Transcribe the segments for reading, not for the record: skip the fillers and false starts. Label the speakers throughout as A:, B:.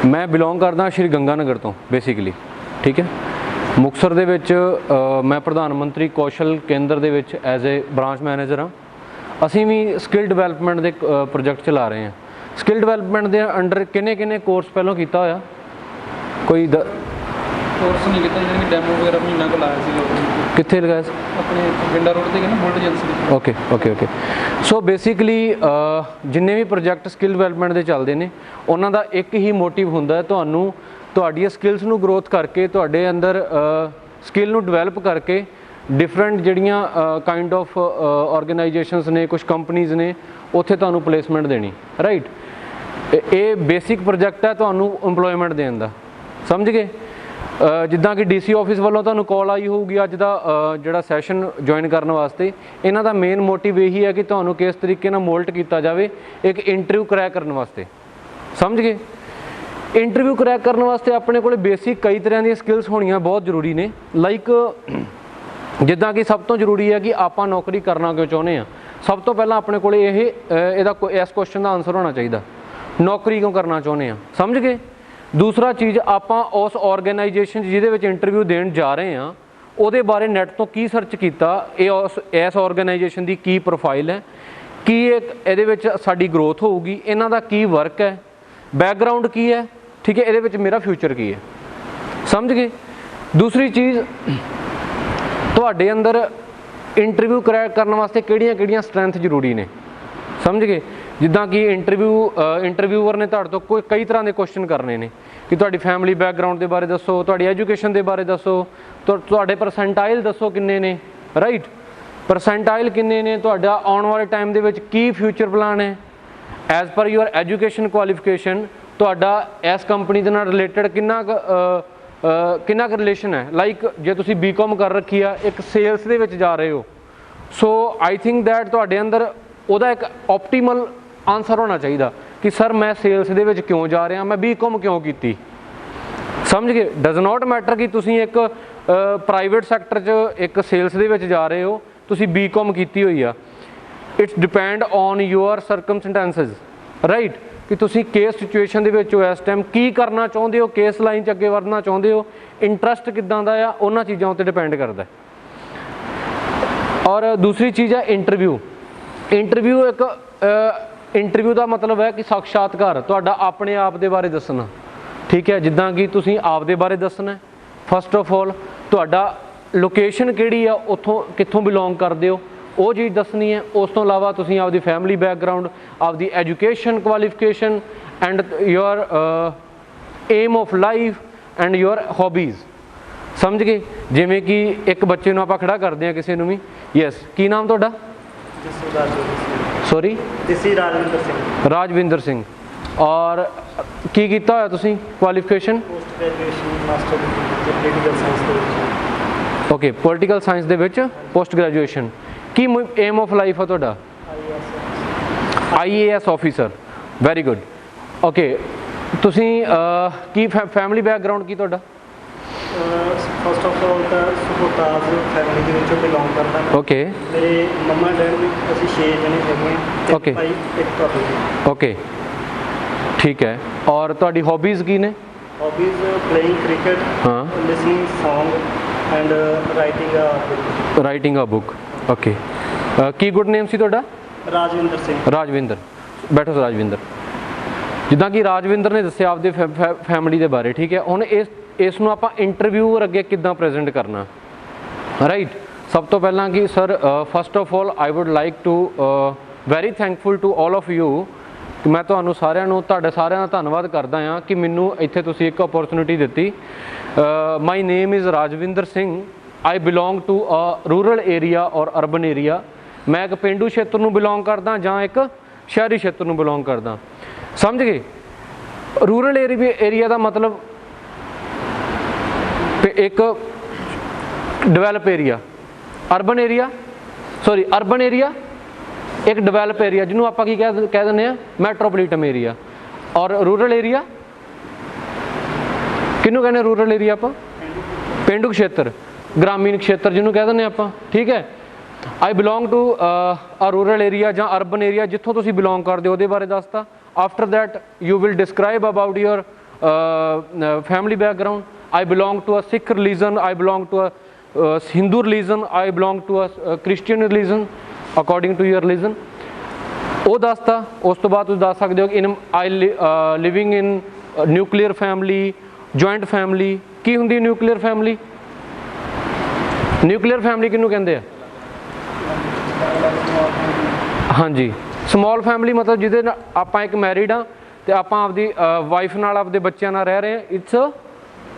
A: मैं बिलोंग करदा श्री गंगानगर तो बेसिकली, ठीक है। मुक्तसर दे विच मैं प्रधान मंत्री कौशल केंद्र दे विच एज ए ब्रांच मैनेजर हाँ। असीं भी स्किल डिवेलपमेंट दे प्रोजेक्ट चला रहे हैं। स्किल डिवेलपमेंट दे अंडर किन्ने कोर्स पहलों कीता होया? कोई
B: कोर्स नहीं किया, यानी कि डेमो वगैरह महीना को लाया सी लोग।
A: कित्थे लगाया सी?
B: अपने बिंडा रोड ते ना बुल्ट agency.
A: Okay okay okay. So basically जिन्ने भी प्रोजेक्ट स्किल डिवेलपमेंट दे चलदे ने उन्हां दा एक ही मोटिव हुंदा है तुहानूं तुहाडीआं स्किल्स नूं ग्रोथ करके तुहाडे अंदर स्किल नूं डिवेलप करके डिफरेंट जिहड़ियां काइंड ऑफ ऑर्गेनाइजेशनस ने, कुछ कंपनीज़ ने, उत्थे तुहानूं प्लेसमेंट देनी, राइट। ये बेसिक प्रोजेक्ट है तुहानूं इंप्लॉयमेंट देण दा, समझ गए। जिद्दां कि DC ऑफिस वालों तुहानूं कॉल आई होगी अज दा जिहड़ा सैशन ज्वाइन करने वास्ते, इन्हां दा मेन मोटिव यही है कि तुहानूं किस तरीके नाल मोल्ट किया जाए एक इंटरव्यू क्रैक करने वास्ते, समझ गए। इंटरव्यू क्रैक करने वास्ते अपने को बेसिक कई तरह दी स्किल्स होनियां बहुत जरूरी ने। लाइक जिद्दां कि सब तो जरूरी है कि आपां नौकरी करना क्यों चाहुंदे आ। सब तो पहलां अपने को इस क्वेश्चन का आंसर होना चाहिए, नौकरी क्यों करना चाहुंदे आ, समझ गए। दूसरा चीज़ आपां उस ऑर्गेनाइजेशन जिहदे विच इंटरव्यू देण जा रहे हैं उहदे बारे नैट तो की सर्च किया, इस ऑर्गेनाइजेशन की की प्रोफाइल है, की इहदे विच साडी ग्रोथ होगी, इन्हां दा की वर्क है, बैकग्राउंड की है, ठीक है, इहदे विच मेरा फ्यूचर की है, समझ गए। दूसरी चीज़ तुहाडे अंदर इंटरव्यू क्रैक करने वास्ते किहड़ियां स्ट्रैंथ जरूरी ने, समझ गए। जिद्दां कि इंटरव्यूअर ने तुहाडे तो कोई कई तरह के क्वेश्चन करने ने कि तुहाडी फैमिली बैकग्राउंड के बारे दसो, तुहाडी एजुकेशन के बारे दसो, तुहाडे परसेंटाइल दसो किन्ने ने, राइट। परसेंटाइल किन्ने ने, तुहाडा आउण वाले टाइम दे विच की फ्यूचर प्लान है, as per your education qualification तुहाडा इस कंपनी दे नाल रिलेटेड किन्ना क रिलेशन है। लाइक जे तुसीं BCom कर रखी है, एक सेल्स दे विच जा रहे हो, सो आई थिंक दैट तुहाडे अंदर उहदा एक ऑप्टीमल आंसर होना चाहिए कि सर मैं सेल्स दे विच क्यों जा रहा, मैं BCom क्यों की, समझ गए। डज नॉट मैटर कि तुसीं एक प्राइवेट सैक्टर च एक सेल्स दे विच जा रहे हो, तुसीं BCom की हुई आ। It's depend on your circumstances, right, कि तुसीं किस सिचुएशन दे विच हो, इस टाइम की करना चाहुंदे हो, किस लाइन च अगे वधना चाहुंदे हो, इंटरस्ट किदां दा आ, उन्हां चीज़ां उत्ते डिपेंड करदा है। और दूसरी चीज़ है इंटरव्यू। इंटरव्यू का मतलब है कि साक्षात्कार, तुहाडा अपने आप के बारे दसना, ठीक है। जिद्दां कि तुसीं आप दे बारे दसना है, फस्ट ऑफ ऑल तुहाडा लोकेशन किहड़ी आ, उत्थों कित्थों बिलोंग करदे हो, वो चीज़ दसनी है। उस तो इलावा तुसीं आपदी फैमिली बैकग्राउंड, आपदी education qualification and your aim of life and your hobbies, समझ गए। जिवें कि एक बच्चे नूं आपां खड़ा करदे हां किसी नूं भी, यस, की नाम तुहाडा? सॉरी, राजविंदर सिंह। और की कीता होया तुसीं क्वालिफिकेशन? ओके, पोलिटिकल साइंस दे विच पोस्ट ग्रेजुएशन। की एम ऑफ लाइफ है तुहाडा? IAS officer, very good. Okay, तुसीं की फैमिली बैकग्राउंड की तुहाडा?
B: फस्ट ऑफ ऑल तो सुपरताज फैमिली के विचों बिलोंग करता है।
A: ओके,
B: मेरे मम्मा डैड भी असीं 6 जने हैगे।
A: ओके,
B: भाई एक भाभी।
A: ओके, ठीक है। और तुहाडी हॉबीज़ की ने?
B: हॉबीज़ प्लेइंग क्रिकेट,
A: हाँ,
B: listening song and
A: writing a book. Okay, की गुड नेम सी तुहाडा?
B: राजविंदर सिंह।
A: राजविंदर, बैठो राजविंदर। जिद्दां कि राजविंदर ने दस्सिया आपदे फैमिली के बारे, ठीक है। हुण इस नूं आपां इंटरव्यूअर अगे किद्दां प्रेजेंट करना, राइट। सब तो पहलां कि sir first of all I would like to very thankful to all of you, मैं तुहानूं सारिਆਂ ਨੂੰ ਤੁਹਾਡੇ ਸਾਰਿਆਂ ਦਾ ਧੰਨਵਾਦ ਕਰਦਾ ਹਾਂ कि ਮੈਨੂੰ ਇੱਥੇ ਤੁਸੀਂ ਇੱਕ अपॉर्चुनिटी ਦਿੱਤੀ। My name is Rajvinder Singh, I belong to a rural area और अर्बन एरिया। मैं एक पेंडू क्षेत्र ਨੂੰ बिलोंग करदा ਜਾਂ एक शहरी क्षेत्र ਨੂੰ बिलोंग करदा, समझ गए। रूरल एरिया का मतलब एक develop area, urban area, sorry urban area एक डिवेलप एरिया जिन्होंने आप कह दें मैट्रोपोलीटन एरिया। और रूरल एरिया किनू कहने? रूरल एरिया आप पेंडू क्षेत्र, ग्रामीण क्षेत्र जिन्होंने कह दें आप, ठीक है। I belong to a rural area ਜਾਂ अर्बन एरिया, जितों तुसीं बिलोंग करते हो ਉਹਦੇ ਬਾਰੇ ਦੱਸਤਾ। After that you will describe about your family background. I belong to a Sikh religion, I belong to a Hindu religion, I belong to a Christian religion according to your religion. ਉਹ ਦੱਸਤਾ। ਉਸ ਤੋਂ ਬਾਅਦ ਤੁਸੀਂ ਦੱਸ ਸਕਦੇ ਹੋ ਕਿ in I living in nuclear family, joint family. ਕੀ ਹੁੰਦੀ ਹੈ ਨਿਊਕਲੀਅਰ ਫੈਮਿਲੀ? ਨਿਊਕਲੀਅਰ ਫੈਮਿਲੀ ਕਿਹਨੂੰ ਕਹਿੰਦੇ ਆ? ਹਾਂਜੀ, ਸਮੋਲ ਫੈਮਿਲੀ ਮਤਲਬ ਜਿਹਦੇ ਨਾਲ ਆਪਾਂ ਇੱਕ ਮੈਰਿਡ ਹਾਂ ਅਤੇ ਆਪਾਂ ਆਪਦੀ ਵਾਈਫ ਨਾਲ ਆਪਦੇ ਬੱਚਿਆਂ ਨਾਲ ਰਹਿ ਰਹੇ ਹਾਂ, ਇਟਸ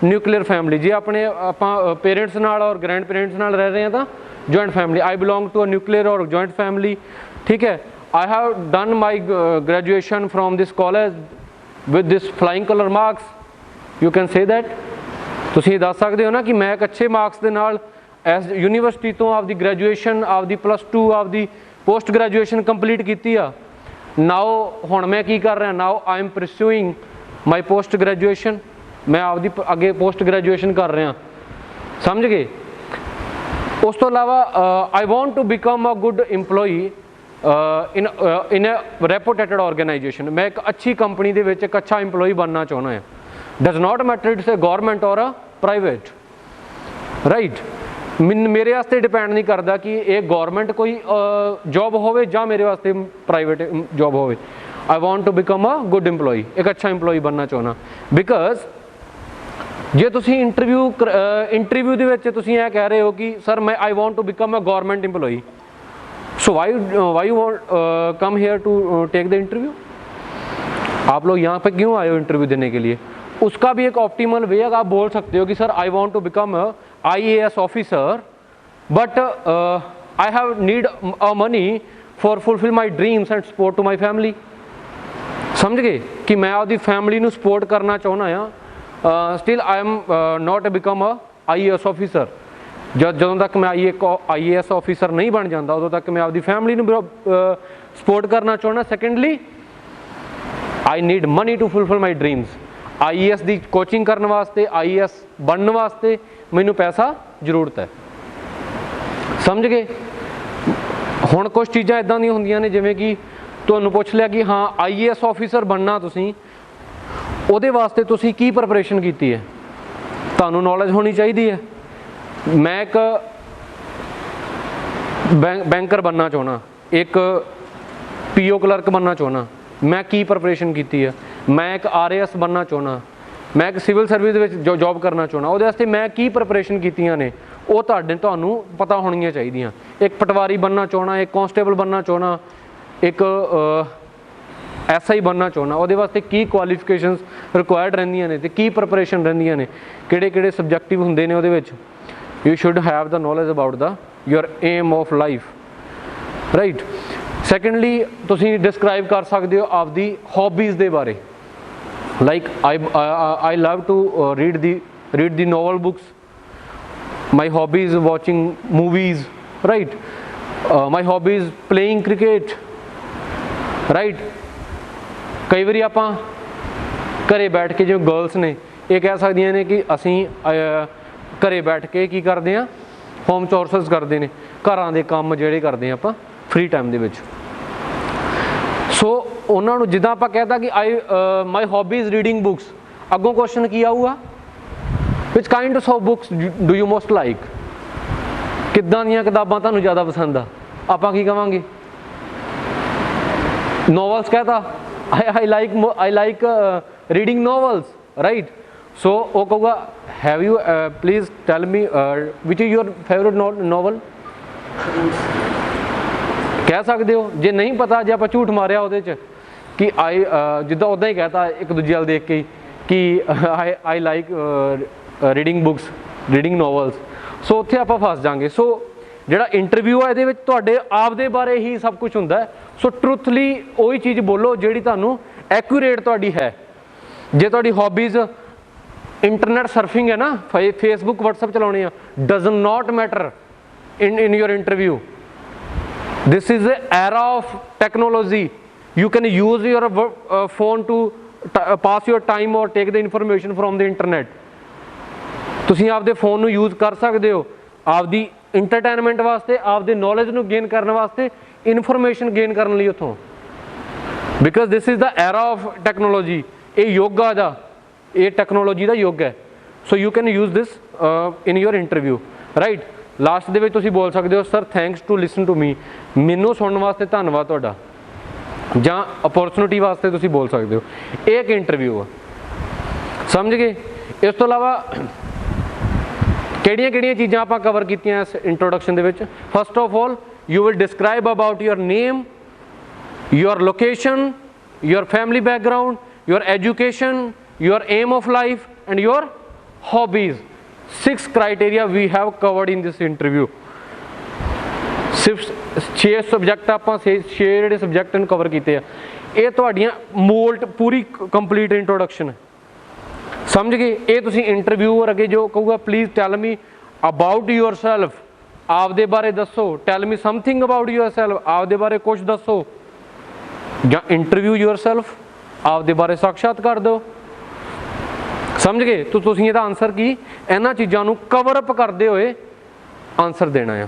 A: ਨਿਊਕਲੀਅਰ ਫੈਮਿਲੀ। ਜੇ ਆਪਣੇ ਆਪਾਂ ਪੇਰੈਂਟਸ ਨਾਲ ਔਰ ਗ੍ਰੈਂਡ ਪੇਰੈਂਟਸ ਨਾਲ ਰਹਿ ਰਹੇ ਹਾਂ ਤਾਂ joint family. I belong to a nuclear ਔਰ ਜੁਆਇੰਟ ਫੈਮਿਲੀ। ਠੀਕ ਹੈ। I have done my graduation from this college with this flying color marks. You can say that. ਤੁਸੀਂ ਦੱਸ ਸਕਦੇ ਹੋ ਨਾ ਕਿ ਮੈਂ ਇੱਕ ਅੱਛੇ ਮਾਰਕਸ ਦੇ ਨਾਲ ਐਸ ਯੂਨੀਵਰਸਿਟੀ ਤੋਂ ਆਪਦੀ ਗ੍ਰੈਜੂਏਸ਼ਨ, ਆਪਦੀ +2, ਆਪਦੀ ਪੋਸਟ ਗ੍ਰੈਜੂਏਸ਼ਨ ਕੰਪਲੀਟ ਕੀਤੀ ਆ। ਨਾਓ ਹੁਣ ਮੈਂ ਕੀ ਕਰ ਰਿਹਾ? Now I am pursuing my post graduation. ਮੈਂ ਆਪਦੀ ਅੱਗੇ ਪੋਸਟ ਗ੍ਰੈਜੂਏਸ਼ਨ ਕਰ ਰਿਹਾ। ਸਮਝ ਗਏ? ਉਸ ਤੋਂ ਇਲਾਵਾ I want to become a good employee in a reputed organization. ਮੈਂ ਇੱਕ ਅੱਛੀ ਕੰਪਨੀ ਦੇ ਵਿੱਚ ਇੱਕ ਅੱਛਾ ਇੰਪਲੋਈ ਬਣਨਾ ਚਾਹੁੰਦਾ ਹਾਂ। Does not matter it's a government ਔਰ ਅ ਪ੍ਰਾਈਵੇਟ, ਰਾਈਟ। ਮੇਰੇ ਵਾਸਤੇ ਡਿਪੈਂਡ ਨਹੀਂ ਕਰਦਾ ਕਿ ਇਹ ਗੌਰਮੈਂਟ ਕੋਈ ਜੋਬ ਹੋਵੇ ਜਾਂ ਮੇਰੇ ਵਾਸਤੇ ਪ੍ਰਾਈਵੇਟ ਜੋਬ ਹੋਵੇ। I want to become a good employee, ਇੱਕ ਅੱਛਾ ਇੰਪਲੋਈ ਬਣਨਾ ਚਾਹੁੰਦਾ। ਬਿਕਾਜ਼ ਜੇ ਤੁਸੀਂ ਇੰਟਰਵਿਊ ਦੇ ਵਿੱਚ ਤੁਸੀਂ ਇਹ ਕਹਿ ਰਹੇ ਹੋ ਕਿ ਸਰ ਮੈਂ I want to become a government employee, so why you want come here to take the interview? आप लोग यहाँ पे क्यों आए हो इंटरव्यू देने के लिए? उसका भी एक ऑप्टिमल वे है। आप बोल सकते हो कि sir I want to become a IAS officer but I have need a money for fulfil my dreams and support to my family. समझ गए कि मैं आपकी फैमिली ਨੂੰ सपोर्ट करना चाहना हाँ। Still I am not become a IAS officer. ਜਦੋਂ ਤੱਕ ਮੈਂ IAS ਆਫਿਸਰ ਨਹੀਂ ਬਣ ਜਾਂਦਾ ਉਦੋਂ ਤੱਕ ਮੈਂ ਆਪਦੀ ਫੈਮਿਲੀ ਨੂੰ ਸਪੋਰਟ ਕਰਨਾ ਚਾਹੁੰਦਾ। Secondly I need money to fulfil my dreams. IAS ਦੀ ਕੋਚਿੰਗ ਕਰਨ ਵਾਸਤੇ, IAS ਬਣਨ ਵਾਸਤੇ ਮੈਨੂੰ ਪੈਸਾ ਜ਼ਰੂਰਤ ਹੈ। ਸਮਝ ਗਏ? ਹੁਣ ਕੁਛ ਚੀਜ਼ਾਂ ਇੱਦਾਂ ਦੀਆਂ ਹੁੰਦੀਆਂ ਨੇ ਜਿਵੇਂ ਕਿ ਤੁਹਾਨੂੰ ਪੁੱਛ ਲਿਆ ਕਿ ਹਾਂ IAS ਆਫਿਸਰ ਬਣਨਾ ਤੁਸੀਂ, ਉਹਦੇ ਵਾਸਤੇ ਤੁਸੀਂ ਕੀ ਪ੍ਰੈਪਰੇਸ਼ਨ ਕੀਤੀ ਹੈ? ਤੁਹਾਨੂੰ ਨੌਲੇਜ ਹੋਣੀ ਚਾਹੀਦੀ ਹੈ। ਮੈਂ ਇੱਕ ਬੈਂਕਰ ਬਣਨਾ ਚਾਹੁੰਦਾ, ਇੱਕ PO ਕਲਰਕ ਬਣਨਾ ਚਾਹੁੰਦਾ, ਮੈਂ ਕੀ ਪ੍ਰੈਪਰੇਸ਼ਨ ਕੀਤੀ ਹੈ? ਮੈਂ ਇੱਕ RAS ਬਣਨਾ ਚਾਹੁੰਦਾ, ਮੈਂ ਇੱਕ ਸਿਵਲ ਸਰਵਿਸ ਦੇ ਵਿੱਚ ਜੋਬ ਕਰਨਾ ਚਾਹੁੰਦਾ, ਉਹਦੇ ਵਾਸਤੇ ਮੈਂ ਕੀ ਪ੍ਰੈਪਰੇਸ਼ਨ ਕੀਤੀਆਂ ਨੇ ਉਹ ਤੁਹਾਨੂੰ ਪਤਾ ਹੋਣੀਆਂ ਚਾਹੀਦੀਆਂ। ਇੱਕ ਪਟਵਾਰੀ ਬਣਨਾ ਚਾਹੁੰਦਾ, ਇੱਕ ਕਾਂਸਟੇਬਲ ਬਣਨਾ ਚਾਹੁੰਦਾ, ਇੱਕ SI ਬਣਨਾ ਚਾਹੁੰਦਾ, ਉਹਦੇ ਵਾਸਤੇ ਕੀ ਕੁਆਲੀਫਿਕੇਸ਼ਨਸ ਰਿਕੁਆਇਰਡ ਰਹਿੰਦੀਆਂ ਨੇ ਅਤੇ ਕੀ ਪ੍ਰੈਪਰੇਸ਼ਨ ਰਹਿੰਦੀਆਂ ਨੇ, ਕਿਹੜੇ ਕਿਹੜੇ ਸਬਜੈਕਟਿਵ ਹੁੰਦੇ ਨੇ ਉਹਦੇ ਵਿੱਚ। You should have the knowledge about your aim of life, right? Secondly, ਤੁਸੀਂ describe ਕਰ ਸਕਦੇ ਹੋ ਆਪਦੀ hobbies ਦੇ ਬਾਰੇ। Like I love to read the novel books. My hobby is watching movies, right? My hobby is playing cricket, right? ਕਈ ਵਾਰੀ ਆਪਾਂ ਘਰੇ ਬੈਠ ਕੇ ਜਿਵੇਂ ਗਰਲਸ ਨੇ ਇਹ ਕਹਿ ਸਕਦੀਆਂ ਨੇ ਕਿ ਅਸੀਂ ਘਰੇ ਬੈਠ ਕੇ ਕੀ ਕਰਦੇ ਹਾਂ? ਹੋਮ ਚੋਰਸਿਸ ਕਰਦੇ ਨੇ, ਘਰਾਂ ਦੇ ਕੰਮ ਜਿਹੜੇ ਕਰਦੇ ਹਾਂ ਆਪਾਂ ਫ੍ਰੀ ਟਾਈਮ ਦੇ ਵਿੱਚ। ਸੋ ਉਹਨਾਂ ਨੂੰ ਜਿੱਦਾਂ ਆਪਾਂ ਕਹਿ ਤਾ ਕਿ my hobby is reading books, ਅੱਗੋਂ ਕੁਐਸਚਨ ਕੀ ਆਊਗਾ? Which kinds of books do you most like? ਕਿੱਦਾਂ ਦੀਆਂ ਕਿਤਾਬਾਂ ਤੁਹਾਨੂੰ ਜ਼ਿਆਦਾ ਪਸੰਦ ਆ? ਆਪਾਂ ਕੀ ਕਹਾਂਗੇ? ਨੋਵਲਸ ਕਹਿਤਾ, I like reading novels, right? So ਉਹ ਕਹੂਗਾ have you please tell me which is your favorite novel? ਕਹਿ ਸਕਦੇ ਹੋ। ਜੇ ਨਹੀਂ ਪਤਾ, ਜੇ ਆਪਾਂ ਝੂਠ ਮਾਰਿਆ ਉਹਦੇ 'ਚ ਕਿ ਜਿੱਦਾਂ ਉੱਦਾਂ ਹੀ ਕਹਿਤਾ ਇੱਕ ਦੂਜੇ ਵੱਲ ਦੇਖ ਕੇ ਕਿ I like reading books, reading novels, ਸੋ ਉੱਥੇ ਆਪਾਂ ਫਸ ਜਾਵਾਂਗੇ। ਸੋ ਜਿਹੜਾ ਇੰਟਰਵਿਊ ਆ ਇਹਦੇ ਵਿੱਚ ਤੁਹਾਡੇ ਆਪ ਦੇ ਬਾਰੇ ਹੀ ਸਭ ਕੁਛ ਹੁੰਦਾ। ਸੋ ਟਰੂਥਲੀ ਉਹੀ ਚੀਜ਼ ਬੋਲੋ ਜਿਹੜੀ ਤੁਹਾਨੂੰ ਐਕੂਰੇਟ ਤੁਹਾਡੀ ਹੈ। ਜੇ ਤੁਹਾਡੀ ਹੌਬੀਜ਼ ਇੰਟਰਨੈਟ ਸਰਫਿੰਗ ਹੈ ਨਾ, ਫੇਸਬੁੱਕ WhatsApp ਚਲਾਉਣੇ ਆ, does not matter in your interview. This is the era of technology. You can use your phone to pass your time or take the information from the internet. ਤੁਸੀਂ ਆਪਦੇ phone ਨੂੰ use ਕਰ ਸਕਦੇ ਹੋ ਆਪਦੀ entertainment ਵਾਸਤੇ, ਆਪਦੇ knowledge ਨੂੰ ਗੇਨ ਕਰਨ ਵਾਸਤੇ, ਇਨਫੋਰਮੇਸ਼ਨ ਗੇਨ ਕਰਨ ਲਈ ਉੱਥੋਂ। Because this is the era of technology. ਇਹ ਯੁੱਗ ਆ ਦਾ ਇਹ ਟੈਕਨੋਲੋਜੀ ਦਾ ਯੁੱਗ ਹੈ। So you can use this in your interview, right. Last ਦੇ ਵਿੱਚ ਤੁਸੀਂ ਬੋਲ ਸਕਦੇ ਹੋ sir thanks to listen to me, ਮੈਨੂੰ ਸੁਣਨ ਵਾਸਤੇ ਧੰਨਵਾਦ ਤੁਹਾਡਾ, ਜਾਂ ਅਪੋਰਚੁਨਿਟੀ ਵਾਸਤੇ ਤੁਸੀਂ ਬੋਲ ਸਕਦੇ ਹੋ। ਇਹ ਇੱਕ ਇੰਟਰਵਿਊ ਆ, ਸਮਝ ਗਏ। ਇਸ ਤੋਂ ਇਲਾਵਾ ਕਿਹੜੀਆਂ ਚੀਜ਼ਾਂ ਆਪਾਂ ਕਵਰ ਕੀਤੀਆਂ ਇਸ ਇੰਟਰੋਡਕਸ਼ਨ ਦੇ ਵਿੱਚ? First of all you will describe about your name, your location, your family background, your education, your aim of life and your hobbies. 6 criteria we have covered in this interview. ਸਿਰਫ 6 subject ਆਪਾਂ 6 ਜਿਹੜੇ subject ਨੂੰ cover ਕੀਤੇ ਆ। ਇਹ ਤੁਹਾਡੀਆਂ malt ਪੂਰੀ complete introduction ਹੈ, ਸਮਝ ਗਏ। ਇਹ ਤੁਸੀਂ ਇੰਟਰਵਿਊਅਰ ਅੱਗੇ ਜੋ ਕਹੂਗਾ please tell me about yourself, ਆਪਦੇ ਬਾਰੇ ਦੱਸੋ। Tell me something about yourself, ਆਪਦੇ ਬਾਰੇ ਕੁਝ ਦੱਸੋ। ਜਾਂ ਇੰਟਰਵਿਊ ਯੂਰਸੈਲਫ, ਆਪਦੇ ਬਾਰੇ ਸਾਖਸ਼ਾਤਕਾਰ ਦਿਓ, ਸਮਝ ਗਏ। ਤੁਸੀਂ ਇਹਦਾ ਆਨਸਰ ਕੀ, ਇਹਨਾਂ ਚੀਜ਼ਾਂ ਨੂੰ ਕਵਰ ਅਪ ਕਰਦੇ ਹੋਏ ਆਨਸਰ ਦੇਣਾ ਆ,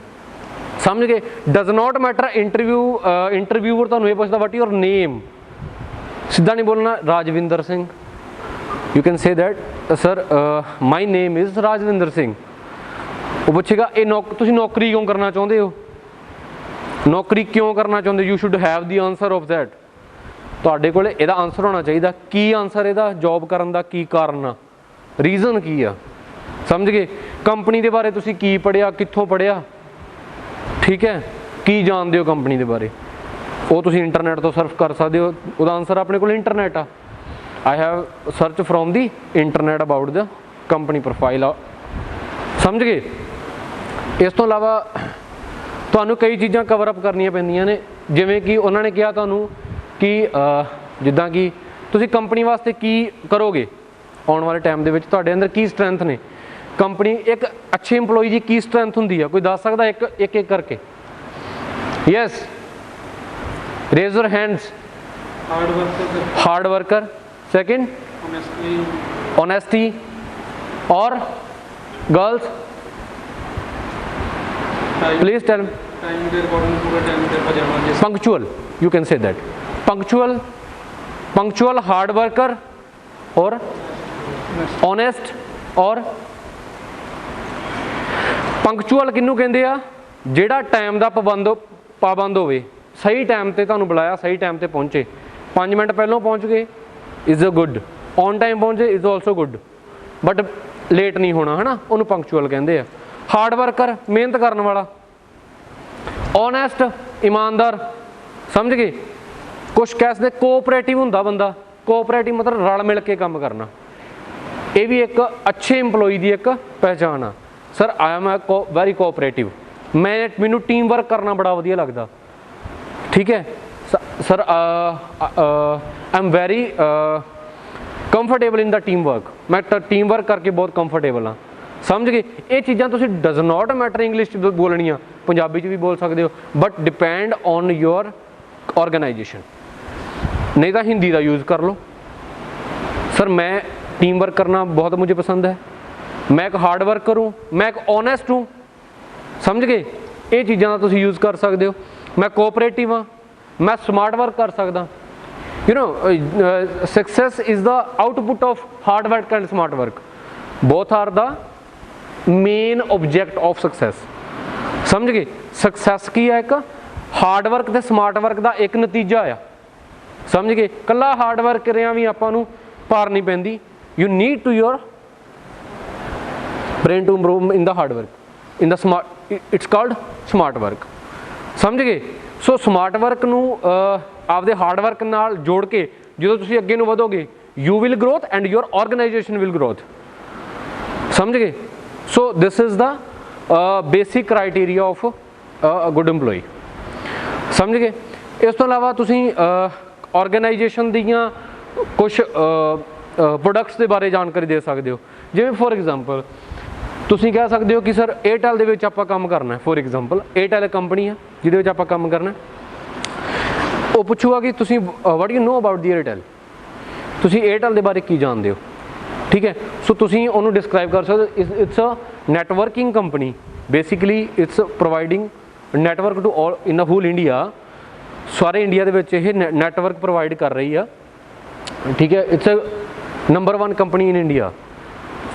A: ਸਮਝ ਗਏ। ਡਜ਼ ਨਾਟ ਮੈਟਰ ਇੰਟਰਵਿਊਅਰ ਤੁਹਾਨੂੰ ਇਹ ਪੁੱਛਦਾ ਵਾਟ ਯੂਰ ਨੇਮ, ਸਿੱਧਾ ਨਹੀਂ ਬੋਲਣਾ Rajwinder Singh. You can say that sir my name is Rajwinder Singh. ਉਹ ਪੁੱਛੇਗਾ ਇਹ ਤੁਸੀਂ ਨੌਕਰੀ ਕਿਉਂ ਕਰਨਾ ਚਾਹੁੰਦੇ ਹੋ, ਨੌਕਰੀ ਕਿਉਂ ਕਰਨਾ ਚਾਹੁੰਦੇ, you should have the answer of that. ਤੁਹਾਡੇ ਕੋਲ ਇਹਦਾ ਆਨਸਰ ਹੋਣਾ ਚਾਹੀਦਾ। ਕੀ ਆਨਸਰ ਇਹਦਾ, ਜੋਬ ਕਰਨ ਦਾ ਕੀ ਕਾਰਨ ਆ, ਰੀਜ਼ਨ ਕੀ ਆ, ਸਮਝ ਗਏ। ਕੰਪਨੀ ਦੇ ਬਾਰੇ ਤੁਸੀਂ ਕੀ ਪੜ੍ਹਿਆ, ਕਿੱਥੋਂ ਪੜ੍ਹਿਆ, ਠੀਕ ਹੈ, ਕੀ ਜਾਣਦੇ ਹੋ ਕੰਪਨੀ ਦੇ ਬਾਰੇ, ਉਹ ਤੁਸੀਂ ਇੰਟਰਨੈਟ ਤੋਂ ਸਰਚ ਕਰ ਸਕਦੇ ਹੋ। ਉਹਦਾ ਆਨਸਰ ਆਪਣੇ ਕੋਲ ਇੰਟਰਨੈਟ ਆ। I have search from the internet about the company profile ਆ, ਸਮਝ ਗਏ। ਇਸ ਤੋਂ ਇਲਾਵਾ ਤੁਹਾਨੂੰ ਕਈ ਚੀਜ਼ਾਂ ਕਵਰ ਅਪ ਕਰਨੀਆਂ ਪੈਂਦੀਆਂ ਨੇ, ਜਿਵੇਂ ਕਿ ਉਹਨਾਂ ਨੇ ਕਿਹਾ ਤੁਹਾਨੂੰ ਕਿ ਜਿੱਦਾਂ ਕਿ ਤੁਸੀਂ ਕੰਪਨੀ ਵਾਸਤੇ ਕੀ ਕਰੋਗੇ ਆਉਣ ਵਾਲੇ ਟਾਈਮ ਦੇ ਵਿੱਚ, ਤੁਹਾਡੇ ਅੰਦਰ ਕੀ ਸਟਰੈਂਥ ਨੇ, ਕੰਪਨੀ ਇੱਕ ਅੱਛੇ EMPLOYEE ਦੀ ਕੀ ਸਟਰੈਂਥ ਹੁੰਦੀ ਆ, ਕੋਈ ਦੱਸ ਸਕਦਾ ਇੱਕ ਕਰਕੇ? Yes, raise your hands. Hard worker, second honesty, ਔਰ girls please tell me.
B: Time ਦੇ ਅਕੋਰਡਿੰਗ ਪੂਰਾ ਟਾਈਮ ਤੇ ਪਜਾਮਾ ਜੇ
A: punctual, you can say that. punctual hard worker or honest or punctual ਕਿਹਨੂੰ ਕਹਿੰਦੇ ਆ? ਜਿਹੜਾ ਟਾਈਮ ਦਾ ਪਾਬੰਦ ਹੋਵੇ, ਸਹੀ ਟਾਈਮ ਤੇ ਤੁਹਾਨੂੰ ਬੁਲਾਇਆ, ਸਹੀ ਟਾਈਮ ਤੇ ਪਹੁੰਚੇ, 5 ਮਿੰਟ ਪਹਿਲਾਂ ਪਹੁੰਚ ਗਏ is a good, on time ਪਹੁੰਚੇ is also good, but late ਨਹੀਂ ਹੋਣਾ, ਹੈ ਨਾ, ਉਹਨੂੰ ਪੰਕਚੁਅਲ ਕਹਿੰਦੇ ਆ। ਹਾਰਡ ਵਰਕਰ, ਮਿਹਨਤ ਕਰਨ ਵਾਲਾ। ਓਨੈਸਟ, ਇਮਾਨਦਾਰ, ਸਮਝ ਗਏ। ਕੁਛ ਕਹਿ ਸਕਦੇ ਕੋਆਪਰੇਟਿਵ ਹੁੰਦਾ ਬੰਦਾ, ਕੋਆਪਰੇਟਿਵ ਮਤਲਬ ਰਲ ਮਿਲ ਕੇ ਕੰਮ ਕਰਨਾ। ਇਹ ਵੀ ਇੱਕ ਅੱਛੇ EMPLOYEE ਦੀ ਇੱਕ ਪਹਿਚਾਣ ਆ। Sir I am very cooperative, ਮੈਨੂੰ ਟੀਮ ਵਰਕ ਕਰਨਾ ਬੜਾ ਵਧੀਆ ਲੱਗਦਾ, ਠੀਕ ਹੈ। Sir I am very comfortable in the team work, ਮੈਂ ਟੀਮ ਵਰਕ ਕਰਕੇ ਬਹੁਤ ਕੰਫਰਟੇਬਲ ਹਾਂ, ਸਮਝ ਗਏ। ਇਹ ਚੀਜ਼ਾਂ ਤੁਸੀਂ ਡਜ਼ ਨਾਟ ਮੈਟਰ ਇੰਗਲਿਸ਼ 'ਚ ਬੋਲਣੀਆਂ, ਪੰਜਾਬੀ 'ਚ ਵੀ ਬੋਲ ਸਕਦੇ ਹੋ, but depend on your organisation. ਨਹੀਂ ਤਾਂ ਹਿੰਦੀ ਦਾ ਯੂਜ਼ ਕਰ ਲਓ। ਸਰ ਮੈਂ टीम वर्क करना बहुत मुझे पसंद है, मैं एक हार्ड वर्कर हूँ, मैं एक ऑनेस्ट हूँ, समझ गए। ये चीज़ों का तुम यूज़ कर सकते हो। मैं कोऑपरेटिव हाँ, मैं स्मार्ट वर्क कर सकता। You know success is the output of hard work and smart work, both are the main object of success, समझ गए। सक्सेस की है एक हार्ड वर्क ते स्मार्ट वर्क का एक नतीजा आ, समझ गए। कला हार्ड वर्क करिया भी आपां नूं पार नहीं पैंदी, you need to your brain to improve in the hard work, in the smart, it's called smart work, समझ गए। सो स्मार्ट वर्क नूं आपदे हार्ड वर्क नाल जोड़ के जो तुसीं अगे नूं वधोगे, you will growth and your organization will growth, समझ गए। सो this is the basic criteria of a good employee, समझ गए। इस तो इलावा तुसीं ऑर्गेनाइजेशन दीयां कुछ प्रोडक्ट्स के बारे जानकारी दे सकते हो। जिवें फॉर एग्जांपल तुसीं कह सकते हो कि सर एयरटेल दे विच आपां काम करना है, फॉर एग्जांपल एयरटेल कंपनी है जिहदे विच आपां काम करना है। वो पुछूगा कि तुसीं what you know about the Airtel, तुसीं एयरटेल दे बारे की जानते हो, ठीक है। सो तुसीं उहनूं डिस्क्राइब कर सकते हो, it's a networking company, basically it's providing network to all in the whole India, सारे इंडिया दे विच इह नैटवर्क प्रोवाइड कर रही है, ठीक है। It's number 1 company in India,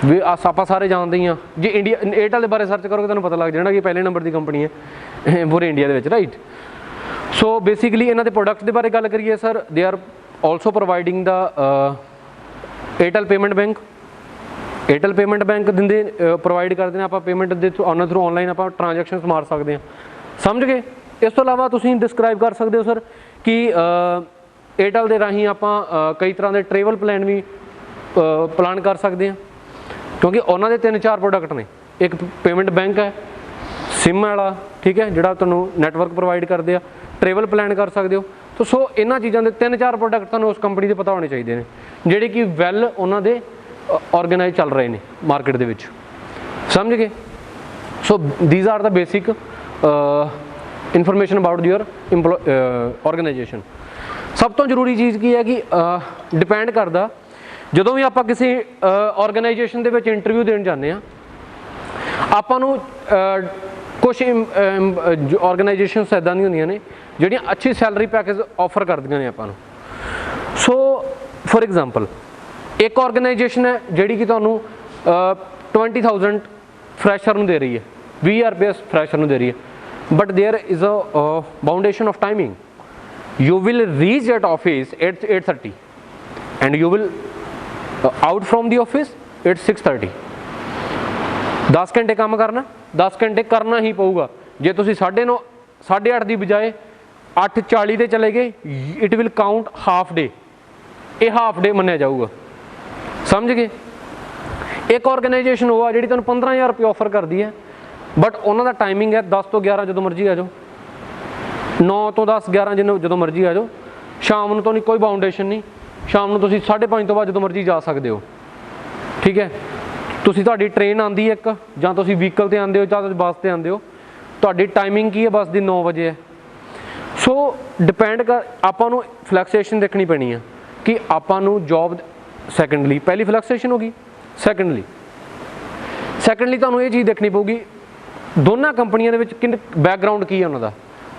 A: ਵੀ ਆਪਾਂ ਸਾਰੇ ਜਾਣਦੇ ਹੀ ਹਾਂ। ਜੇ ਇੰਡੀਆ ਏਅਰਟੈਲ ਦੇ ਬਾਰੇ ਸਰਚ ਕਰੋਗੇ ਤੁਹਾਨੂੰ ਪਤਾ ਲੱਗ ਜਾਣਾ ਕਿ ਪਹਿਲੇ ਨੰਬਰ ਦੀ ਕੰਪਨੀ ਹੈ ਪੂਰੇ ਇੰਡੀਆ ਦੇ ਵਿੱਚ, ਰਾਈਟ। ਸੋ ਬੇਸਿਕਲੀ ਇਹਨਾਂ ਦੇ ਪ੍ਰੋਡਕਟਸ ਦੇ ਬਾਰੇ ਗੱਲ ਕਰੀਏ sir, they are also providing the Airtel payment bank. Airtel payment bank ਦਿੰਦੇ, ਪ੍ਰੋਵਾਈਡ ਕਰਦੇ ਨੇ, ਆਪਾਂ ਪੇਮੈਂਟ ਦੇ ਉਹਨਾਂ ਥਰੂ ਆਨਲਾਈਨ ਆਪਾਂ ਟ੍ਰਾਂਜੈਕਸ਼ਨਸ ਮਾਰ ਸਕਦੇ ਹਾਂ, ਸਮਝ ਗਏ। ਇਸ ਤੋਂ ਇਲਾਵਾ ਤੁਸੀਂ ਡਿਸਕ੍ਰਾਈਬ ਕਰ ਸਕਦੇ ਹੋ ਸਰ ਕਿ ਏਅਰਟੈਲ ਦੇ ਰਾਹੀਂ ਆਪਾਂ ਕਈ ਤਰ੍ਹਾਂ ਦੇ ਟਰੈਵਲ ਪਲਾਨ ਵੀ ਪਲਾਨ ਕਰ ਸਕਦੇ ਹਾਂ, ਕਿਉਂਕਿ ਉਹਨਾਂ ਦੇ 3-4 ਪ੍ਰੋਡਕਟ ਨੇ। ਇੱਕ ਪੇਮੈਂਟ ਬੈਂਕ ਹੈ, ਸਿਮ ਵਾਲਾ, ਠੀਕ ਹੈ, ਜਿਹੜਾ ਤੁਹਾਨੂੰ ਨੈਟਵਰਕ ਪ੍ਰੋਵਾਈਡ ਕਰਦੇ ਆ, ਟਰੈਵਲ ਪਲਾਨ ਕਰ ਸਕਦੇ ਹੋ। ਤਾਂ ਸੋ ਇਹਨਾਂ ਚੀਜ਼ਾਂ ਦੇ 3-4 ਪ੍ਰੋਡਕਟ ਤੁਹਾਨੂੰ ਉਸ ਕੰਪਨੀ ਦੇ ਪਤਾ ਹੋਣੇ ਚਾਹੀਦੇ ਨੇ, ਜਿਹੜੇ ਕਿ ਵੈਲ ਉਹਨਾਂ ਦੇ ਆਰਗੇਨਾਈਜ਼ ਚੱਲ ਰਹੇ ਨੇ ਮਾਰਕੀਟ ਦੇ ਵਿੱਚ, ਸਮਝ ਗਏ। So these are the basic information about your organisation. ਸਭ ਤੋਂ ਜ਼ਰੂਰੀ ਚੀਜ਼ ਕੀ ਹੈ ਕਿ ਡਿਪੈਂਡ ਕਰਦਾ, ਜਦੋਂ ਵੀ ਆਪਾਂ ਕਿਸੇ ਆਰਗੇਨਾਈਜੇਸ਼ਨ ਦੇ ਵਿੱਚ ਇੰਟਰਵਿਊ ਦੇਣ ਜਾਂਦੇ ਹਾਂ, ਆਪਾਂ ਨੂੰ ਕੁਛ ਆਰਗੇਨਾਈਜੇਸ਼ਨਸ ਇੱਦਾਂ ਦੀਆਂ ਹੁੰਦੀਆਂ ਨੇ ਜਿਹੜੀਆਂ ਅੱਛੀ ਸੈਲਰੀ ਪੈਕੇਜ ਆਫਰ ਕਰਦੀਆਂ ਨੇ ਆਪਾਂ ਨੂੰ। ਸੋ ਫੋਰ ਐਗਜ਼ਾਮਪਲ, ਇੱਕ ਆਰਗੇਨਾਈਜੇਸ਼ਨ ਹੈ ਜਿਹੜੀ ਕਿ ਤੁਹਾਨੂੰ 20,000 ਫਰੈਸ਼ਰ ਨੂੰ ਦੇ ਰਹੀ ਹੈ, 20,000 ਰੁਪਏ ਫਰੈਸ਼ਰ ਨੂੰ ਦੇ ਰਹੀ ਹੈ, but there is a boundation of timing. You will reach at office at 8:30 and you will out from the office at 6:30। 10 ਘੰਟੇ ਕੰਮ ਕਰਨਾ, 10 ਘੰਟੇ ਕਰਨਾ ਹੀ ਪਊਗਾ। ਜੇ ਤੁਸੀਂ 9:30 8:30 ਦੀ ਬਜਾਏ 8:40 ਤੇ ਚਲੇ ਗਏ, it will count half day, ਇਹ ਹਾਫ ਡੇ ਮੰਨਿਆ ਜਾਊਗਾ, ਸਮਝ ਗਏ। ਇੱਕ ਆਰਗੇਨਾਈਜੇਸ਼ਨ ਉਹ ਆ ਜਿਹੜੀ ਤੁਹਾਨੂੰ 15,000 ਰੁਪਏ ਆਫਰ ਕਰਦੀ ਹੈ, ਬਟ ਉਹਨਾਂ ਦਾ ਟਾਈਮਿੰਗ ਹੈ 10 ਤੋਂ 11 ਜਦੋਂ ਮਰਜ਼ੀ ਆ ਜਾਓ, 9 ਤੋਂ 10 11 ਜਦੋਂ ਮਰਜ਼ੀ ਆ ਜਾਓ। ਸ਼ਾਮ ਨੂੰ ਤੁਹਾਨੂੰ ਕੋਈ ਬਾਊਂਡੇਸ਼ਨ ਨਹੀਂ, ਸ਼ਾਮ ਨੂੰ ਤੁਸੀਂ 5:30 ਤੋਂ ਬਾਅਦ ਜਦੋਂ ਮਰਜ਼ੀ ਜਾ ਸਕਦੇ ਹੋ, ਠੀਕ ਹੈ। ਤੁਸੀਂ, ਤੁਹਾਡੀ ਟ੍ਰੇਨ ਆਉਂਦੀ ਹੈ ਇੱਕ, ਜਾਂ ਤੁਸੀਂ ਵਹੀਕਲ 'ਤੇ ਆਉਂਦੇ ਹੋ ਜਾਂ ਤੁਸੀਂ ਬੱਸ 'ਤੇ ਆਉਂਦੇ ਹੋ, ਤੁਹਾਡੀ ਟਾਈਮਿੰਗ ਕੀ ਹੈ ਬੱਸ ਦੀ? 9 ਵਜੇ ਹੈ। ਸੋ ਡਿਪੈਂਡ ਕਰ, ਆਪਾਂ ਨੂੰ ਫਲੈਕਸੇਸ਼ਨ ਦੇਖਣੀ ਪੈਣੀ ਹੈ ਕਿ ਆਪਾਂ ਨੂੰ ਜੋਬ, ਸੈਕੰਡਲੀ ਪਹਿਲੀ ਫਲੈਕਸੇਸ਼ਨ ਹੋ ਗਈ। ਸੈਕੰਡਲੀ ਤੁਹਾਨੂੰ ਇਹ ਚੀਜ਼ ਦੇਖਣੀ ਪਊਗੀ ਦੋਨਾਂ ਕੰਪਨੀਆਂ ਦੇ ਵਿੱਚ ਬੈਕਗਰਾਊਂਡ ਕੀ ਹੈ ਉਹਨਾਂ ਦਾ,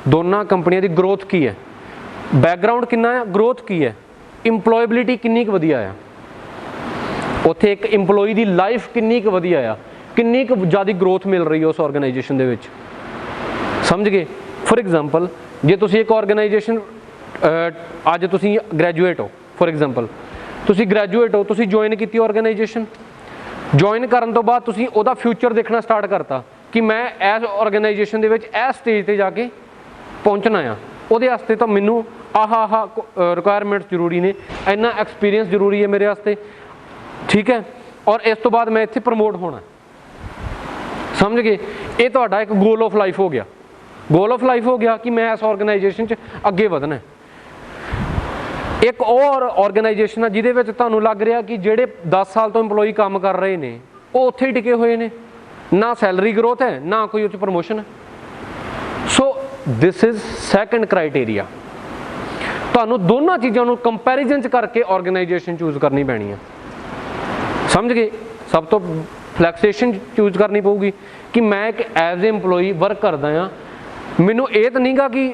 A: ਦੋਨਾਂ ਕੰਪਨੀਆਂ ਦੀ ਗਰੋਥ ਕੀ ਹੈ, ਬੈਕਗਰਾਊਂਡ ਕਿੰਨਾ ਹੈ, ਗਰੋਥ ਕੀ ਹੈ, ਇੰਪਲੋਏਬਿਲਿਟੀ ਕਿੰਨੀ ਕੁ ਵਧੀਆ ਆ, ਉੱਥੇ ਇੱਕ ਇੰਪਲੋਈ ਦੀ ਲਾਈਫ ਕਿੰਨੀ ਕੁ ਵਧੀਆ ਆ, ਕਿੰਨੀ ਕੁ ਜ਼ਿਆਦਾ ਗਰੋਥ ਮਿਲ ਰਹੀ ਹੈ ਉਸ ਆਰਗੇਨਾਈਜੇਸ਼ਨ ਦੇ ਵਿੱਚ, ਸਮਝ ਗਏ। ਫੋਰ ਐਗਜ਼ਾਮਪਲ, ਜੇ ਤੁਸੀਂ ਇੱਕ ਆਰਗੇਨਾਈਜੇਸ਼ਨ, ਅੱਜ ਤੁਸੀਂ ਗ੍ਰੈਜੂਏਟ ਹੋ, ਫੋਰ ਐਗਜ਼ਾਮਪਲ ਤੁਸੀਂ ਗ੍ਰੈਜੂਏਟ ਹੋ, ਤੁਸੀਂ ਜੁਆਇਨ ਕੀਤੀ ਆਰਗੇਨਾਈਜੇਸ਼ਨ, ਜੁਆਇਨ ਕਰਨ ਤੋਂ ਬਾਅਦ ਤੁਸੀਂ ਉਹਦਾ ਫਿਊਚਰ ਦੇਖਣਾ ਸਟਾਰਟ ਕਰਤਾ ਕਿ ਮੈਂ ਇਸ ਆਰਗੇਨਾਈਜੇਸ਼ਨ ਦੇ ਵਿੱਚ ਇਸ ਸਟੇਜ 'ਤੇ ਜਾ ਕੇ ਪਹੁੰਚਣਾ ਆ, ਉਹਦੇ ਵਾਸਤੇ ਤਾਂ ਮੈਨੂੰ ਆਹ ਰਿਕੁਆਇਰਮੈਂਟਸ ਜ਼ਰੂਰੀ ਨੇ, ਇੰਨਾ ਐਕਸਪੀਰੀਅੰਸ ਜ਼ਰੂਰੀ ਹੈ ਮੇਰੇ ਵਾਸਤੇ, ਠੀਕ ਹੈ, ਔਰ ਇਸ ਤੋਂ ਬਾਅਦ ਮੈਂ ਇੱਥੇ ਪ੍ਰਮੋਟ ਹੋਣਾ, ਸਮਝ ਗਏ। ਇਹ ਤੁਹਾਡਾ ਇੱਕ ਗੋਲ ਆਫ ਲਾਈਫ ਹੋ ਗਿਆ, ਗੋਲ ਆਫ ਲਾਈਫ ਹੋ ਗਿਆ ਕਿ ਮੈਂ ਇਸ ਆਰਗੇਨਾਈਜੇਸ਼ਨ 'ਚ ਅੱਗੇ ਵਧਣਾ। ਇੱਕ ਹੋਰ ਆਰਗੇਨਾਈਜੇਸ਼ਨ ਆ ਜਿਹਦੇ ਵਿੱਚ ਤੁਹਾਨੂੰ ਲੱਗ ਰਿਹਾ ਕਿ ਜਿਹੜੇ 10 ਸਾਲ ਤੋਂ ਇੰਪਲੋਈ ਕੰਮ ਕਰ ਰਹੇ ਨੇ ਉਹ ਉੱਥੇ ਹੀ ਟਿਕੇ ਹੋਏ ਨੇ, ਨਾ ਸੈਲਰੀ ਗਰੋਥ ਹੈ, ਨਾ ਕੋਈ ਉਹ 'ਚ ਪ੍ਰਮੋਸ਼ਨ ਹੈ। ਸੋ ਦਿਸ ਇਜ਼ ਸੈਕੰਡ ਕ੍ਰਾਈਟੇਰੀਆ। ਤੁਹਾਨੂੰ ਦੋਨਾਂ ਚੀਜ਼ਾਂ ਨੂੰ ਕੰਪੈਰੀਜ਼ਨ 'ਚ ਕਰਕੇ ਆਰਗੇਨਾਈਜੇਸ਼ਨ ਚੂਜ਼ ਕਰਨੀ ਪੈਣੀ ਹੈ, ਸਮਝ ਗਏ। ਸਭ ਤੋਂ ਫਲੈਕਸੇਸ਼ਨ ਚੂਜ਼ ਕਰਨੀ ਪਊਗੀ ਕਿ ਮੈਂ ਇੱਕ ਐਜ਼ ਏ ਇੰਪਲੋਈ ਵਰਕ ਕਰਦਾ ਹਾਂ, ਮੈਨੂੰ ਇਹ ਤਾਂ ਨਹੀਂਗਾ ਕਿ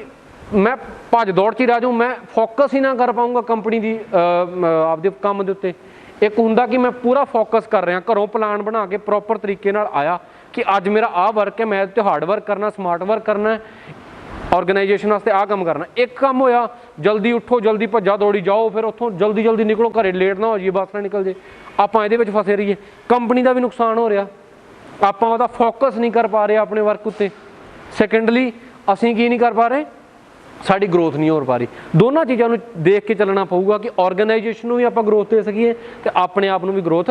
A: ਮੈਂ ਭੱਜ ਦੌੜ 'ਚ ਹੀ ਰਹਿ ਜਾਊਂ, ਮੈਂ ਫੋਕਸ ਹੀ ਨਾ ਕਰ ਪਾਊਂਗਾ ਕੰਪਨੀ ਦੀ ਆਪਦੇ ਕੰਮ ਦੇ ਉੱਤੇ। ਇੱਕ ਹੁੰਦਾ ਕਿ ਮੈਂ ਪੂਰਾ ਫੋਕਸ ਕਰ ਰਿਹਾ, ਘਰੋਂ ਪਲਾਨ ਬਣਾ ਕੇ ਪ੍ਰੋਪਰ ਤਰੀਕੇ ਨਾਲ ਆਇਆ ਕਿ ਅੱਜ ਮੇਰਾ ਆਹ ਵਰਕ ਹੈ, ਮੈਂ ਇਹਦੇ 'ਤੇ ਹਾਰਡ ਵਰਕ ਕਰਨਾ, ਸਮਾਰਟ ਵਰਕ ਕਰਨਾ, ਆਰਗੇਨਾਈਜੇਸ਼ਨ ਵਾਸਤੇ ਆਹ ਕੰਮ ਕਰਨਾ। ਇੱਕ ਕੰਮ ਹੋਇਆ ਜਲਦੀ ਉੱਠੋ, ਜਲਦੀ ਭੱਜਾ ਦੌੜੀ ਜਾਓ, ਫਿਰ ਉੱਥੋਂ ਜਲਦੀ ਨਿਕਲੋ, ਘਰੇ ਲੇਟ ਨਾ ਹੋ ਜਾਈਏ, ਬੱਸ ਨਾ ਨਿਕਲ ਜੇ, ਆਪਾਂ ਇਹਦੇ ਵਿੱਚ ਫਸੇ ਰਹੀਏ, ਕੰਪਨੀ ਦਾ ਵੀ ਨੁਕਸਾਨ ਹੋ ਰਿਹਾ, ਆਪਾਂ ਉਹਦਾ ਫੋਕਸ ਨਹੀਂ ਕਰ ਪਾ ਰਹੇ ਆਪਣੇ ਵਰਕ ਉੱਤੇ। ਸੈਕੰਡਲੀ ਅਸੀਂ ਕੀ ਨਹੀਂ ਕਰ ਪਾ ਰਹੇ, ਸਾਡੀ ਗਰੋਥ ਨਹੀਂ ਹੋ ਪਾ ਰਹੀ। ਦੋਨਾਂ ਚੀਜ਼ਾਂ ਨੂੰ ਦੇਖ ਕੇ ਚੱਲਣਾ ਪਊਗਾ ਕਿ ਆਰਗੇਨਾਈਜੇਸ਼ਨ ਨੂੰ ਵੀ ਆਪਾਂ ਗਰੋਥ ਦੇ ਸਕੀਏ ਅਤੇ ਆਪਣੇ ਆਪ ਨੂੰ ਵੀ ਗਰੋਥ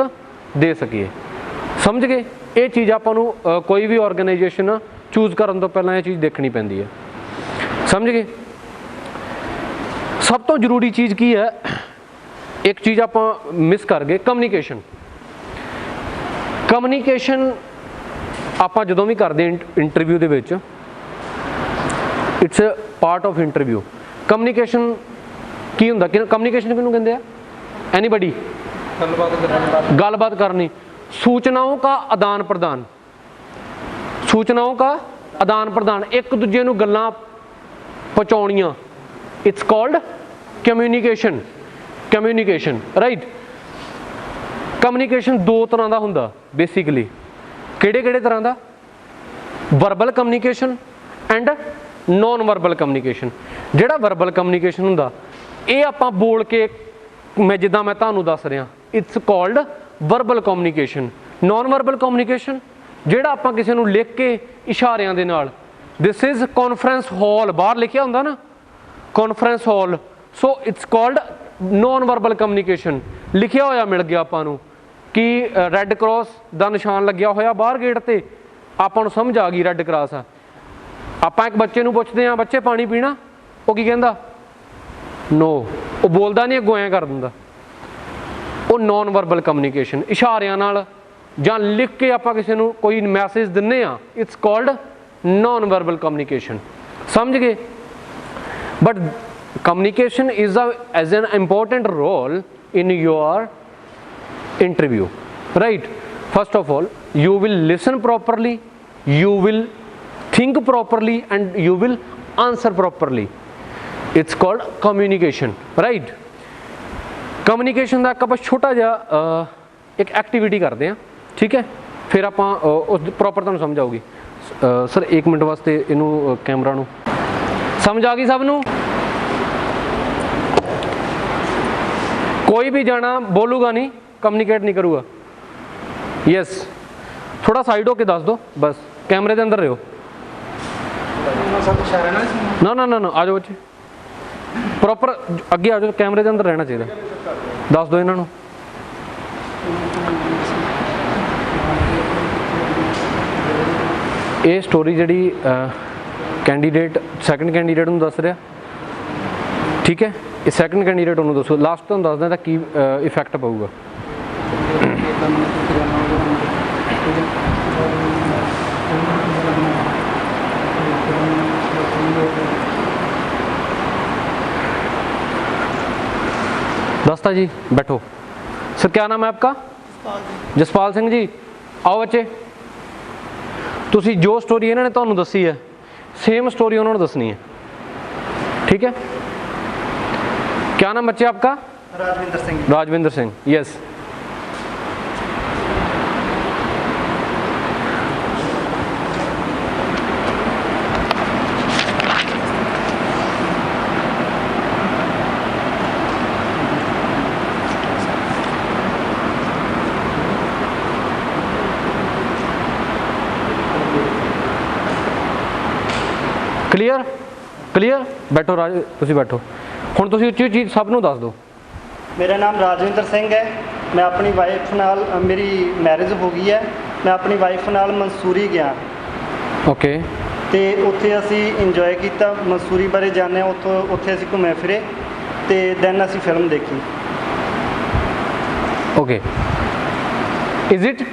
A: ਦੇ ਸਕੀਏ, ਸਮਝ ਗਏ। ਇਹ ਚੀਜ਼ ਆਪਾਂ ਨੂੰ ਕੋਈ ਵੀ ਆਰਗੇਨਾਈਜੇਸ਼ਨ ਚੂਜ਼ ਕਰਨ ਤੋਂ ਪਹਿਲਾਂ ਇਹ ਚੀਜ਼ ਦੇਖਣੀ ਪੈਂਦੀ ਹੈ, ਸਮਝ ਗਏ। ਸਭ ਤੋਂ ਜ਼ਰੂਰੀ ਚੀਜ਼ ਕੀ ਹੈ, ਇੱਕ ਚੀਜ਼ ਆਪਾਂ ਮਿਸ ਕਰ ਗਏ, ਕਮਿਊਨੀਕੇਸ਼ਨ। ਕਮਿਊਨੀਕੇਸ਼ਨ ਆਪਾਂ ਜਦੋਂ ਵੀ ਕਰਦੇ ਇੰਟਰਵਿਊ ਦੇ ਵਿੱਚ, it's a part of interview. Communication ਕੀ ਹੁੰਦਾ, ਕਮਿਊਨੀਕੇਸ਼ਨ ਕਿਹਨੂੰ ਕਹਿੰਦੇ ਆ? ਐਨੀਬਡੀ? ਗੱਲਬਾਤ ਕਰਨੀ, सूचनाओं का आदान प्रदान, सूचनाओं का आदान प्रदान, एक दूजे नूं गल्लां पहुंचाउणियां, it's called communication, communication, right. Communication ਦੋ ਤਰ੍ਹਾਂ ਦਾ ਹੁੰਦਾ ਬੇਸਿਕਲੀ। ਕਿਹੜੇ ਤਰ੍ਹਾਂ ਦਾ? Verbal communication and non verbal communication. ਜਿਹੜਾ ਵਰਬਲ ਕਮਿਊਨੀਕੇਸ਼ਨ ਹੁੰਦਾ ਇਹ ਆਪਾਂ ਬੋਲ ਕੇ, ਮੈਂ ਜਿੱਦਾਂ ਮੈਂ ਤੁਹਾਨੂੰ ਦੱਸ ਰਿਹਾ, it's called verbal communication. Non verbal communication ਜਿਹੜਾ ਆਪਾਂ ਕਿਸੇ ਨੂੰ ਲਿਖ ਕੇ ਇਸ਼ਾਰਿਆਂ ਦੇ ਨਾਲ, ਦਿਸ ਇਜ਼ ਕਾਨਫਰੰਸ ਹਾਲ, ਬਾਹਰ ਲਿਖਿਆ ਹੁੰਦਾ ਨਾ conference hall, so it's called non verbal communication. ਲਿਖਿਆ ਹੋਇਆ ਮਿਲ ਗਿਆ ਆਪਾਂ ਨੂੰ ਕਿ ਰੈੱਡ ਕ੍ਰਾਸ ਦਾ ਨਿਸ਼ਾਨ ਲੱਗਿਆ ਹੋਇਆ ਬਾਹਰ ਗੇਟ ਤੇ, ਆਪਾਂ ਨੂੰ ਸਮਝ ਆ ਗਈ ਰੈੱਡ ਕ੍ਰਾਸ ਆ। ਆਪਾਂ ਇੱਕ ਬੱਚੇ ਨੂੰ ਪੁੱਛਦੇ ਹਾਂ, ਬੱਚੇ ਪਾਣੀ ਪੀਣਾ? ਉਹ ਕੀ ਕਹਿੰਦਾ? ਨੋ। ਉਹ ਬੋਲਦਾ ਨਹੀਂ, ਅੱਗੋਂ ਐਂ ਕਰ ਦਿੰਦਾ। ਉਹ ਨੋਨ ਵਰਬਲ ਕਮਿਊਨੀਕੇਸ਼ਨ। ਇਸ਼ਾਰਿਆਂ ਨਾਲ ਜਾਂ ਲਿਖ ਕੇ ਆਪਾਂ ਕਿਸੇ ਨੂੰ ਕੋਈ ਮੈਸੇਜ ਦਿੰਦੇ ਹਾਂ, it's called non verbal communication. ਸਮਝ ਗਏ? But communication is as an important role in your interview, right? First of all, you will listen properly, you will think properly, and you will answer properly. It's called communication, right? Communication ਦਾ ਇੱਕ ਆਪਾਂ ਛੋਟਾ ਜਿਹਾ ਇੱਕ activity ਕਰਦੇ ਹਾਂ, ਠੀਕ ਹੈ? ਫਿਰ ਆਪਾਂ ਉਸ ਪ੍ਰੋਪਰ ਤੁਹਾਨੂੰ ਸਮਝ ਆਊਗੀ। ਸਰ 1 ਮਿੰਟ ਵਾਸਤੇ ਇਹਨੂੰ ਕੈਮਰਾ ਨੂੰ ਸਮਝ ਆ ਗਈ ਸਭ ਨੂੰ? कोई भी जाना बोलूगा नहीं, कम्युनिकेट नहीं करूँगा। यस, थोड़ा साइड होके दस दो, बस कैमरे के अंदर रहो। ना ना ना ना, आ जाओ बच्चे, प्रॉपर अगे आ जाओ, कैमरे के अंदर रहना चाहिए। दस दो इन्हों। ये स्टोरी जी कैंडीडेट सैकेंड कैंडीडेट नूं दस रहा, ठीक है? ਇਹ ਸੈਕਿੰਡ ਕੈਂਡੀਡੇਟ ਉਹਨੂੰ ਦੱਸੋ, ਲਾਸਟ ਤੁਹਾਨੂੰ ਦੱਸਦਾ ਤਾਂ ਕੀ ਇਫੈਕਟ ਪਊਗਾ। दस्ता जी बैठो। सर क्या नाम है आपका? जसपाल सिंह जी। आओ बच्चे, तुसी जो स्टोरी इन्होंने तुहानू दसी है सेम स्टोरी उन्होंने दसनी है, ठीक है? क्या नाम बच्चे आपका?
B: Rajvinder Singh.
A: Rajvinder Singh, yes. Clear clear? बैठो राज, तुसी बैठो। ਹੁਣ ਤੁਸੀਂ ਉੱਚੀ ਉੱਚੀ ਸਭ ਨੂੰ ਦੱਸ ਦਿਓ।
B: ਮੇਰਾ ਨਾਮ ਰਾਜਵਿੰਦਰ ਸਿੰਘ ਹੈ। ਮੈਂ ਆਪਣੀ ਵਾਈਫ ਨਾਲ, ਮੇਰੀ ਮੈਰਿਜ ਹੋ ਗਈ ਹੈ। ਮੈਂ ਆਪਣੀ ਵਾਈਫ ਨਾਲ ਮਨਸੂਰੀ ਗਿਆ।
A: ਓਕੇ।
B: ਤੇ ਉੱਥੇ ਅਸੀਂ ਇੰਜੋਏ ਕੀਤਾ। ਮਨਸੂਰੀ ਬਾਰੇ ਜਾਣਿਆ, ਉੱਥੇ ਅਸੀਂ ਘੁੰਮੇ ਫਿਰੇ ਤੇ ਦੈਨ ਅਸੀਂ ਫਿਲਮ ਦੇਖੀ।
A: ਓਕੇ। ਇਜ਼ ਇਟ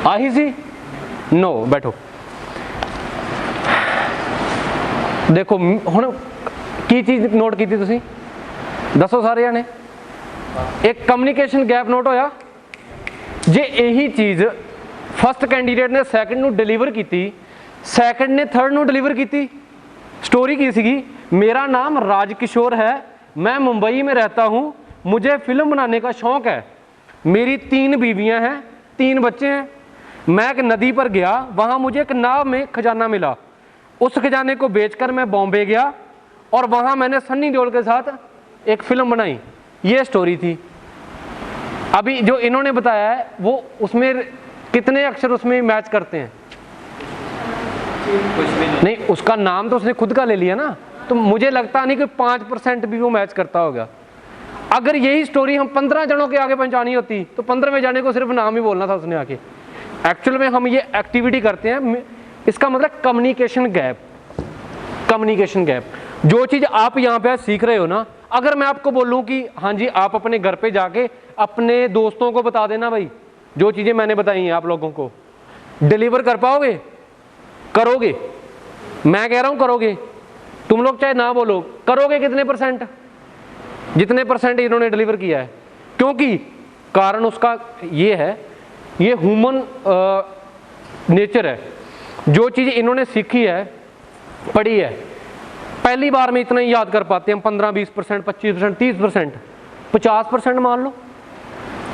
A: ਆਹੀ ਸੀ? ਨੋ। ਬੈਠੋ। ਦੇਖੋ ਹੁਣ ਕੀ ਚੀਜ਼ ਨੋਟ ਕੀਤੀ ਤੁਸੀਂ? ਦੱਸੋ ਸਾਰੇ ਜਾਣੇ। ਇੱਕ ਕਮਿਊਨੀਕੇਸ਼ਨ ਗੈਪ ਨੋਟ ਹੋਇਆ। ਜੇ ਇਹੀ ਚੀਜ਼ ਫਸਟ ਕੈਂਡੀਡੇਟ ਨੇ ਸੈਕਿੰਡ ਨੂੰ ਡਿਲੀਵਰ ਕੀਤੀ, ਸੈਕਿੰਡ ਨੇ ਥਰਡ ਨੂੰ ਡਿਲੀਵਰ ਕੀਤੀ। स्टोरी की सीगी, मेरा नाम राजकिशोर है, मैं मुंबई में रहता हूँ, मुझे फिल्म बनाने का शौक़ है, मेरी 3 बीवियाँ हैं, 3 बच्चे हैं। मैं एक नदी पर गया, वहाँ मुझे एक नाव में खजाना मिला, उस खजाने को बेचकर मैं बॉम्बे गया और वहाँ मैंने सन्नी देओल के साथ एक फ़िल्म बनाई। ये स्टोरी थी। अभी जो इन्होंने बताया है वो उसमें कितने अक्षर उसमें मैच करते हैं? कुछ भी नहीं, उसका नाम तो उसने खुद का ले लिया ना, तो मुझे लगता नहीं कि 5% भी वो मैच करता होगा। अगर यही स्टोरी हम 15 जनों के आगे पहुंचानी होती तो 15वें जाने को सिर्फ नाम ही बोलना था उसने आके। एक्चुअल में हम ये एक्टिविटी करते हैं, इसका मतलब कम्युनिकेशन गैप। कम्युनिकेशन गैप, जो चीज़ आप यहाँ पे सीख रहे हो ना, अगर मैं आपको बोलूँ कि हाँ जी आप अपने घर पे जाके अपने दोस्तों को बता देना भाई, जो चीज़ें मैंने बताई हैं आप लोगों को, डिलीवर कर पाओगे? करोगे? मैं कह रहा हूँ करोगे। तुम लोग चाहे ना बोलो, करोगे कितने %? जितने % इन्होंने डिलीवर किया है। क्योंकि कारण उसका ये है, ये ह्यूमन नेचर है। जो चीज़ इन्होंने सीखी है, पढ़ी है, पहली बार में इतना ही याद कर पाते हैं हम। 15-20%, 25%, 30%, 50% मान लो,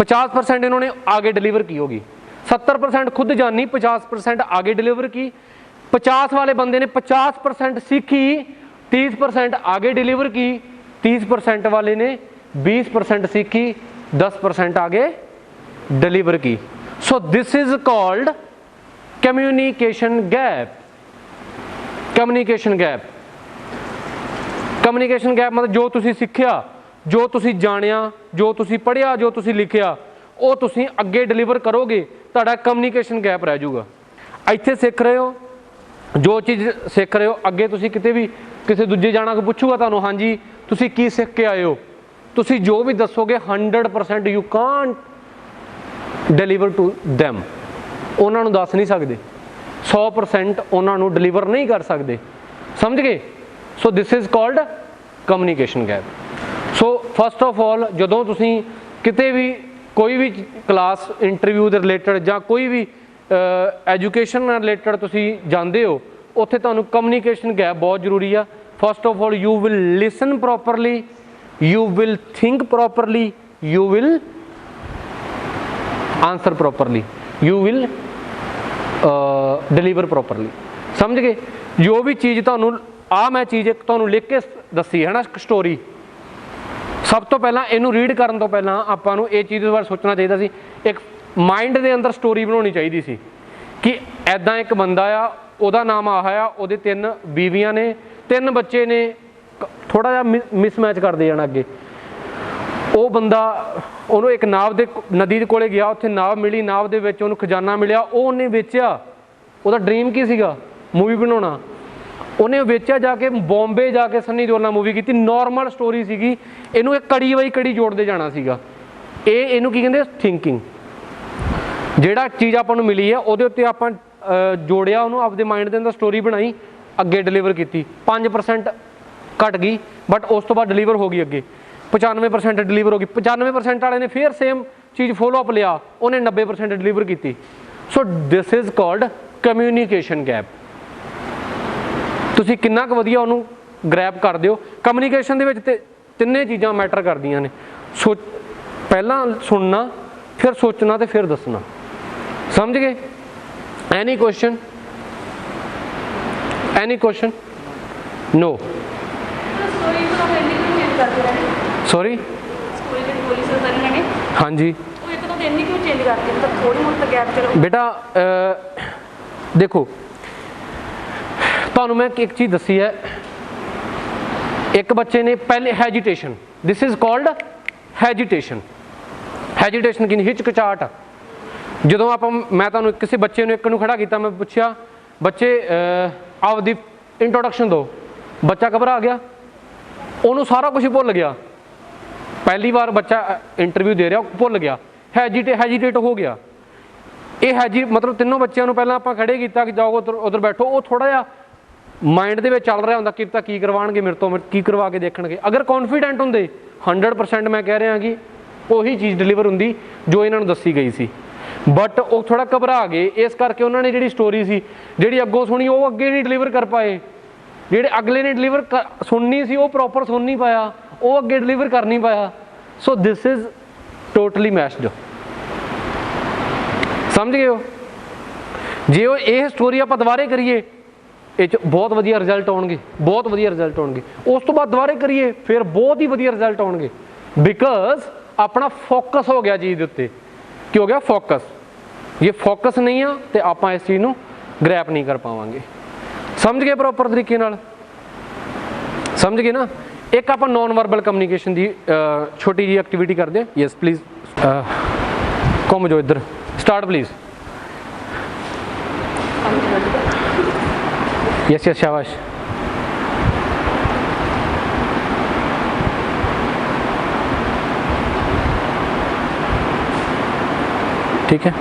A: 50% इन्होंने आगे डिलीवर की होगी, 70% खुद जानी, 50% आगे डिलीवर की। 50 वाले बंदे ने 50% सीखी, 30% आगे डिलीवर की। 30% वाले ने 20% सीखी, 10% आगे डिलीवर की। So this is called communication gap. Communication gap, communication gap मतलब जो तुसी सीखिया, जो तुसी जानिया, जो तुसी पढ़िया, जो तुसी लिखिया, वो तुसी अगे डिलीवर करोगे, तुहाडा कम्युनिकेशन गैप रह जाऊगा। इत्थे सीख रहे हो, जो चीज़ सीख रहे हो, अगे तुसी किते भी किसी दूजे जाना को पूछूगा तुहानू, हाँ जी तुसी की सीख के आए हो, तुसी जो भी दसोगे 100% you can't deliver to them. उन्होंने दस नहीं सकते, 100% उन्होंने डिलीवर नहीं कर सकते, समझ गए। So this is called communication gap. So first of all जदों तुसी किते भी कोई भी क्लास इंटरव्यू दे रिलेटेड या कोई भी एजुकेशन नाल रिलेटेड तुसी जांदे हो, उत्थे तुहानू कम्युनिकेशन गैप बहुत जरूरी आ। First of all you will listen properly, you will think properly, you will answer properly, you will deliver properly, समझ गए। जो भी चीज़ तुहानू मैं चीज़ एक तुहानू लिख के दसी है ना स्टोरी, सब तो पहला इनू रीड करन तो पहला आपां नू ये चीज़ बारे सोचना चाहिए सी, एक माइंड दे अंदर स्टोरी बनानी चाहिए सी कि ऐदा एक बंदा आ, उहदा नाम आह आ, उहदे 3 बीवियां ने, 3 बच्चे ने, थोड़ा जा मिसमैच करते जाना अगे। वो बंदा उन्होंने एक नाव दे नदी दे कोले गया, उत्थे नाव मिली, नाव दे विच उन्होंने खजाना मिलिया, वो उन्हें बेचिया। उहदा ड्रीम की सीगा? मूवी बनाना। उन्हें बेचिया, जाके बॉम्बे जाके सन्नी देओल नाल मूवी की। नॉर्मल स्टोरी सीगी, इनू एक कड़ी बाई कड़ी जोड़ते जाना सीगा। इनू की कहंदे थिंकिंग। जिहड़ा चीज़ आपां नू मिली है उहदे उत्ते आपां जोड़िया, उन्होंने आपदे माइंड दे अंदर स्टोरी बनाई, अगे डिलीवर की। 5% घट गई बट उस तो बाद डिलीवर हो गई अगे, 95% डिलीवर हो गई। 95% वाले ने फिर सेम चीज़ फॉलोअप लिया, उन्हें 90% डिलीवर की। So this is called communication gap. तुसीं किन्ना क वधिया उन्होंने ग्रैब कर दिओ। कम्युनिकेशन दे विच तिन्ने चीज़ां मैटर करदियां ने। पहला सुनना, फिर सोचना, तो फिर दसना, समझ गए। Any question? Any question? No. Sorry, हाँ जी बेटा, देखो तुहानू मैं एक चीज़ दसी है। एक बच्चे ने पहले हैजिटेशन, दिस इज़ कॉल्ड हैजिटेशन। हैजिटेशन की हिचकिचाहट। जो आप मैं तुहानू किसी बच्चे ने एक नू खड़ा किया, मैं पूछा बच्चे आपदी इंट्रोडक्शन दो, बच्चा घबरा गया, उन्होंने सारा कुछ भुल गया। पहली बार बच्चा इंटरव्यू दे रहा, भुल गया, हैजिटेट हो गया। ये मतलब तीनों बच्चों को पहले आप खड़े किया कि जाओ उधर उधर बैठो, वो थोड़ा जा माइंड दे विच चल रहा होंदा कि पता की करवाएंगे मेरे तो, की करवा के देखणगे। अगर कॉन्फिडेंट होंदे 100% मैं कह रहा कि वही चीज़ डिलीवर होंदी जो इन्होंने दसी गई सी, बट वो थोड़ा घबरा गए। इस करके उन्होंने जी स्टोरी सी जी अगों सुनी, वो अगे नहीं डिलीवर कर पाए। ਜਿਹੜੇ अगले ने डिलीवर सुननी सी, वो प्रॉपर सुन नहीं पाया, वो अगे डिलीवर कर नहीं पाया। सो दिस इज़ टोटली मैशड, समझ गए हो। जे ये स्टोरी आप दोबारे करिए, ये बहुत वधिया रिजल्ट आउणगे, बहुत वधिया रिजल्ट आउणगे। उस तो बाद दोबारे करिए, फिर बहुत ही वधिया रिजल्ट आउणगे, बिकॉज अपना फोकस हो गया चीज़ के उत्ते। की हो गया? फोकस। ये फोकस नहीं आ तो आप इस चीज़ को ग्रैप नहीं कर पावांगे। समझ गए प्रॉपर तरीके नाल? समझ गए ना। एक आप नॉन वर्बल कम्युनिकेशन की छोटी जी एक्टिविटी करते हैं। यस प्लीज़, घूम जाओ इधर, स्टार्ट प्लीज़। यस यस, शाबाश। ठीक है,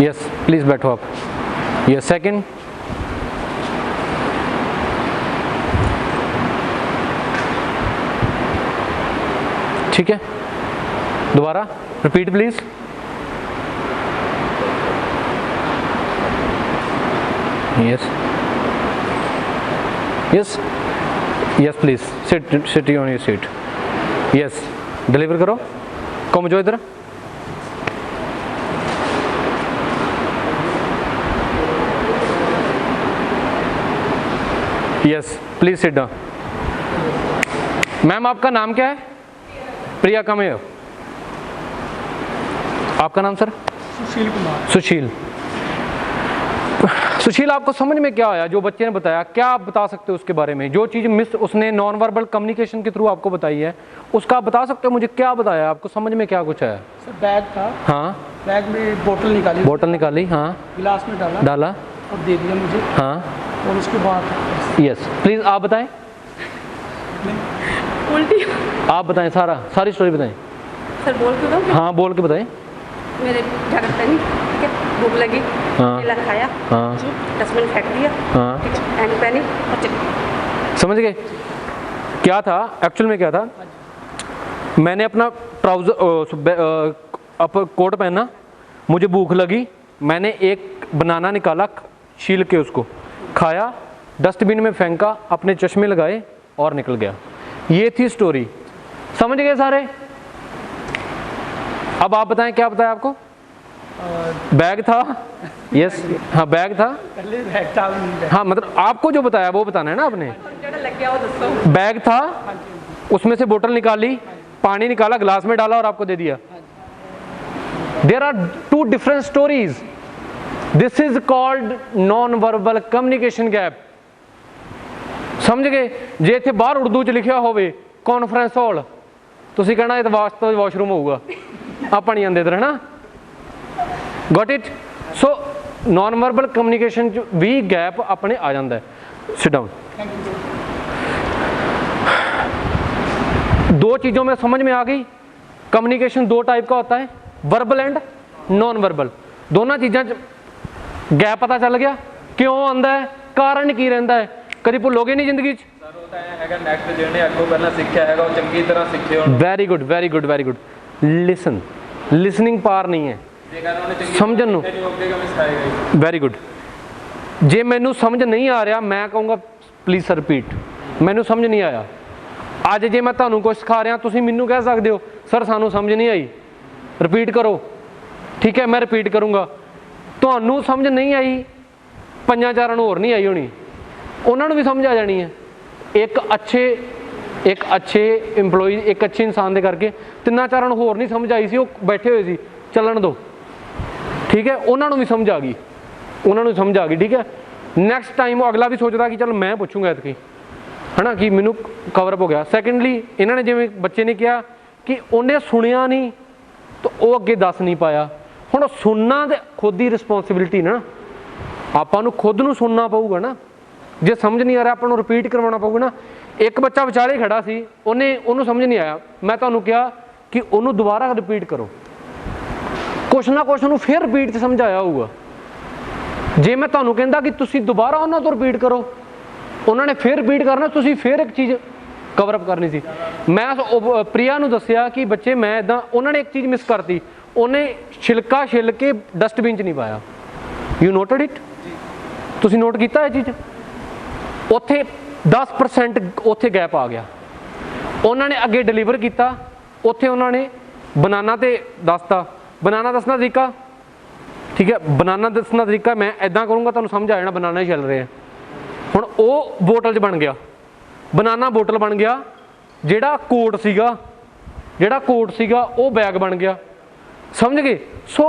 A: यस प्लीज़ बैठो आप। Yes, second. ठीक है, दोबारा repeat please. Yes yes yes please, sit on your seat. Yes, deliver करो। कम जो इधर, yes please sit down. Ma'am आपका नाम क्या है? प्रिया कम है। आपका नाम सर?
C: सुशील कुमार।
A: सुशील। सुशील आपको समझ में क्या आया जो बच्चे ने बताया? क्या आप बता सकते हो उसके बारे में? जो चीज़ मिस उसने नॉन वर्बल कम्युनिकेशन के थ्रू आपको बताई है, उसका आप बता सकते हो मुझे क्या बताया आपको? समझ में क्या कुछ आया?
C: सर बैग था,
A: हाँ
C: बैग में बोतल निकाली,
A: बोतल निकाली, हाँ
C: गिलास में डाला
A: डाला,
C: और दे दिया मुझे,
A: हाँ
C: और उसके बाद
A: यस प्लीज़ आप बताएं।
D: उल्टी
A: आप बताएं, सारी स्टोरी बताएं।
D: सर बोल क्यों दो?
A: हाँ बोल के बताएं।
D: मेरे जगत पहनी, ठीक है, भूख लगी,
A: हाँ।
D: केला खाया,
A: हाँ।
D: डस्टबिन फेंक दिया,
A: हाँ।
D: ठीक है, पैंट पहनी और चली।
A: समझ गए क्या था एक्चुअल में? क्या था, मैंने अपना ट्राउज़र कोट पहना, मुझे भूख लगी, मैंने एक बनाना निकाला, छील के उसको खाया, डस्टबिन में फेंका, अपने चश्मे लगाए और निकल गया। ये थी स्टोरी। समझ गए सारे? अब आप बताएं क्या बताया आपको? बैग था, यस हाँ बैग था,
C: पहले बैग था,
A: हाँ मतलब आपको जो बताया वो बताना है ना आपने।
D: जेड़ा लग गया वो दसो।
A: बैग था, उसमें से बोतल निकाली, पानी निकाला, गिलास में डाला और आपको दे दिया। There are two different stories. This is called non verbal communication gap. समझ गए? जे इत्थे बाहर उर्दू च लिखिया होवे कॉन्फ्रेंस हॉल, तुसीं कहना इह वास्तव वाशरूम होਊਗਾ, ਆਪਾਂ ਨਹੀਂ ਆਂਦੇ ਇਧਰ है ना। Got it? So non verbal communication च भी गैप अपने आ जाता है। Sit down. दो चीज़ों में समझ में आ गई। कम्युनिकेशन दो टाइप का होता है, वर्बल एंड नॉन वर्बल। दोनों चीज़ों गैप पता चल गया क्यों आंदा है, कारण की रहिंदा है, कभी भुलोगे नहीं जिंदगी च। Very good very good very good. Listen, listening पार नहीं है, समझन नूं। Very good. जे मैनू समझ नहीं आ रहा, मैं कहूँगा प्लीज़ सर रिपीट। मैनू समझ नहीं आया, अज जे मैं तुहानूं कुछ सिखा रहा, तुसीं मैनू कह सकते हो सर सानू समझ नहीं आई, रिपीट करो। ठीक है, मैं रिपीट करूँगा। तुहानूं समझ नहीं आई, पंजां चारां नूं होर नहीं आई होनी, उन्होंने भी समझ आ जानी है। एक अच्छे इंपलॉई, एक अच्छे इंसान के करके तिन्ना चारां नूं होर नहीं समझ आई सी, वो बैठे हुए सी, चलन दो। ठीक है, उन्होंने भी समझ आ गई, उन्होंने समझ आ गई। ठीक है, नैक्सट टाइम अगला भी सोचता कि चल मैं पूछूंगा इतकी, है ना, कि मैनू कवरअप हो गया। सैकेंडली इन्होंने जिवें बच्चे ने कहा कि उन्हें सुनिया नहीं तो वो अगे दस नहीं पाया। हुण सुनना तो खुद ही रिस्पोंसिबिलिटी ना, आपां नूं खुद नूं सुनना पऊगा ना। जे समझ नहीं आ रहा आपां नूं रिपीट करवाना पऊगा ना। एक बच्चा विचाले खड़ा सी, उन्हें समझ नहीं आया, मैं तुहानूं कहा कि उन्होंने दोबारा रिपीट करो, कुछ ना कुछ उन्होंने फिर रिपीट च समझाया होगा। जे मैं तुहानूं कहंदा कि तुसीं दोबारा उन्होंने तो रिपीट करो, उन्होंने फिर रिपीट करना, तुसीं फिर एक चीज़ कवरअप करनी सी। मैं प्रिया नूं दस्सिया कि बच्चे मैं इदां, उन्होंने एक चीज़ मिस करती, उन्हें छिलका छिल के डस्टबिन च नहीं पाया। You noted it? तुसीं नोट किया यह चीज़? उत्थे 10% उत्थे गैप आ गया। उन्होंने अगे डिलीवर किया, उत्थे उन्होंने बनाना तो दसता, बनाना दसना तरीका। ठीक है, बनाना दसना तरीका मैं इदा करूँगा, तुहानूं समझ आ जाना बनाना ही चल रहे हैं। हुण वो बोतल च बन गया, बनाना बोतल बन गया, जिहड़ा कोट सीगा वो बैग बन गया। समझ गए? सो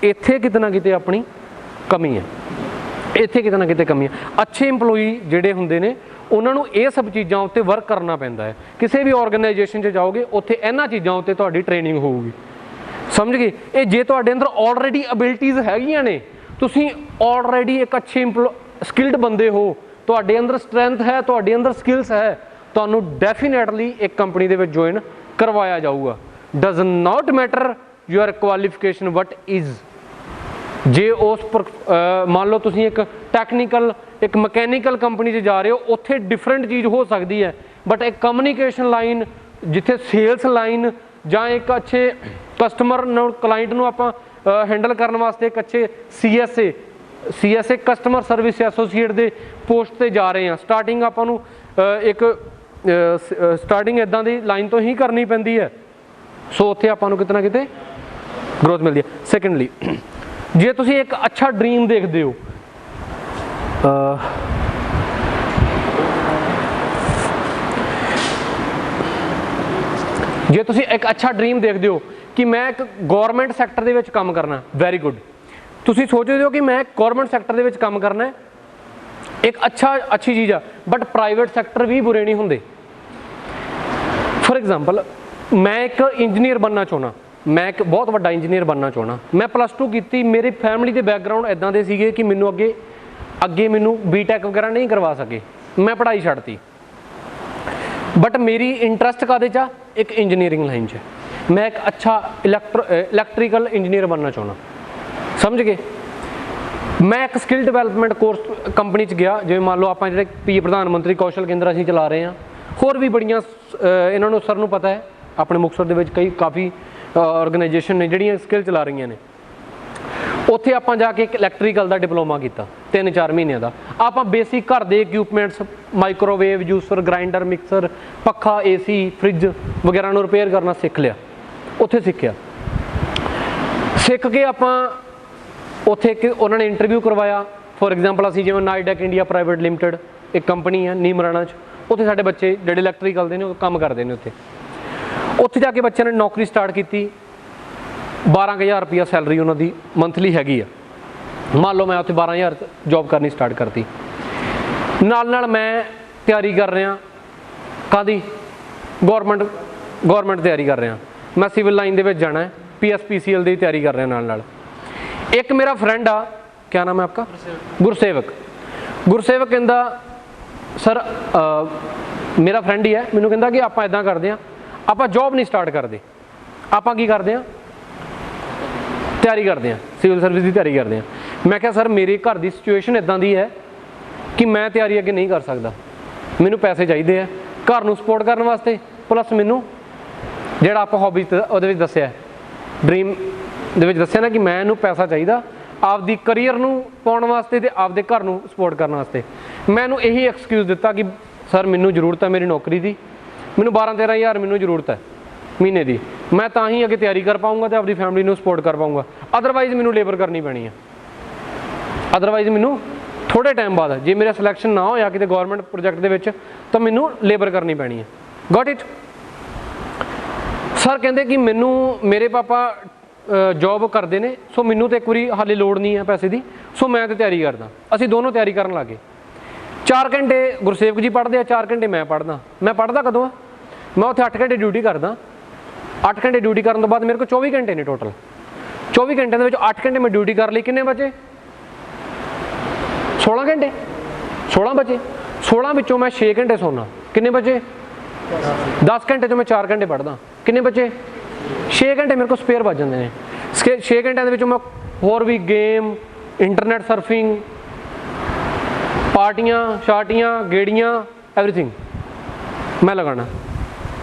A: इत्थे किते ना किते अपनी कमी है, इत्थे किते ना किते कमी है। अच्छे इंपलॉई जिहड़े हुंदे ने उन्होंने ये सब चीज़ों उत्ते वर्क करना पैंदा है। किसी भी ऑर्गेनाइजेशन च जाओगे उत्थे इन्हां चीज़ों उत्ते तुहाडी ट्रेनिंग होगी। समझ गए? ये जे तुहाडे अंदर ऑलरेडी एबिलिटीज़ हैगियां ने, तुसीं ऑलरेडी एक अच्छे स्किल्ड बंदे हो, तुहाडे अंदर स्ट्रेंथ है, तुहाडे अंदर स्किल्स है, तुहानूं डेफिनेटली एक कंपनी दे विच ज्वाइन करवाया जाऊगा। Does not matter your qualification what is. जे उस मान लो तुसीं एक टैक्नीकल, एक मकैनिकल कंपनी च जा रहे हो, उत्थे डिफरेंट चीज़ हो सकती है, बट एक कम्युनिकेशन लाइन, जिथे सेल्स लाइन, जां एक अच्छे कस्टमर क्लाइंट नूं आपां हैंडल करने वास्ते एक अच्छे CSA कस्टमर सर्विस एसोसीएट के पोस्ट पर जा रहे हैं। स्टार्टिंग आपां नूं एक स्टार्टिंग इदां दी लाइन तो ही करनी पैंदी है। सो उत्थे आपां नूं किते ना किते ग्रोथ मिलती है। सैकेंडली जे तुसीं एक अच्छा ड्रीम देखते हो, ਜੇ ਤੁਸੀਂ ਇੱਕ ਅੱਛਾ ਡ੍ਰੀਮ ਦੇਖਦੇ ਹੋ ਕਿ ਮੈਂ ਇੱਕ ਗੌਰਮੈਂਟ ਸੈਕਟਰ ਦੇ ਵਿੱਚ ਕੰਮ ਕਰਨਾ, ਵੈਰੀ ਗੁੱਡ। ਤੁਸੀਂ ਸੋਚਦੇ ਹੋ ਕਿ ਮੈਂ ਗੌਰਮੈਂਟ ਸੈਕਟਰ ਦੇ ਵਿੱਚ ਕੰਮ ਕਰਨਾ ਹੈ, ਇੱਕ ਅੱਛੀ ਚੀਜ਼ ਆ, ਬਟ ਪ੍ਰਾਈਵੇਟ ਸੈਕਟਰ ਵੀ ਬੁਰੇ ਨਹੀਂ ਹੁੰਦੇ। ਫੋਰ ਐਗਜ਼ਾਮਪਲ, ਮੈਂ ਇੱਕ ਇੰਜੀਨੀਅਰ ਬਣਨਾ ਚਾਹੁੰਦਾ, ਮੈਂ ਇੱਕ ਬਹੁਤ ਵੱਡਾ ਇੰਜੀਨੀਅਰ ਬਣਨਾ ਚਾਹੁੰਦਾ। ਮੈਂ +2 ਕੀਤੀ, ਮੇਰੀ ਫੈਮਿਲੀ ਦੇ ਬੈਕਗਰਾਊਂਡ ਇੱਦਾਂ ਦੇ ਸੀਗੇ ਕਿ ਮੈਨੂੰ ਅੱਗੇ ਮੈਨੂੰ ਬੀਟੈਕ ਵਗੈਰਾ ਨਹੀਂ ਕਰਵਾ ਸਕੇ, ਮੈਂ ਪੜ੍ਹਾਈ ਛੱਡਤੀ। ਬਟ ਮੇਰੀ ਇੰਟਰਸਟ ਕਾਹਦੇ 'ਚ ਆ? ਇੱਕ ਇੰਜੀਨੀਅਰਿੰਗ ਲਾਈਨ 'ਚ। ਮੈਂ ਇੱਕ ਅੱਛਾ ਇਲੈਕਟ੍ਰੀਕਲ ਇੰਜੀਨੀਅਰ ਬਣਨਾ ਚਾਹੁੰਦਾ, ਸਮਝ ਗਏ? ਮੈਂ ਇੱਕ ਸਕਿੱਲ ਡਿਵੈਲਪਮੈਂਟ ਕੋਰਸ ਕੰਪਨੀ 'ਚ ਗਿਆ, ਜਿਵੇਂ ਮੰਨ ਲਓ ਆਪਾਂ ਜਿਹੜੇ ਪ੍ਰਧਾਨ ਮੰਤਰੀ ਕੌਸ਼ਲ ਕੇਂਦਰ ਅਸੀਂ ਚਲਾ ਰਹੇ ਹਾਂ, ਹੋਰ ਵੀ ਬੜੀਆਂ ਇਹਨਾਂ ਨੂੰ ਸਰ ਨੂੰ ਪਤਾ ਹੈ, ਆਪਣੇ ਮੁਕਤਸਰ ਦੇ ਵਿੱਚ ਕਾਫੀ ਆਰਗੇਨਾਈਜੇਸ਼ਨ ਨੇ ਜਿਹੜੀਆਂ ਸਕਿੱਲ ਚਲਾ ਰਹੀਆਂ ਨੇ। ਉੱਥੇ ਆਪਾਂ ਜਾ ਕੇ ਇੱਕ ਇਲੈਕਟ੍ਰੀਕਲ ਦਾ ਡਿਪਲੋਮਾ ਕੀਤਾ 3-4 ਮਹੀਨਿਆਂ ਦਾ। ਆਪਾਂ ਬੇਸਿਕ ਘਰ ਦੇ equipments, microwave, juicer, grinder, mixer, ਪੱਖਾ, AC, ਫ੍ਰਿਜ ਵਗੈਰਾ ਨੂੰ ਰਿਪੇਅਰ ਕਰਨਾ ਸਿੱਖ ਲਿਆ, ਉੱਥੇ ਸਿੱਖਿਆ। ਸਿੱਖ ਕੇ ਆਪਾਂ ਉੱਥੇ ਉਹਨਾਂ ਨੇ ਇੰਟਰਵਿਊ ਕਰਵਾਇਆ। ਫੋਰ ਐਗਜ਼ਾਮਪਲ, ਅਸੀਂ ਜਿਵੇਂ ਨਾਈਡੈਕ ਇੰਡੀਆ ਪ੍ਰਾਈਵੇਟ ਲਿਮਟਿਡ ਇੱਕ ਕੰਪਨੀ ਹੈ ਨੀਮਰਾਣਾ 'ਚ, ਉੱਥੇ ਸਾਡੇ ਬੱਚੇ ਜਿਹੜੇ ਇਲੈਕਟ੍ਰੀਕਲ ਦੇ ਨੇ ਉਹ ਕੰਮ ਕਰਦੇ ਨੇ। ਉੱਥੇ ਜਾ ਕੇ ਬੱਚਿਆਂ ਨੇ ਨੌਕਰੀ ਸਟਾਰਟ ਕੀਤੀ। 12,000 ਰੁਪਈਆ ਸੈਲਰੀ ਉਹਨਾਂ ਦੀ ਮੰਥਲੀ ਹੈਗੀ ਆ। ਮੰਨ ਲਓ ਮੈਂ ਉੱਥੇ 12,000 ਜੋਬ ਕਰਨੀ ਸਟਾਰਟ ਕਰਤੀ। ਨਾਲ ਮੈਂ ਤਿਆਰੀ ਕਰ ਰਿਹਾ ਕਾਹਦੀ? ਗੌਰਮੈਂਟ ਤਿਆਰੀ ਕਰ ਰਿਹਾ। ਮੈਂ ਸਿਵਲ ਲਾਈਨ ਦੇ ਵਿੱਚ ਜਾਣਾ ਹੈ, PSPCL ਦੀ ਤਿਆਰੀ ਕਰ ਰਿਹਾ ਨਾਲ। ਇੱਕ ਮੇਰਾ ਫਰੈਂਡ ਆ, ਕਿਆ ਨਾਮ ਹੈ ਆਪਕਾ? ਗੁਰਸੇਵਕ ਕਹਿੰਦਾ ਸਰ, ਮੇਰਾ ਫਰੈਂਡ ਹੀ ਹੈ, ਮੈਨੂੰ ਕਹਿੰਦਾ ਕਿ ਆਪਾਂ ਇੱਦਾਂ ਕਰਦੇ ਹਾਂ, ਆਪਾਂ ਜੋਬ ਨਹੀਂ ਸਟਾਰਟ ਕਰਦੇ, ਆਪਾਂ ਕੀ ਕਰਦੇ ਹਾਂ? ਤਿਆਰੀ ਕਰਦੇ ਹਾਂ, ਸਿਵਲ ਸਰਵਿਸ ਦੀ ਤਿਆਰੀ ਕਰਦੇ ਹਾਂ। ਮੈਂ ਕਿਹਾ ਸਰ, ਮੇਰੇ ਘਰ ਦੀ ਸਿਚੁਏਸ਼ਨ ਇੱਦਾਂ ਦੀ ਹੈ ਕਿ ਮੈਂ ਤਿਆਰੀ ਅੱਗੇ ਨਹੀਂ ਕਰ ਸਕਦਾ, ਮੈਨੂੰ ਪੈਸੇ ਚਾਹੀਦੇ ਆ ਘਰ ਨੂੰ ਸਪੋਰਟ ਕਰਨ ਵਾਸਤੇ, ਪਲੱਸ ਮੈਨੂੰ ਜਿਹੜਾ ਆਪਾਂ ਹੌਬੀ ਉਹਦੇ ਵਿੱਚ ਦੱਸਿਆ, ਡ੍ਰੀਮ ਦੇ ਵਿੱਚ ਦੱਸਿਆ ਨਾ ਕਿ ਮੈਨੂੰ ਪੈਸਾ ਚਾਹੀਦਾ ਆਪਦੀ ਕਰੀਅਰ ਨੂੰ ਪਾਉਣ ਵਾਸਤੇ ਅਤੇ ਆਪਦੇ ਘਰ ਨੂੰ ਸਪੋਰਟ ਕਰਨ ਵਾਸਤੇ। ਮੈਂ ਇਹਨੂੰ ਇਹੀ ਐਕਸਕਿਊਜ਼ ਦਿੱਤਾ ਕਿ ਸਰ ਮੈਨੂੰ ਜ਼ਰੂਰਤ ਹੈ ਮੇਰੀ ਨੌਕਰੀ ਦੀ, ਮੈਨੂੰ 12-13 ਹਜ਼ਾਰ ਮੈਨੂੰ ਜ਼ਰੂਰਤ ਹੈ ਮਹੀਨੇ ਦੀ, ਮੈਂ ਤਾਂ ਹੀ ਅੱਗੇ ਤਿਆਰੀ ਕਰ ਪਾਊਂਗਾ ਅਤੇ ਆਪਣੀ ਫੈਮਿਲੀ ਨੂੰ ਸਪੋਰਟ ਕਰ ਪਾਊਂਗਾ। ਅਦਰਵਾਈਜ਼ ਮੈਨੂੰ ਲੇਬਰ ਕਰਨੀ ਪੈਣੀ ਹੈ। ਅਦਰਵਾਈਜ਼ ਮੈਨੂੰ ਥੋੜ੍ਹੇ ਟਾਈਮ ਬਾਅਦ, ਜੇ ਮੇਰਾ ਸਿਲੈਕਸ਼ਨ ਨਾ ਹੋਇਆ ਕਿਤੇ ਗੌਰਮੈਂਟ ਪ੍ਰੋਜੈਕਟ ਦੇ ਵਿੱਚ, ਤਾਂ ਮੈਨੂੰ ਲੇਬਰ ਕਰਨੀ ਪੈਣੀ ਹੈ। Goat it? ਸਰ ਕਹਿੰਦੇ ਕਿ ਮੈਨੂੰ ਮੇਰੇ ਪਾਪਾ ਜੋਬ ਕਰਦੇ ਨੇ, ਸੋ ਮੈਨੂੰ ਤਾਂ ਇੱਕ ਵਾਰੀ ਹਾਲੇ ਲੋੜ ਨਹੀਂ ਹੈ ਪੈਸੇ ਦੀ, ਸੋ ਮੈਂ ਤਾਂ ਤਿਆਰੀ ਕਰਦਾ। ਅਸੀਂ ਦੋਨੋਂ ਤਿਆਰੀ ਕਰਨ ਲੱਗੇ। 4 ਘੰਟੇ ਗੁਰਸੇਵਕ ਜੀ ਪੜ੍ਹਦੇ ਆ, 4 ਘੰਟੇ ਮੈਂ ਪੜ੍ਹਦਾ। ਮੈਂ ਪੜ੍ਹਦਾ ਕਦੋਂ ਆ? ਮੈਂ ਉੱਥੇ 8 ਘੰਟੇ ਡਿਊਟੀ ਕਰਦਾ। 8 ਘੰਟੇ ਡਿਊਟੀ ਕਰਨ ਤੋਂ ਬਾਅਦ ਮੇਰੇ ਕੋਲ 24 ਘੰਟੇ ਨੇ ਟੋਟਲ। 24 ਘੰਟਿਆਂ ਦੇ ਵਿੱਚ 8 ਘੰਟੇ ਮੈਂ ਡਿਊਟੀ ਕਰ ਲਈ, ਕਿੰਨੇ ਬਚੇ? 16 ਘੰਟੇ। 16 ਬਚੇ। 16 ਵਿੱਚੋਂ ਮੈਂ 6 ਘੰਟੇ ਸੌਣਾ, ਕਿੰਨੇ ਬਚੇ? 10 ਘੰਟੇ 'ਚੋਂ ਮੈਂ 4 ਘੰਟੇ ਪੜ੍ਹਦਾ, ਕਿੰਨੇ ਬਚੇ? 6 ਘੰਟੇ ਮੇਰੇ ਕੋਲ ਸਪੇਅਰ ਬਚ ਜਾਂਦੇ ਨੇ। 6 ਘੰਟਿਆਂ ਦੇ ਵਿੱਚੋਂ ਮੈਂ ਹੋਰ ਵੀ ਗੇਮ, ਇੰਟਰਨੈਟ ਸਰਫਿੰਗ, ਪਾਰਟੀਆਂ ਸ਼ਾਰਟੀਆਂ, ਗੇੜੀਆਂ, ਐਵਰੀਥਿੰਗ ਮੈਂ ਲਗਾਉਣਾ।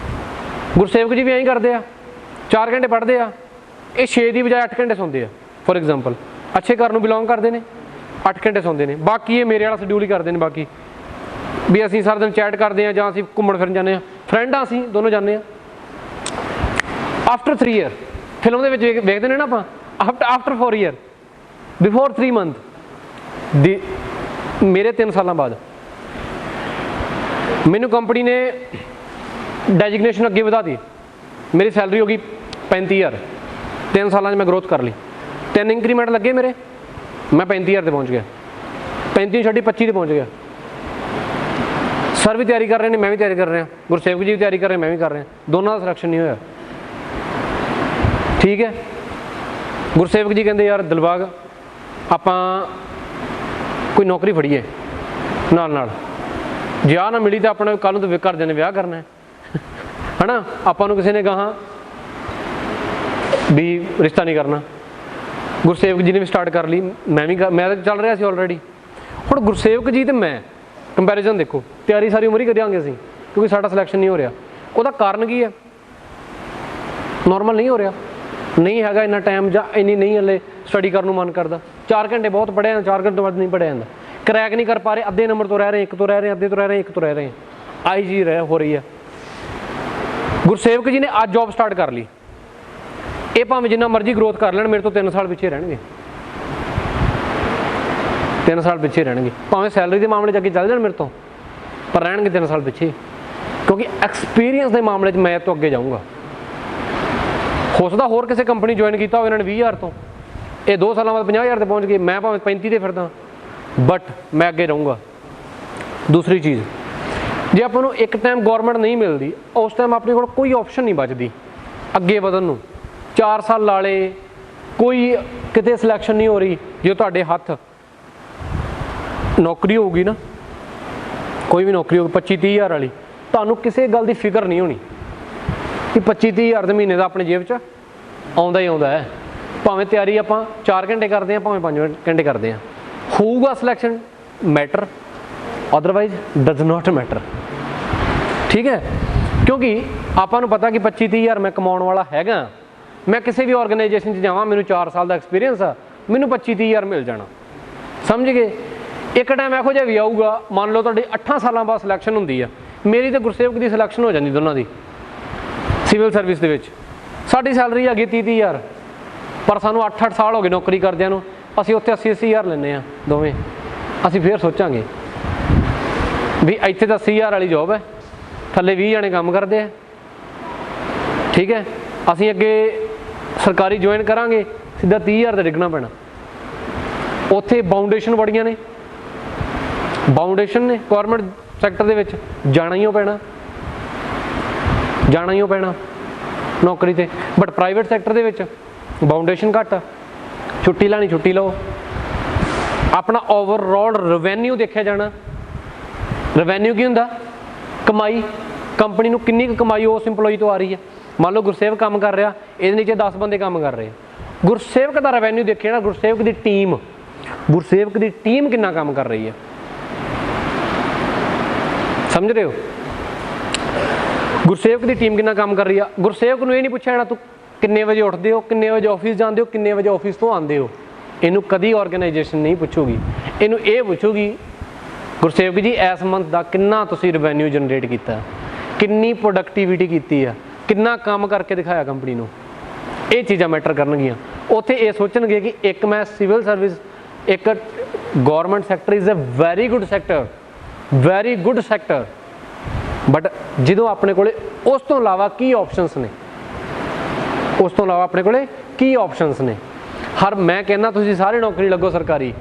A: ਗੁਰਸੇਵਕ ਜੀ ਵੀ ਐਂ ਕਰਦੇ ਆ, 4 ਘੰਟੇ ਪੜ੍ਹਦੇ ਆ, ਇਹ 6 ਦੀ ਬਜਾਏ 8 ਘੰਟੇ ਸੌਂਦੇ ਆ। ਫੋਰ ਐਗਜ਼ਾਮਪਲ, ਅੱਛੇ ਘਰ ਨੂੰ ਬਿਲੋਂਗ ਕਰਦੇ ਨੇ, 8 ਘੰਟੇ ਸੌਂਦੇ ਨੇ। ਬਾਕੀ ਇਹ ਮੇਰੇ ਵਾਲਾ ਸ਼ਡਿਊਲ ਹੀ ਕਰਦੇ ਨੇ। ਬਾਕੀ ਵੀ ਅਸੀਂ ਸਾਰਾ ਦਿਨ ਚੈਟ ਕਰਦੇ ਹਾਂ ਜਾਂ ਅਸੀਂ ਘੁੰਮਣ ਫਿਰਨ ਜਾਂਦੇ ਹਾਂ, ਫਰੈਂਡ ਆ ਅਸੀਂ ਦੋਨੋਂ ਜਾਂਦੇ ਹਾਂ। ਆਫਟਰ 3 ਈਅਰ, ਫਿਲਮ ਦੇ ਵਿੱਚ ਵੇਖਦੇ ਨੇ ਨਾ ਆਪਾਂ, ਆਫਟਰ 4 ਈਅਰ, ਬਿਫੋਰ 3 ਮੰਥ ਦੀ, ਮੇਰੇ 3 ਸਾਲਾਂ ਬਾਅਦ ਮੈਨੂੰ ਕੰਪਨੀ ਨੇ ਡੈਜਿਗਨੇਸ਼ਨ ਅੱਗੇ ਵਧਾ ਦਿੱਤੀ। ਮੇਰੀ ਸੈਲਰੀ ਹੋ ਗਈ 35,000। 3 ਸਾਲਾਂ 'ਚ ਮੈਂ ਗਰੋਥ ਕਰ ਲਈ। 3 ਇੰਕਰੀਮੈਂਟ ਲੱਗੇ ਮੇਰੇ, ਮੈਂ 35,000 ਤੇ ਪਹੁੰਚ ਗਿਆ। 35 ਛੱਡੀ 25 ਤੇ ਪਹੁੰਚ ਗਿਆ। ਸਰ ਵੀ ਤਿਆਰੀ ਕਰ ਰਹੇ ਨੇ, ਮੈਂ ਵੀ ਤਿਆਰੀ ਕਰ ਰਿਹਾ, ਗੁਰਸੇਵਕ ਜੀ ਵੀ ਤਿਆਰੀ ਕਰ ਰਹੇ, ਮੈਂ ਵੀ ਕਰ ਰਿਹਾ। ਦੋਨਾਂ ਦਾ ਸਿਲੈਕਸ਼ਨ ਨਹੀਂ ਹੋਇਆ। ਠੀਕ ਹੈ। ਗੁਰਸੇਵਕ ਜੀ ਕਹਿੰਦੇ ਯਾਰ ਦਿਲਬਾਗ, ਆਪਾਂ ਕੋਈ ਨੌਕਰੀ ਫੜੀਏ ਨਾਲ, ਜੇ ਆਹ ਨਾ ਮਿਲੀ ਤਾਂ ਆਪਣਾ ਕੱਲ੍ਹ ਨੂੰ ਤਾਂ ਘਰਦਿਆਂ ਨੇ ਵਿਆਹ ਕਰਨਾ ਹੈ ਨਾ, ਆਪਾਂ ਨੂੰ ਕਿਸੇ ਨੇ ਗਾਹਾਂ ਵੀ ਰਿਸ਼ਤਾ ਨਹੀਂ ਕਰਨਾ। ਗੁਰਸੇਵਕ ਜੀ ਨੇ ਵੀ ਸਟਾਰਟ ਕਰ ਲਈ, ਮੈਂ ਤਾਂ ਚੱਲ ਰਿਹਾ ਸੀ ਆਲਰੇਡੀ। ਹੁਣ ਗੁਰਸੇਵਕ ਜੀ ਅਤੇ ਮੈਂ ਕੰਪੈਰੀਜ਼ਨ ਦੇਖੋ, ਤਿਆਰੀ ਸਾਰੀ ਉਮਰ ਹੀ ਕਰਾਂਗੇ ਅਸੀਂ, ਕਿਉਂਕਿ ਸਾਡਾ ਸਿਲੈਕਸ਼ਨ ਨਹੀਂ ਹੋ ਰਿਹਾ। ਉਹਦਾ ਕਾਰਨ ਕੀ ਹੈ? ਨੋਰਮਲ ਨਹੀਂ ਹੋ ਰਿਹਾ, ਨਹੀਂ ਹੈਗਾ ਇੰਨਾ ਟਾਈਮ, ਜਾਂ ਇੰਨੀ ਨਹੀਂ ਹਲੇ ਸਟੱਡੀ ਕਰਨ ਨੂੰ ਮਨ ਕਰਦਾ। 4 ਘੰਟੇ ਬਹੁਤ ਪੜ੍ਹਿਆ ਜਾਂਦਾ, 4 ਘੰਟੇ ਤੋਂ ਵੱਧ ਨਹੀਂ ਪੜ੍ਹਿਆ ਜਾਂਦਾ। ਕਰੈਕ ਨਹੀਂ ਕਰ ਪਾ ਰਹੇ, ਅੱਧੇ ਨੰਬਰ ਤੋਂ ਰਹਿ ਰਹੇ, 1 ਤੋਂ ਰਹਿ ਰਹੇ, ਅੱਧੇ ਤੋਂ ਰਹਿ ਰਹੇ, 1 ਤੋਂ ਰਹਿ ਰਹੇ, ਆਹੀ ਚੀਜ਼ ਹੋ ਰਹੀ ਹੈ। ਗੁਰਸੇਵਕ ਜੀ ਨੇ ਅੱਜ ਜੋਬ ਸਟਾਰਟ ਕਰ ਲਈ। ਇਹ ਭਾਵੇਂ ਜਿੰਨਾ ਮਰਜ਼ੀ ਗਰੋਥ ਕਰ ਲੈਣ, ਮੇਰੇ ਤੋਂ 3 ਸਾਲ ਪਿੱਛੇ ਰਹਿਣਗੇ। 3 ਸਾਲ ਪਿੱਛੇ ਰਹਿਣਗੇ, ਭਾਵੇਂ ਸੈਲਰੀ ਦੇ ਮਾਮਲੇ 'ਚ ਅੱਗੇ ਚੱਲ ਜਾਣ ਮੇਰੇ ਤੋਂ, ਪਰ ਰਹਿਣਗੇ 3 ਸਾਲ ਪਿੱਛੇ, ਕਿਉਂਕਿ ਐਕਸਪੀਰੀਅੰਸ ਦੇ ਮਾਮਲੇ 'ਚ ਮੈਂ ਤੋਂ ਅੱਗੇ ਜਾਊਂਗਾ। ਹੋ ਸਕਦਾ ਹੋਰ ਕਿਸੇ ਕੰਪਨੀ ਜੁਆਇਨ ਕੀਤਾ ਹੋਵੇ ਇਹਨਾਂ ਨੇ 20,000 ਤੋਂ, ਇਹ 2 ਸਾਲਾਂ ਬਾਅਦ 50,000 ਤੇ ਪਹੁੰਚ ਗਏ, ਮੈਂ ਭਾਵੇਂ 35 ਤੇ ਫਿਰਦਾ, ਬਟ ਮੈਂ ਅੱਗੇ ਰਹੂੰਗਾ। ਦੂਸਰੀ ਚੀਜ਼, ਜੇ ਆਪਾਂ ਨੂੰ ਇੱਕ ਟਾਈਮ ਗੌਰਮੈਂਟ ਨਹੀਂ ਮਿਲਦੀ, ਉਸ ਟਾਈਮ ਆਪਣੇ ਕੋਲ ਕੋਈ ਆਪਸ਼ਨ ਨਹੀਂ ਬਚਦੀ ਅੱਗੇ ਵਧਣ ਨੂੰ। 4 ਸਾਲ ਲਾ ਲਏ, ਕੋਈ ਕਿਤੇ ਸਿਲੈਕਸ਼ਨ ਨਹੀਂ ਹੋ ਰਹੀ, ਜੇ ਤੁਹਾਡੇ ਹੱਥ ਨੌਕਰੀ ਹੋਊਗੀ ਨਾ, ਕੋਈ ਵੀ ਨੌਕਰੀ ਹੋਊਗੀ 25-30,000 ਵਾਲੀ, ਤੁਹਾਨੂੰ ਕਿਸੇ ਗੱਲ ਦੀ ਫਿਕਰ ਨਹੀਂ ਹੋਣੀ ਕਿ 25-30,000 ਦੇ ਮਹੀਨੇ ਦਾ ਆਪਣੇ ਜੇਬ 'ਚ ਆਉਂਦਾ ਹੀ ਆਉਂਦਾ ਹੈ। ਭਾਵੇਂ ਤਿਆਰੀ ਆਪਾਂ 4 ਘੰਟੇ ਕਰਦੇ ਹਾਂ, ਭਾਵੇਂ 5 ਘੰਟੇ ਕਰਦੇ ਹਾਂ, ਹੋਊਗਾ selection matter, otherwise does not matter. ਠੀਕ ਹੈ, ਕਿਉਂਕਿ ਆਪਾਂ ਨੂੰ ਪਤਾ ਕਿ 25-30,000 ਮੈਂ ਕਮਾਉਣ ਵਾਲਾ ਹੈਗਾ, ਮੈਂ ਕਿਸੇ ਵੀ ਆਰਗੇਨਾਈਜੇਸ਼ਨ 'ਚ ਜਾਵਾਂ, ਮੈਨੂੰ 4 ਸਾਲ ਦਾ ਐਕਸਪੀਰੀਅੰਸ ਆ, ਮੈਨੂੰ 25-30,000 ਮਿਲ ਜਾਣਾ। ਸਮਝ ਗਏ? ਇੱਕ ਟਾਈਮ ਇਹੋ ਜਿਹਾ ਵੀ ਆਊਗਾ, ਮੰਨ ਲਓ ਤੁਹਾਡੀ 8 ਸਾਲਾਂ ਬਾਅਦ ਸਿਲੈਕਸ਼ਨ ਹੁੰਦੀ ਆ, ਮੇਰੀ ਤਾਂ ਗੁਰਸੇਵਕ ਦੀ ਸਿਲੈਕਸ਼ਨ ਹੋ ਜਾਂਦੀ ਦੋਨਾਂ ਦੀ ਸਿਵਲ ਸਰਵਿਸ ਦੇ ਵਿੱਚ। ਸਾਡੀ ਸੈਲਰੀ ਹੈਗੀ 30-30,000, ਪਰ ਸਾਨੂੰ 8-8 ਸਾਲ ਹੋ ਗਏ ਨੌਕਰੀ ਕਰਦਿਆਂ ਨੂੰ, ਅਸੀਂ ਉੱਥੇ 80-80,000 ਲੈਂਦੇ ਹਾਂ ਦੋਵੇਂ। ਅਸੀਂ ਫਿਰ ਸੋਚਾਂਗੇ ਵੀ ਇੱਥੇ ਤਾਂ 80,000 ਵਾਲੀ ਜੋਬ ਹੈ, ਥੱਲੇ 20 ਜਣੇ ਕੰਮ ਕਰਦੇ ਆ। ਠੀਕ ਹੈ, ਅਸੀਂ ਅੱਗੇ ਸਰਕਾਰੀ ਜੁਆਇਨ ਕਰਾਂਗੇ, ਸਿੱਧਾ 30,000 ਤੇ ਡਿੱਗਣਾ ਪੈਣਾ। ਉੱਥੇ ਬਾਊਂਡੇਸ਼ਨ ਬੜੀਆਂ ਨੇ, ਬਾਊਂਡੇਸ਼ਨ ਨੇ ਗੌਰਮੈਂਟ ਸੈਕਟਰ ਦੇ ਵਿੱਚ, ਜਾਣਾ ਹੀ ਪੈਣਾ, ਜਾਣਾ ਹੀ ਪੈਣਾ ਨੌਕਰੀ ਤੇ। ਬਟ ਪ੍ਰਾਈਵੇਟ ਸੈਕਟਰ ਦੇ ਵਿੱਚ ਬਾਊਂਡੇਸ਼ਨ ਘੱਟ, ਛੁੱਟੀ ਲੈਣੀ ਛੁੱਟੀ ਲਓ, ਆਪਣਾ ਓਵਰਆਲ ਰੈਵਨਿਊ ਦੇਖਿਆ ਜਾਣਾ। ਰੈਵਨਿਊ ਕੀ ਹੁੰਦਾ? ਕਮਾਈ, ਕੰਪਨੀ ਨੂੰ ਕਿੰਨੀ ਕੁ ਕਮਾਈ ਉਸ ਇੰਪਲੋਈ ਤੋਂ ਆ ਰਹੀ ਹੈ। ਮੰਨ ਲਓ ਗੁਰਸੇਵਕ ਕੰਮ ਕਰ ਰਿਹਾ, ਇਹਦੇ ਨੀਚੇ 10 ਬੰਦੇ ਕੰਮ ਕਰ ਰਹੇ, ਗੁਰਸੇਵਕ ਦਾ ਰੈਵਨਿਊ ਦੇਖਿਆ ਨਾ, ਗੁਰਸੇਵਕ ਦੀ ਟੀਮ ਕਿੰਨਾ ਕੰਮ ਕਰ ਰਹੀ ਹੈ। ਸਮਝ ਰਹੇ ਹੋ? ਗੁਰਸੇਵਕ ਦੀ ਟੀਮ ਕਿੰਨਾ ਕੰਮ ਕਰ ਰਹੀ ਆ। ਗੁਰਸੇਵਕ ਨੂੰ ਇਹ ਨਹੀਂ ਪੁੱਛਿਆ ਜਾਣਾ ਤੂੰ ਕਿੰਨੇ ਵਜੇ ਉੱਠਦੇ ਹੋ, ਕਿੰਨੇ ਵਜੇ ਆਫਿਸ ਜਾਂਦੇ ਹੋ, ਕਿੰਨੇ ਵਜੇ ਆਫਿਸ ਤੋਂ ਆਉਂਦੇ ਹੋ। ਇਹਨੂੰ ਕਦੀ ਆਰਗੇਨਾਈਜੇਸ਼ਨ ਨਹੀਂ ਪੁੱਛੂਗੀ, ਇਹਨੂੰ ਇਹ ਪੁੱਛੂਗੀ ਗੁਰਸੇਵਕ ਜੀ ਇਸ ਮੰਥ ਦਾ ਕਿੰਨਾ ਤੁਸੀਂ ਰੈਵਨਿਊ ਜਨਰੇਟ ਕੀਤਾ, ਕਿੰਨੀ ਪ੍ਰੋਡਕਟੀਵਿਟੀ ਕੀਤੀ ਆ, ਕਿੰਨਾ ਕੰਮ ਕਰਕੇ ਦਿਖਾਇਆ ਕੰਪਨੀ ਨੂੰ। ਇਹ ਚੀਜ਼ਾਂ ਮੈਟਰ ਕਰਨਗੀਆਂ। ਉੱਥੇ ਇਹ ਸੋਚਣਗੇ ਕਿ ਇੱਕ ਮੈਂ ਸਿਵਲ ਸਰਵਿਸ, ਇੱਕ government sector is a very good sector, but ਜਦੋਂ ਆਪਣੇ ਕੋਲੇ ਉਸ ਤੋਂ ਇਲਾਵਾ ਕੀ ਆਪਸ਼ਨਸ ਨੇ, ਮੈਂ ਕਹਿੰਦਾ ਤੁਸੀਂ ਸਾਰੇ ਨੌਕਰੀ ਲੱਗੋ ਸਰਕਾਰੀ,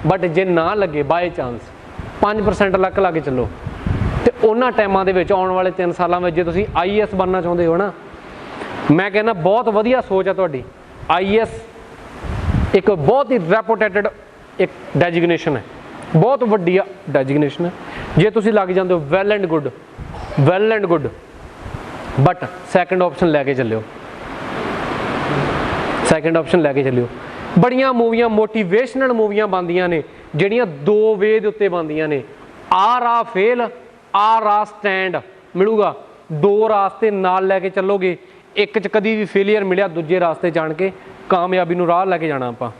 A: ਬਟ ਜੇ ਨਾ ਲੱਗੇ ਬਾਏ ਚਾਂਸ 5% ਲੱਕ ਲਾ ਕੇ ਚੱਲੋ, ਤੇ ਉਹਨਾਂ ਟਾਈਮਾਂ ਦੇ ਵਿੱਚ ਆਉਣ ਵਾਲੇ 3 ਸਾਲਾਂ ਵਿੱਚ ਜੇ ਤੁਸੀਂ IAS ਬਣਨਾ ਚਾਹੁੰਦੇ ਹੋ ਨਾ, ਮੈਂ ਕਹਿੰਦਾ ਬਹੁਤ ਵਧੀਆ ਸੋਚ ਹੈ ਤੁਹਾਡੀ। IAS ਇੱਕ ਬਹੁਤ ਹੀ ਰੈਪੂਟੇਟਡ ਇੱਕ ਡੈਜਿਗਨੇਸ਼ਨ ਹੈ, ਬਹੁਤ ਵੱਡੀ ਡੈਜਿਗਨੇਸ਼ਨ ਹੈ। ਜੇ ਤੁਸੀਂ ਲੱਗ ਜਾਂਦੇ ਹੋ well and good, but second option ਲੈ ਕੇ ਚੱਲਿਓ, ਬੜੀਆਂ ਮੂਵੀਆਂ, ਮੋਟੀਵੇਸ਼ਨਲ ਮੂਵੀਆਂ ਬਣਦੀਆਂ ਨੇ ਜਿਹੜੀਆਂ 2 ਵੇ ਦੇ ਉੱਤੇ ਬਣਦੀਆਂ ਨੇ, ਆਰ ਫੇਲ, ਆਰ ਸਟੈਂਡ ਮਿਲੂਗਾ। 2 ਰਾਸਤੇ ਨਾਲ ਲੈ ਕੇ ਚੱਲੋਗੇ, ਇੱਕ 'ਚ ਕਦੀ ਵੀ ਫੇਲੀਅਰ ਮਿਲਿਆ, ਦੂਜੇ ਰਾਸਤੇ ਜਾਣ ਕੇ ਕਾਮਯਾਬੀ ਨੂੰ ਰਾਹ ਲੈ ਕੇ ਜਾਣਾ ਆਪਾਂ।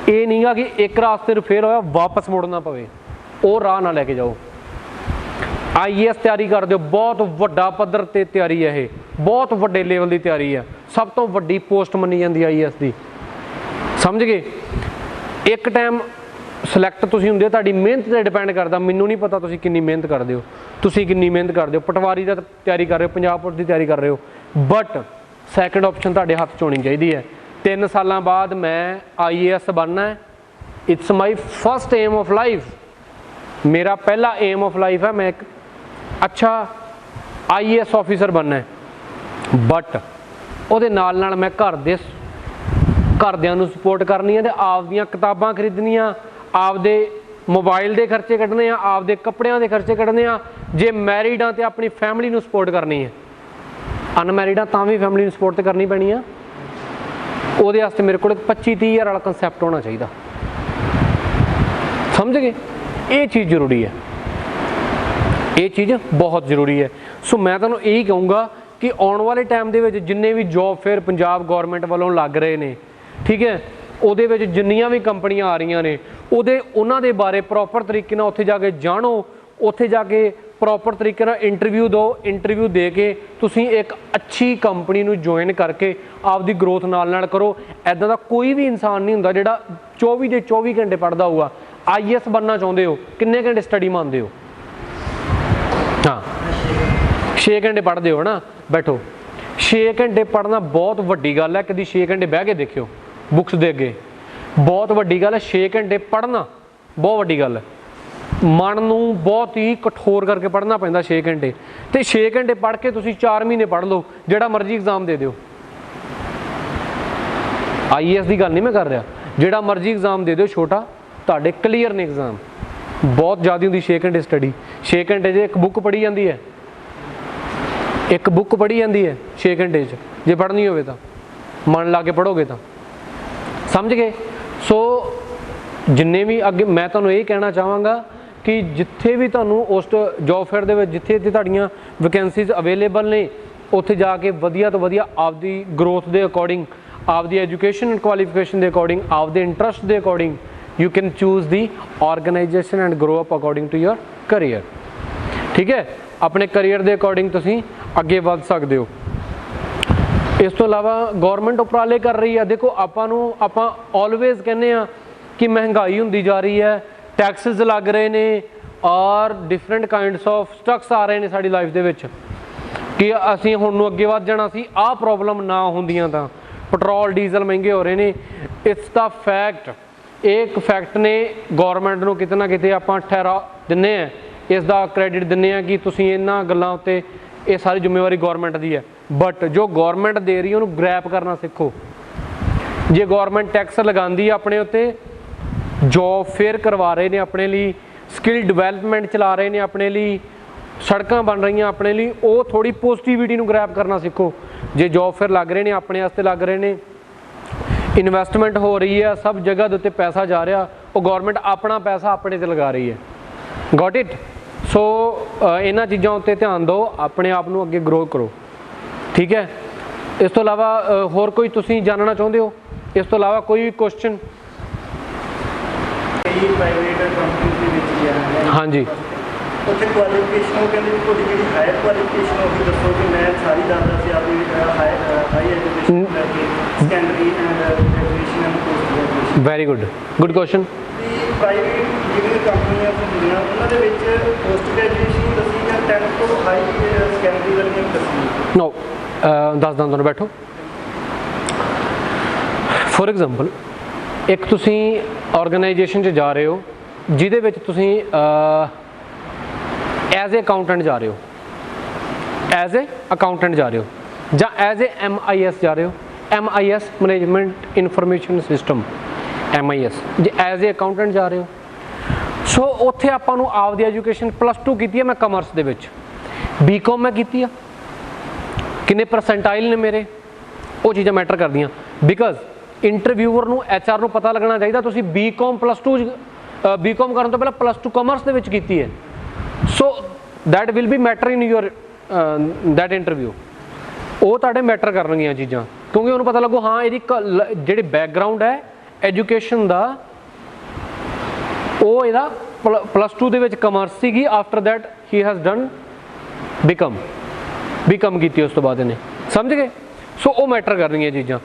A: ਇਹ ਨਹੀਂ ਗਾ ਕਿ ਇੱਕ ਰਾਸਤੇ ਨੂੰ ਫੇਲ ਹੋਇਆ ਵਾਪਸ ਮੁੜਨਾ ਪਵੇ, ਉਹ ਰਾਹ ਨਾ ਲੈ ਕੇ ਜਾਓ। IAS ਤਿਆਰੀ ਕਰਦੇ ਹੋ, ਬਹੁਤ ਵੱਡਾ ਪੱਧਰ 'ਤੇ ਤਿਆਰੀ ਹੈ, ਇਹ ਬਹੁਤ ਵੱਡੇ ਲੈਵਲ ਦੀ ਤਿਆਰੀ ਹੈ, ਸਭ ਤੋਂ ਵੱਡੀ ਪੋਸਟ ਮੰਨੀ ਜਾਂਦੀ IAS ਦੀ। ਸਮਝ ਗਏ? ਇੱਕ ਟਾਈਮ ਸਿਲੈਕਟ ਤੁਸੀਂ ਹੁੰਦੇ ਹੋ, ਤੁਹਾਡੀ ਮਿਹਨਤ 'ਤੇ ਡਿਪੈਂਡ ਕਰਦਾ। ਮੈਨੂੰ ਨਹੀਂ ਪਤਾ ਤੁਸੀਂ ਕਿੰਨੀ ਮਿਹਨਤ ਕਰਦੇ ਹੋ, ਪਟਵਾਰੀ ਦਾ ਤਿਆਰੀ ਕਰ ਰਹੇ ਹੋ, ਪੰਜਾਬ ਪੁਲਿਸ ਦੀ ਤਿਆਰੀ ਕਰ ਰਹੇ ਹੋ, ਬਟ ਸੈਕਿੰਡ ਆਪਸ਼ਨ ਤੁਹਾਡੇ ਹੱਥ 'ਚ ਹੋਣੀ ਚਾਹੀਦੀ ਹੈ। 3 ਸਾਲਾਂ ਬਾਅਦ ਮੈਂ IAS ਬਣਨਾ ਹੈ, it's my first aim of life, ਮੇਰਾ ਪਹਿਲਾ ਏਮ ਆਫ ਲਾਈਫ ਹੈ, ਮੈਂ ਇੱਕ ਅੱਛਾ IAS ਆਫਿਸਰ ਬਣਨਾ ਹੈ। ਬਟ ਉਹਦੇ ਨਾਲ ਮੈਂ ਘਰਦਿਆਂ ਨੂੰ ਸਪੋਰਟ ਕਰਨੀ ਹੈ, ਅਤੇ ਆਪਦੀਆਂ ਕਿਤਾਬਾਂ ਖਰੀਦਣੀਆਂ, ਆਪਦੇ ਮੋਬਾਈਲ ਦੇ ਖਰਚੇ ਕੱਢਣੇ ਆ, ਆਪਦੇ ਕੱਪੜਿਆਂ ਦੇ ਖਰਚੇ ਕੱਢਣੇ ਆ। ਜੇ ਮੈਰਿਡ ਆ ਤਾਂ ਆਪਣੀ ਫੈਮਿਲੀ ਨੂੰ ਸਪੋਰਟ ਕਰਨੀ ਹੈ, ਅਨਮੈਰਿਡ ਆ ਤਾਂ ਵੀ ਫੈਮਿਲੀ ਨੂੰ ਸਪੋਰਟ ਤਾਂ ਕਰਨੀ ਪੈਣੀ ਆ। ਉਹਦੇ ਵਾਸਤੇ ਮੇਰੇ ਕੋਲ 25-30 ਹਜ਼ਾਰ ਵਾਲਾ ਕੰਸੈਪਟ ਹੋਣਾ ਚਾਹੀਦਾ। ਸਮਝ ਗਏ? ਇਹ ਚੀਜ਼ ਜ਼ਰੂਰੀ ਹੈ, ਇਹ ਚੀਜ਼ ਬਹੁਤ ਜ਼ਰੂਰੀ ਹੈ। ਸੋ ਮੈਂ ਤੁਹਾਨੂੰ ਇਹੀ ਕਹੂੰਗਾ ਕਿ ਆਉਣ ਵਾਲੇ ਟਾਈਮ ਦੇ ਵਿੱਚ ਜਿੰਨੇ ਵੀ ਜੋਬ ਫੇਅਰ ਪੰਜਾਬ ਗੌਰਮੈਂਟ ਵੱਲੋਂ ਲੱਗ ਰਹੇ ਨੇ, ਠੀਕ ਹੈ, ਉਹਦੇ ਵਿੱਚ ਜਿੰਨੀਆਂ ਵੀ ਕੰਪਨੀਆਂ ਆ ਰਹੀਆਂ ਨੇ, ਉਹਨਾਂ ਦੇ ਬਾਰੇ ਪ੍ਰੋਪਰ ਤਰੀਕੇ ਨਾਲ ਉੱਥੇ ਜਾ ਕੇ ਜਾਣੋ, ਉੱਥੇ ਜਾ ਕੇ ਪ੍ਰੋਪਰ ਤਰੀਕੇ ਨਾਲ ਇੰਟਰਵਿਊ ਦਿਓ। ਇੰਟਰਵਿਊ ਦੇ ਕੇ ਤੁਸੀਂ ਇੱਕ ਅੱਛੀ ਕੰਪਨੀ ਨੂੰ ਜੁਆਇਨ ਕਰਕੇ ਆਪਦੀ ਗਰੋਥ ਨਾਲ ਕਰੋ। ਇੱਦਾਂ ਦਾ ਕੋਈ ਵੀ ਇਨਸਾਨ ਨਹੀਂ ਹੁੰਦਾ ਜਿਹੜਾ 24 ਦੇ 24 ਘੰਟੇ ਪੜ੍ਹਦਾ ਹੋਊਗਾ। IAS ਬਣਨਾ ਚਾਹੁੰਦੇ ਹੋ, ਕਿੰਨੇ ਘੰਟੇ ਸਟੱਡੀ ਮੰਨਦੇ ਹੋ? ਹਾਂ, 6 ਘੰਟੇ ਪੜ੍ਹਦੇ ਹੋ ਨਾ, ਬੈਠੋ 6 ਘੰਟੇ ਪੜ੍ਹਨਾ ਬਹੁਤ ਵੱਡੀ ਗੱਲ ਹੈ। ਕਦੀ 6 ਘੰਟੇ ਬਹਿ ਕੇ ਦੇਖਿਓ ਬੁੱਕਸ ਦੇ ਅੱਗੇ, ਬਹੁਤ ਵੱਡੀ ਗੱਲ ਹੈ। 6 ਘੰਟੇ ਪੜ੍ਹਨਾ ਬਹੁਤ ਵੱਡੀ ਗੱਲ ਹੈ। ਮਨ ਨੂੰ ਬਹੁਤ ਹੀ ਕਠੋਰ ਕਰਕੇ ਪੜ੍ਹਨਾ ਪੈਂਦਾ 6 ਘੰਟੇ, ਤੇ 6 ਘੰਟੇ ਪੜ੍ਹ ਕੇ ਤੁਸੀਂ 4 ਮਹੀਨੇ ਪੜ੍ਹ ਲਓ, ਜਿਹੜਾ ਮਰਜ਼ੀ ਐਗਜ਼ਾਮ ਦੇ ਦਿਓ। IAS ਦੀ ਗੱਲ ਨਹੀਂ ਮੈਂ ਕਰ ਰਿਹਾ, ਜਿਹੜਾ ਮਰਜ਼ੀ ਐਗਜ਼ਾਮ ਦੇ ਦਿਓ ਛੋਟਾ, ਤੁਹਾਡੇ ਕਲੀਅਰ ਨੇ ਐਗਜ਼ਾਮ। ਬਹੁਤ ਜ਼ਿਆਦਾ ਹੁੰਦੀ 6 ਘੰਟੇ ਸਟੱਡੀ। 6 ਘੰਟੇ 'ਚ ਇੱਕ ਬੁੱਕ ਪੜ੍ਹੀ ਜਾਂਦੀ ਹੈ, ਇੱਕ ਬੁੱਕ ਪੜ੍ਹੀ ਜਾਂਦੀ ਹੈ 6 ਘੰਟੇ 'ਚ, ਜੇ ਪੜ੍ਹਨੀ ਹੋਵੇ ਤਾਂ ਮਨ ਲਾ ਕੇ ਪੜ੍ਹੋਗੇ ਤਾਂ। ਸਮਝ ਗਏ? ਸੋ ਜਿੰਨੇ ਵੀ ਅੱਗੇ ਮੈਂ ਤੁਹਾਨੂੰ ਇਹ ਕਹਿਣਾ ਚਾਹਾਂਗਾ ਕਿ ਜਿੱਥੇ ਵੀ ਤੁਹਾਨੂੰ ਉਸ ਜੋਬ ਫੇਅਰ ਦੇ ਵਿੱਚ ਜਿੱਥੇ ਤੁਹਾਡੀਆਂ ਵੈਕੈਂਸੀਜ਼ ਅਵੇਲੇਬਲ ਨੇ, ਉੱਥੇ ਜਾ ਕੇ ਵਧੀਆ ਤੋਂ ਵਧੀਆ ਆਪਦੀ ਗਰੋਥ ਦੇ ਅਕੋਰਡਿੰਗ, ਆਪਦੀ ਐਜੂਕੇਸ਼ਨ ਐਂਡ ਕੁਆਲੀਫਿਕੇਸ਼ਨ ਦੇ ਅਕੋਰਡਿੰਗ, ਆਪਦੇ ਇੰਟਰਸਟ ਦੇ according you can choose the organisation and grow up according to your career. ਠੀਕ ਹੈ, ਆਪਣੇ ਕਰੀਅਰ ਦੇ ਅਕੋਰਡਿੰਗ ਤੁਸੀਂ ਅੱਗੇ ਵੱਧ ਸਕਦੇ ਹੋ। ਇਸ ਤੋਂ ਇਲਾਵਾ ਗੌਰਮੈਂਟ ਉਪਰਾਲੇ ਕਰ ਰਹੀ ਹੈ। ਦੇਖੋ ਆਪਾਂ ਆਲਵੇਜ਼ ਕਹਿੰਦੇ ਆ ਕਿ ਮਹਿੰਗਾਈ ਹੁੰਦੀ ਜਾ ਰਹੀ ਹੈ, ਟੈਕਸਿਸ ਲੱਗ ਰਹੇ ਨੇ, ਔਰ ਡਿਫਰੈਂਟ ਕਾਈਂਡਸ ਆਫ ਸਟਰਕਸ ਆ ਰਹੇ ਨੇ ਸਾਡੀ ਲਾਈਫ ਦੇ ਵਿੱਚ ਕਿ ਅਸੀਂ ਹੁਣ ਨੂੰ ਅੱਗੇ ਵੱਧ ਜਾਣਾ ਸੀ। ਆਹ ਪ੍ਰੋਬਲਮ ਨਾ ਹੁੰਦੀਆਂ ਤਾਂ ਪੈਟਰੋਲ ਡੀਜ਼ਲ ਮਹਿੰਗੇ ਹੋ ਰਹੇ ਨੇ। ਇਟਸ ਦਾ ਫੈਕਟ, ਇਹ ਇੱਕ ਫੈਕਟ ਨੇ। ਗੌਰਮੈਂਟ ਨੂੰ ਕਿਤੇ ਨਾ ਕਿਤੇ ਆਪਾਂ ਠਹਿਰਾ ਦਿੰਦੇ ਹਾਂ, ਇਸ ਦਾ ਕ੍ਰੈਡਿਟ ਦਿੰਦੇ ਹਾਂ ਕਿ ਤੁਸੀਂ ਇਹਨਾਂ ਗੱਲਾਂ ਉੱਤੇ, ਇਹ ਸਾਰੀ ਜ਼ਿੰਮੇਵਾਰੀ ਗੌਰਮੈਂਟ ਦੀ ਹੈ। ਬਟ ਜੋ ਗੌਰਮੈਂਟ ਦੇ ਰਹੀ ਹੈ ਉਹਨੂੰ ਗ੍ਰੈਪ ਕਰਨਾ ਸਿੱਖੋ। ਜੇ ਗੌਰਮੈਂਟ ਟੈਕਸ ਲਗਾਉਂਦੀ ਹੈ ਆਪਣੇ ਉੱਤੇ, ਜੋਬ ਫੇਅਰ ਕਰਵਾ ਰਹੇ ਨੇ ਆਪਣੇ ਲਈ, ਸਕਿੱਲ ਡਿਵੈਲਪਮੈਂਟ ਚਲਾ ਰਹੇ ਨੇ ਆਪਣੇ ਲਈ, ਸੜਕਾਂ ਬਣ ਰਹੀਆਂ ਆਪਣੇ ਲਈ, ਉਹ ਥੋੜ੍ਹੀ ਪੋਜ਼ੀਟਿਵਿਟੀ ਨੂੰ ਗ੍ਰੈਪ ਕਰਨਾ ਸਿੱਖੋ। ਜੇ ਜੋਬ ਫੇਅਰ ਲੱਗ ਰਹੇ ਨੇ, ਆਪਣੇ ਵਾਸਤੇ ਲੱਗ ਰਹੇ ਨੇ, ਇਨਵੈਸਟਮੈਂਟ ਹੋ ਰਹੀ ਹੈ, ਸਭ ਜਗ੍ਹਾ ਦੇ ਉੱਤੇ ਪੈਸਾ ਜਾ ਰਿਹਾ, ਉਹ ਗੌਰਮੈਂਟ ਆਪਣਾ ਪੈਸਾ ਆਪਣੇ 'ਤੇ ਲਗਾ ਰਹੀ ਹੈ। Goat it? ਸੋ ਇਹਨਾਂ ਚੀਜ਼ਾਂ ਉੱਤੇ ਧਿਆਨ ਦਿਓ, ਆਪਣੇ ਆਪ ਨੂੰ ਅੱਗੇ ਗਰੋ ਕਰੋ। ਠੀਕ ਹੈ, ਇਸ ਤੋਂ ਇਲਾਵਾ ਹੋਰ ਕੋਈ ਤੁਸੀਂ ਜਾਣਨਾ ਚਾਹੁੰਦੇ ਹੋ? ਇਸ ਤੋਂ ਇਲਾਵਾ ਕੋਈ ਵੀ ਕੁਐਸਚਨ?
B: ਕਈ ਪ੍ਰਾਈਵੇਟ ਕੰਪਨੀ ਦੇ ਵਿੱਚ ਗਿਆ ਹੈ,
A: ਹਾਂਜੀ,
B: ਉੱਥੇ ਕੁਆਲੀਫਿਕੇਸ਼ਨ ਉਹ ਕਹਿੰਦੇ ਵੀ ਤੁਹਾਡੀ ਜਿਹੜੀ ਹਾਇਰ ਕੁਆਲੀਫਿਕੇਸ਼ਨ ਉਹ ਵੀ ਦੱਸੋ ਕਿ ਮੈਂ ਸਾਰੀ ਦੱਸਦਾ ਸੀ ਆਪਣੀ ਹਾਈ ਐਜੂਕੇਸ਼ਨ ਕਰਕੇ secondary and graduation and post graduation.
A: Very good, good question.
B: ਤੇ ਪ੍ਰਾਈਵੇਟ ਜਿਹੜੀਆਂ ਕੰਪਨੀਆਂ ਹੁੰਦੀਆਂ ਉਹਨਾਂ ਦੇ ਵਿੱਚ ਪੋਸਟ ਗ੍ਰੈਜੂਏਸ਼ਨ ਦੱਸੀ ਜਾਂ 10th ਤੋਂ ਹਾਈ ਸੈਕੰਡਰੀ ਵਾਲੀਆਂ ਦੱਸੀ?
A: ਨੋ, ਦੱਸਦਾ ਤੁਹਾਨੂੰ, ਬੈਠੋ। ਫੋਰ ਐਗਜ਼ਾਮਪਲ, ਇੱਕ ਤੁਸੀਂ ਆਰਗੇਨਾਈਜੇਸ਼ਨ 'ਚ ਜਾ ਰਹੇ ਹੋ ਜਿਹਦੇ ਵਿੱਚ ਤੁਸੀਂ ਐਜ਼ ਏ ਅਕਾਊਂਟੈਂਟ ਜਾ ਰਹੇ ਹੋ, ਐਜ਼ ਏ ਅਕਾਊਂਟੈਂਟ ਜਾ ਰਹੇ ਹੋ, ਜਾਂ ਐਜ਼ ਏ MIS ਜਾ ਰਹੇ ਹੋ, MIS management information system, MIS, ਜੇ ਐਜ਼ ਏ ਅਕਾਊਂਟੈਂਟ ਜਾ ਰਹੇ ਹੋ। ਸੋ ਉੱਥੇ ਆਪਾਂ ਨੂੰ ਆਪਦੀ ਐਜੂਕੇਸ਼ਨ +2 ਕੀਤੀ ਹੈ ਮੈਂ ਕਾਮਰਸ ਦੇ ਵਿੱਚ, BCom ਮੈਂ ਕੀਤੀ ਆ, ਕਿੰਨੇ ਪਰਸੈਂਟਾਈਲ ਨੇ ਮੇਰੇ, ਉਹ ਚੀਜ਼ਾਂ ਮੈਟਰ ਕਰਦੀਆਂ। ਬਿਕਾਜ਼ ਇੰਟਰਵਿਊਅਰ ਨੂੰ, HR ਨੂੰ ਪਤਾ ਲੱਗਣਾ ਚਾਹੀਦਾ ਤੁਸੀਂ BCom +2 BCom ਕਰਨ ਤੋਂ ਪਹਿਲਾਂ +2 ਕਾਮਰਸ ਦੇ ਵਿੱਚ ਕੀਤੀ ਹੈ। So that will be matter in your that interview. ਉਹ ਤੁਹਾਡੇ ਮੈਟਰ ਕਰਨਗੀਆਂ ਚੀਜ਼ਾਂ, ਕਿਉਂਕਿ ਉਹਨੂੰ ਪਤਾ ਲੱਗੋ ਹਾਂ ਇਹਦੀ ਜਿਹੜੀ ਬੈਕਗਰਾਊਂਡ ਹੈ ਐਜੂਕੇਸ਼ਨ ਦਾ, ਉਹ ਇਹਦਾ +2 ਦੇ ਵਿੱਚ ਕਾਮਰਸ ਸੀਗੀ, after that he has done BCom ਕੀਤੀ ਉਸ ਤੋਂ ਬਾਅਦ ਇਹਨੇ। ਸਮਝ ਗਏ? ਸੋ ਉਹ ਮੈਟਰ ਕਰਨਗੀਆਂ ਚੀਜ਼ਾਂ।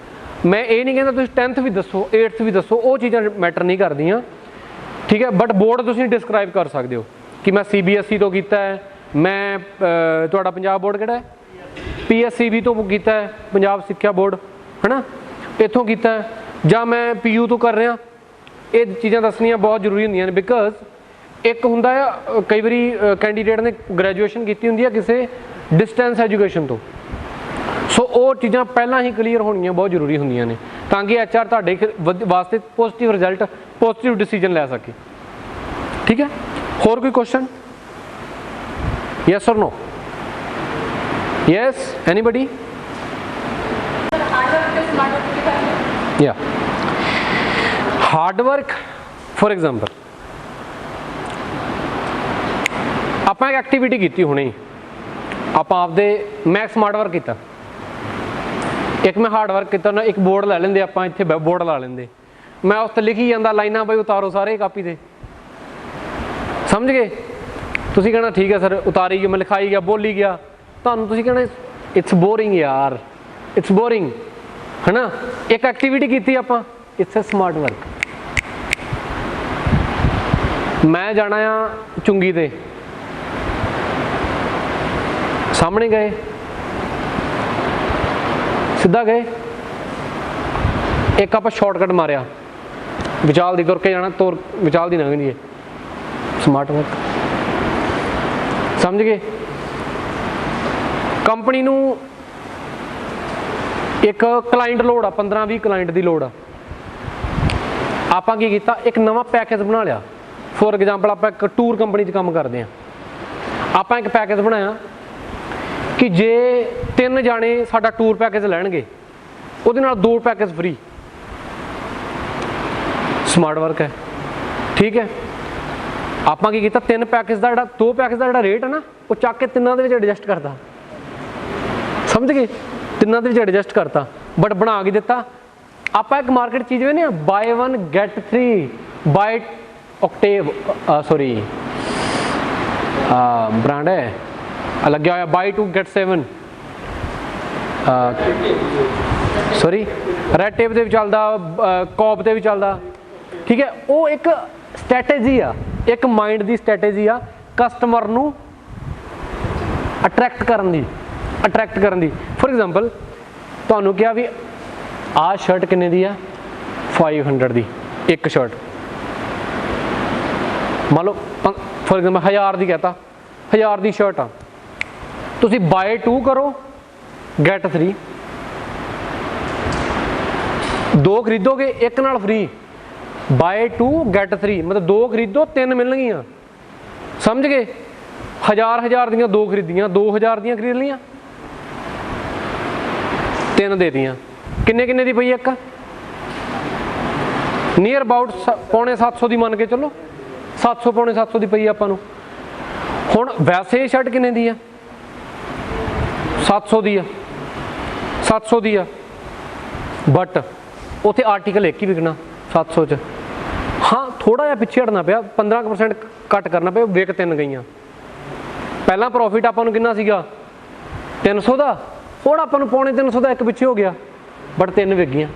A: ਮੈਂ ਇਹ ਨਹੀਂ ਕਹਿੰਦਾ ਤੁਸੀਂ 10th ਵੀ ਦੱਸੋ, 8th ਵੀ ਦੱਸੋ, ਉਹ ਚੀਜ਼ਾਂ ਮੈਟਰ ਨਹੀਂ ਕਰਦੀਆਂ। ਠੀਕ ਹੈ, ਬਟ ਬੋਰਡ ਤੁਸੀਂ ਡਿਸਕ੍ਰਾਈਬ ਕਰ ਸਕਦੇ ਹੋ ਕਿ ਮੈਂ CBSE ਤੋਂ ਕੀਤਾ ਹੈ, ਮੈਂ ਤੁਹਾਡਾ ਪੰਜਾਬ ਬੋਰਡ ਕਿਹੜਾ ਹੈ, PSEB ਤੋਂ ਕੀਤਾ ਹੈ, ਪੰਜਾਬ ਸਿੱਖਿਆ ਬੋਰਡ ਹੈ ਨਾ, ਇੱਥੋਂ ਕੀਤਾ ਹੈ, ਜਾਂ ਮੈਂ PU ਤੋਂ ਕਰ ਰਿਹਾ। ਇਹ ਚੀਜ਼ਾਂ ਦੱਸਣੀਆਂ ਬਹੁਤ ਜ਼ਰੂਰੀ ਹੁੰਦੀਆਂ ਨੇ। ਬਿਕਾਜ਼ ਇੱਕ ਹੁੰਦਾ ਆ, ਕਈ ਵਾਰੀ ਕੈਂਡੀਡੇਟ ਨੇ ਗ੍ਰੈਜੂਏਸ਼ਨ ਕੀਤੀ ਹੁੰਦੀ ਹੈ ਕਿਸੇ ਡਿਸਟੈਂਸ ਐਜੂਕੇਸ਼ਨ ਤੋਂ, ਸੋ ਉਹ ਚੀਜ਼ਾਂ ਪਹਿਲਾਂ ਹੀ ਕਲੀਅਰ ਹੋਣੀਆਂ ਬਹੁਤ ਜ਼ਰੂਰੀ ਹੁੰਦੀਆਂ ਨੇ, ਤਾਂ ਕਿ HR ਤੁਹਾਡੇ ਵਾਸਤੇ ਪੋਜ਼ੀਟਿਵ ਰਿਜ਼ਲਟ, ਪੋਜ਼ੀਟਿਵ ਡਿਸੀਜਨ ਲੈ ਸਕੇ। ਠੀਕ ਹੈ, ਹੋਰ ਕੋਈ question? Yes or no? Yes, anybody? Yeah, hard work, for example, ਆਪਾਂ ਇੱਕ ਐਕਟੀਵਿਟੀ ਕੀਤੀ ਹੁਣੇ, ਆਪਾਂ ਆਪਦੇ ਮੈਂ ਸਮਾਰਟ ਵਰਕ ਕੀਤਾ, ਇੱਕ ਮੈਂ ਹਾਰਡ ਵਰਕ ਕੀਤਾ ਨਾ, ਇੱਕ ਬੋਰਡ ਲੈ ਲੈਂਦੇ ਆਪਾਂ, ਇੱਥੇ ਬੋਰਡ ਲਾ ਲੈਂਦੇ, ਮੈਂ ਉਸ 'ਤੇ ਲਿਖੀ ਜਾਂਦਾ ਲਾਈਨਾਂ, ਬਈ ਉਤਾਰੋ ਸਾਰੇ ਕਾਪੀ 'ਤੇ। ਸਮਝ ਗਏ? ਤੁਸੀਂ ਕਹਿਣਾ ਠੀਕ ਹੈ ਸਰ, ਉਤਾਰੀ ਗਿਆ, ਮੈਂ ਲਿਖਾਈ ਗਿਆ, ਬੋਲੀ ਗਿਆ, ਤੁਹਾਨੂੰ ਤੁਸੀਂ ਕਹਿਣਾ ਇਟਸ ਬੋਰਿੰਗ ਯਾਰ, ਇਟਸ ਬੋਰਿੰਗ, ਹੈ ਨਾ। ਇੱਕ ਐਕਟੀਵਿਟੀ ਕੀਤੀ ਆਪਾਂ, ਇਟਸ ਅ ਸਮਾਰਟ ਵਰਕ। ਮੈਂ ਜਾਣਾ ਆ ਚੁੰਗੀ 'ਤੇ, ਸਾਹਮਣੇ ਗਏ, ਸਿੱਧਾ ਗਏ, ਇੱਕ ਆਪਾਂ ਸ਼ਾਰਟਕਟ ਮਾਰਿਆ, ਵਿਚਾਲ ਦੀ ਤੁਰ ਕੇ ਜਾਣਾ, ਤੁਰ ਵਿਚਾਲ ਦੀ ਲੰਘ ਜਾਈਏ। ਸਮਾਰਟ ਵਰਕ, ਸਮਝ ਗਏ? ਕੰਪਨੀ ਨੂੰ ਇੱਕ ਕਲਾਇੰਟ ਲੋੜ ਆ, 15-20 ਕਲਾਇੰਟ ਦੀ ਲੋੜ ਆ। ਆਪਾਂ ਕੀ ਕੀਤਾ, ਇੱਕ ਨਵਾਂ ਪੈਕੇਜ ਬਣਾ ਲਿਆ। ਫੋਰ ਐਗਜ਼ਾਮਪਲ ਆਪਾਂ ਇੱਕ ਟੂਰ ਕੰਪਨੀ 'ਚ ਕੰਮ ਕਰਦੇ ਹਾਂ, ਆਪਾਂ ਇੱਕ ਪੈਕੇਜ ਬਣਾਇਆ ਕਿ ਜੇ 3 ਜਾਣੇ ਸਾਡਾ ਟੂਰ ਪੈਕੇਜ ਲੈਣਗੇ ਉਹਦੇ ਨਾਲ 2 ਪੈਕੇਜ ਫ੍ਰੀ। ਸਮਾਰਟ ਵਰਕ ਹੈ, ਠੀਕ ਹੈ। ਆਪਾਂ ਕੀ ਕੀਤਾ, 3 ਪੈਕੇਜ ਦਾ ਜਿਹੜਾ 2 ਪੈਕੇਜ ਦਾ ਜਿਹੜਾ ਰੇਟ ਹੈ ਨਾ, ਉਹ ਚੱਕ ਕੇ ਤਿੰਨਾਂ ਦੇ ਵਿੱਚ ਐਡਜਸਟ ਕਰਤਾ। ਸਮਝ ਗਏ? ਤਿੰਨਾਂ ਦੇ ਵਿੱਚ ਐਡਜਸਟ ਕਰਤਾ, ਬਟ ਬਣਾ ਕੇ ਦਿੱਤਾ। ਆਪਾਂ ਇੱਕ ਮਾਰਕੀਟ ਚੀਜ਼ ਵੇਖਦੇ ਹਾਂ, buy 1 get 3 buy octave, sorry brand ਹੈ ਲੱਗਿਆ ਹੋਇਆ, buy 2 get 7, sorry red tape ਤੇ ਵੀ ਚੱਲਦਾ, ਕੌਪ ਤੇ ਵੀ ਚੱਲਦਾ, ਠੀਕ ਹੈ। ਉਹ ਇੱਕ ਸਟ੍ਰੈਟੇਜੀ ਆ, ਇੱਕ ਮਾਈਂਡ ਦੀ ਸਟ੍ਰੈਟੇਜੀ ਆ ਕਸਟਮਰ ਨੂੰ ਅਟਰੈਕਟ ਕਰਨ ਦੀ, ਫੋਰ ਐਗਜ਼ਾਮਪਲ ਤੁਹਾਨੂੰ ਕਿਹਾ ਵੀ ਆਹ ਸ਼ਰਟ ਕਿੰਨੇ ਦੀ ਆ, 500 ਦੀ ਇੱਕ ਸ਼ਰਟ, ਮੰਨ ਲਓ ਫੋਰ ਐਗਜ਼ਾਮਪਲ 1000 ਦੀ ਕਹਤਾ, 1000 ਦੀ ਸ਼ਰਟ ਆ, ਤੁਸੀਂ ਬਾਏ 2 ਕਰੋ ਗੈਟ 3, 2 ਖਰੀਦੋਗੇ ਇੱਕ ਨਾਲ ਫ੍ਰੀ, ਬਾਏ 2 ਗੈਟ 3 ਮਤਲਬ 2 ਖਰੀਦੋ 3 ਮਿਲਣਗੀਆਂ। ਸਮਝ ਗਏ? 1000 ਦੀਆਂ 2 ਖਰੀਦੀਆਂ, 2000 ਦੀਆਂ ਖਰੀਦ ਲਈਆਂ, 3 ਦੇ ਦਿੱਤੀਆਂ। ਕਿੰਨੇ ਦੀ ਪਈ ਇੱਕ? ਨੀਅਰ ਅਬਾਊਟ ਪੌਣੇ 700 ਦੀ ਮੰਨ ਕੇ ਚੱਲੋ, 700 ਪੌਣੇ 700 ਦੀ ਪਈ ਆਪਾਂ ਨੂੰ। ਹੁਣ ਵੈਸੇ ਸ਼ਰਟ ਕਿੰਨੇ ਦੀ ਆ? 700 ਦੀ ਆ, 700 ਦੀ ਆ, ਬਟ ਉੱਥੇ ਆਰਟੀਕਲ ਇੱਕ ਹੀ ਵਿਕਣਾ 700 'ਚ। ਹਾਂ ਥੋੜ੍ਹਾ ਜਿਹਾ ਪਿੱਛੇ ਹਟਣਾ ਪਿਆ, 15% ਕੱਟ ਕਰਨਾ ਪਿਆ, ਵਿਕ 3 ਗਈਆਂ। ਪਹਿਲਾਂ ਪ੍ਰੋਫਿਟ ਆਪਾਂ ਨੂੰ ਕਿੰਨਾ ਸੀਗਾ, 300 ਦਾ, ਹੁਣ ਆਪਾਂ ਨੂੰ ਪੌਣੇ 300 ਦਾ ਇੱਕ ਪਿੱਛੇ ਹੋ ਗਿਆ, ਬਟ 3 ਵਿਕ ਗਈਆਂ।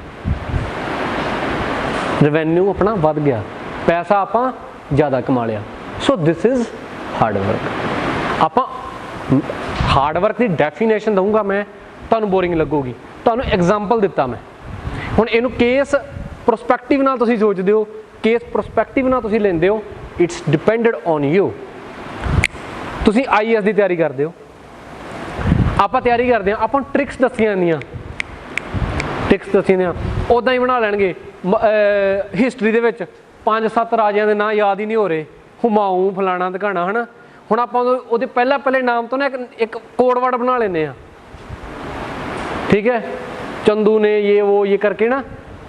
A: ਰੈਵਨਿਊ ਆਪਣਾ ਵੱਧ ਗਿਆ, ਪੈਸਾ ਆਪਾਂ ਜ਼ਿਆਦਾ ਕਮਾ ਲਿਆ। ਸੋ ਦਿਸ ਇਜ਼ ਹਾਰਡ ਵਰਕ। ਆਪਾਂ ਹਾਰਡ ਵਰਕ ਦੀ ਡੈਫੀਨੇਸ਼ਨ ਦਊਂਗਾ ਮੈਂ, ਤੁਹਾਨੂੰ ਬੋਰਿੰਗ ਲੱਗੂਗੀ। ਤੁਹਾਨੂੰ ਐਗਜ਼ਾਮਪਲ ਦਿੱਤਾ ਮੈਂ, ਹੁਣ ਇਹਨੂੰ ਕੇਸ ਪ੍ਰੋਸਪੈਕਟਿਵ ਨਾਲ ਤੁਸੀਂ ਸੋਚਦੇ ਹੋ, ਕੇਸ ਪ੍ਰੋਸਪੈਕਟਿਵ ਨਾਲ ਤੁਸੀਂ ਲੈਂਦੇ ਹੋ, ਇਟਸ ਡਿਪੈਂਡਡ ਔਨ ਯੂ। ਤੁਸੀਂ IAS ਦੀ ਤਿਆਰੀ ਕਰਦੇ ਹੋ, ਆਪਾਂ ਤਿਆਰੀ ਕਰਦੇ ਹਾਂ, ਆਪਾਂ ਟ੍ਰਿਕਸ ਦੱਸੀਆਂ ਜਾਂਦੀਆਂ, ਉੱਦਾਂ ਹੀ ਬਣਾ ਲੈਣਗੇ। ਹਿਸਟਰੀ ਦੇ ਵਿੱਚ 5-7 ਰਾਜਿਆਂ ਦੇ ਨਾਂ ਯਾਦ ਹੀ ਨਹੀਂ ਹੋ ਰਹੇ, ਹੁਮਾਊਂ ਫਲਾਣਾ ਧਕਾਣਾ, ਹੈ ਨਾ। ਹੁਣ ਆਪਾਂ ਉਹਦੇ ਪਹਿਲੇ ਨਾਮ ਤੋਂ ਨਾ ਇੱਕ ਕੋਡ ਵਰਡ ਬਣਾ ਲੈਂਦੇ ਹਾਂ, ठीक है, चंदू ने ये करके ना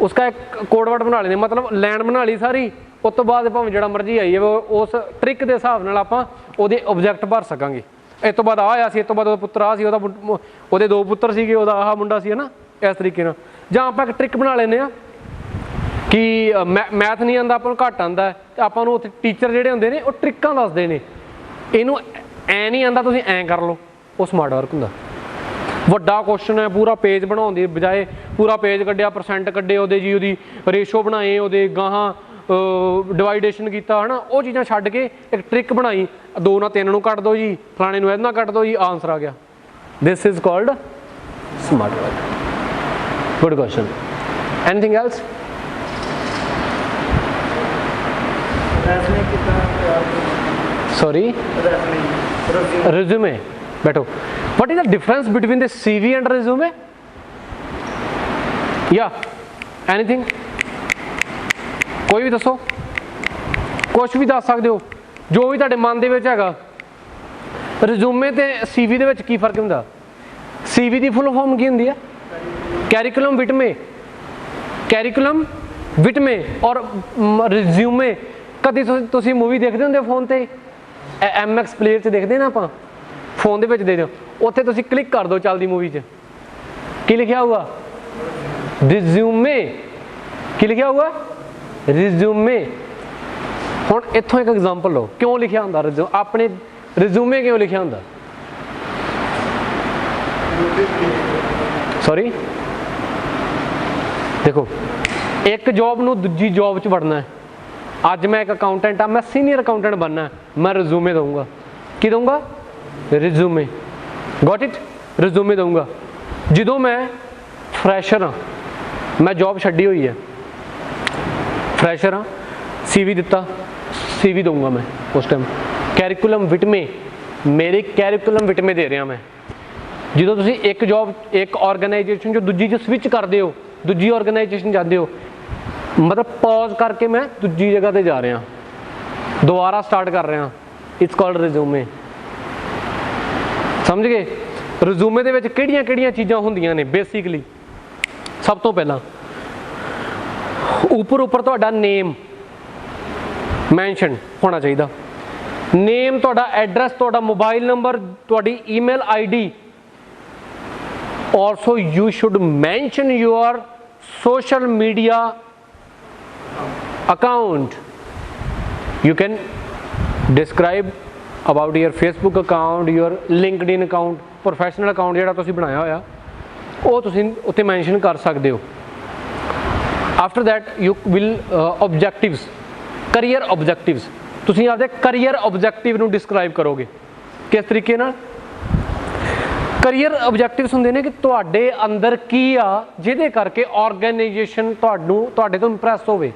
A: उसका एक कोड वर्ड बना लेने, मतलब लैन बना ली सारी। उस तो बाद भावें जो मर्जी आई है उस ट्रिक के हिसाब नाल आपां ओहदे ऑब्जेक्ट भर सकांगे। इस तो बाद आया सी, इस तो बाद ओहदा पुत्तर आ सी, ओहदे 2 पुत्तर सीगे, ओहदा आह मुंडा सी, है ना। इस तरीके नाल जां आपां एक ट्रिक बना लेने कि मैथ नहीं आंदा, आपां नूं घट आंदा है, ते आपां नूं उत्थे टीचर जिहड़े हुंदे ने ओह ट्रिकां दसदे ने, इहनूं ऐ नहीं आंदा तुसीं ऐ कर लो, वो स्मार्ट वर्क हुंदा। ਵੱਡਾ क्वेश्चन है, पूरा पेज बनाने की बजाय पूरा पेज कढ़िया, परसेंट कढ़े, ਉਹਦੇ जी ਉਹਦੀ रेशो बनाए, ਉਹਦੇ ਗਾਹਾਂ डिवाइडेशन किया, है ना। वो चीज़ां छड्ड के एक ट्रिक बनाई, 2 ਨਾਲ 3 ਨੂੰ ਕੱਟ दो जी, फलाने ਨੂੰ ਇਹਦੇ ਨਾਲ ਕੱਟ दो जी, आंसर आ गया। This is called smart work. Good question. Anything else? Sorry, resume. बैठो। What is the difference between the CV and resume? Yeah, anything? कोई भी दसो, कुछ भी दस सकते हो, जो भी तुहाडे मन दे विच हैगा। रिज्यूमे ते CV दे विच की फर्क हुंदा? CV दी फुल फॉर्म की हुंदी है? कैरिकुलम विटमे। कैरिकुलम विटमे और रिज्यूमे। कदी तुसीं मूवी देखदे हुंदे फोन ते, MX प्लेयर च देखदे ना आपां, फोन दे विच दे दिओ, उत्थे तुसीं क्लिक कर दो, चलदी मूवी च की लिखिया हुआ? रिज्यूमे। की लिखिया हुआ? रिज्यूमे। हुण इत्थों एक एग्जाम्पल लो, क्यों लिखिया हुंदा रिज्यूमे? अपने रिज्यूमे क्यों लिखिया हुंदा? सॉरी, देखो, एक जॉब नूं दूजी जॉब च वड़ना है। अज मैं एक अकाउंटेंट हाँ, मैं सीनियर अकाउंटेंट बनना है, मैं रिज्यूमे दूंगा। की दूंगा? रिज्यूमे। Got it? रिज्यूमे दूंगा। जो मैं ਫਰੈਸ਼ਰ ਹਾਂ, ਮੈਂ ਜੌਬ ਛੱਡੀ ਹੋਈ ਹੈ, ਫਰੈਸ਼ਰ ਹਾਂ, CV ਦਿੱਤਾ, CV ਦਊਂਗਾ ਮੈਂ ਉਸ ਟਾਈਮ। ਕੈਰੀਕੂਲਮ ਵਿਟਮੇ, ਮੇਰੇ ਕੈਰੀਕੂਲਮ ਵਿਟਮੇ ਦੇ ਰਿਹਾ ਮੈਂ। ਜਦੋਂ ਤੁਸੀਂ ਇੱਕ ਜੌਬ ਇੱਕ ਆਰਗੇਨਾਈਜੇਸ਼ਨ 'ਚੋਂ ਦੂਜੀ 'ਚ ਸਵਿਚ ਕਰਦੇ ਹੋ, ਦੂਜੀ ਆਰਗੇਨਾਈਜੇਸ਼ਨ ਜਾਂਦੇ ਹੋ, ਮਤਲਬ ਪੌਜ਼ ਕਰਕੇ ਮੈਂ ਦੂਜੀ ਜਗ੍ਹਾ 'ਤੇ ਜਾ ਰਿਹਾ, ਦੁਬਾਰਾ ਸਟਾਰਟ ਕਰ ਰਿਹਾ। It's called resume. ਸਮਝ ਗਏ? ਰਿਜ਼ੂਮੇ ਦੇ ਵਿੱਚ ਕਿਹੜੀਆਂ ਕਿਹੜੀਆਂ ਚੀਜ਼ਾਂ ਹੁੰਦੀਆਂ ਨੇ ਬੇਸਿਕਲੀ? ਸਭ ਤੋਂ ਪਹਿਲਾਂ ਉੱਪਰ ਤੁਹਾਡਾ ਨੇਮ ਮੈਂਸ਼ਨ ਹੋਣਾ ਚਾਹੀਦਾ। ਨੇਮ, ਤੁਹਾਡਾ ਐਡਰੈਸ, ਤੁਹਾਡਾ ਮੋਬਾਈਲ ਨੰਬਰ, ਤੁਹਾਡੀ email ID। Also you should mention your social media account. You can describe about your Facebook account, your LinkedIn account, professional account ਜਿਹੜਾ ਤੁਸੀਂ ਬਣਾਇਆ ਹੋਇਆ ਉਹ ਤੁਸੀਂ ਉੱਥੇ ਮੈਂਸ਼ਨ ਕਰ ਸਕਦੇ ਹੋ। After that you will objectives, career objectives, ਤੁਸੀਂ ਆਪਦੇ ਕਰੀਅਰ objective ਨੂੰ ਡਿਸਕ੍ਰਾਈਬ ਕਰੋਗੇ। ਕਿਸ ਤਰੀਕੇ ਨਾਲ? ਕਰੀਅਰ objectives ਹੁੰਦੇ ਨੇ ਕਿ ਤੁਹਾਡੇ ਅੰਦਰ ਕੀ ਆ ਜਿਹਦੇ ਕਰਕੇ ਆਰਗੇਨਾਈਜੇਸ਼ਨ ਤੁਹਾਡੇ ਤੋਂ ਇੰਪ੍ਰੈਸ ਹੋਵੇ।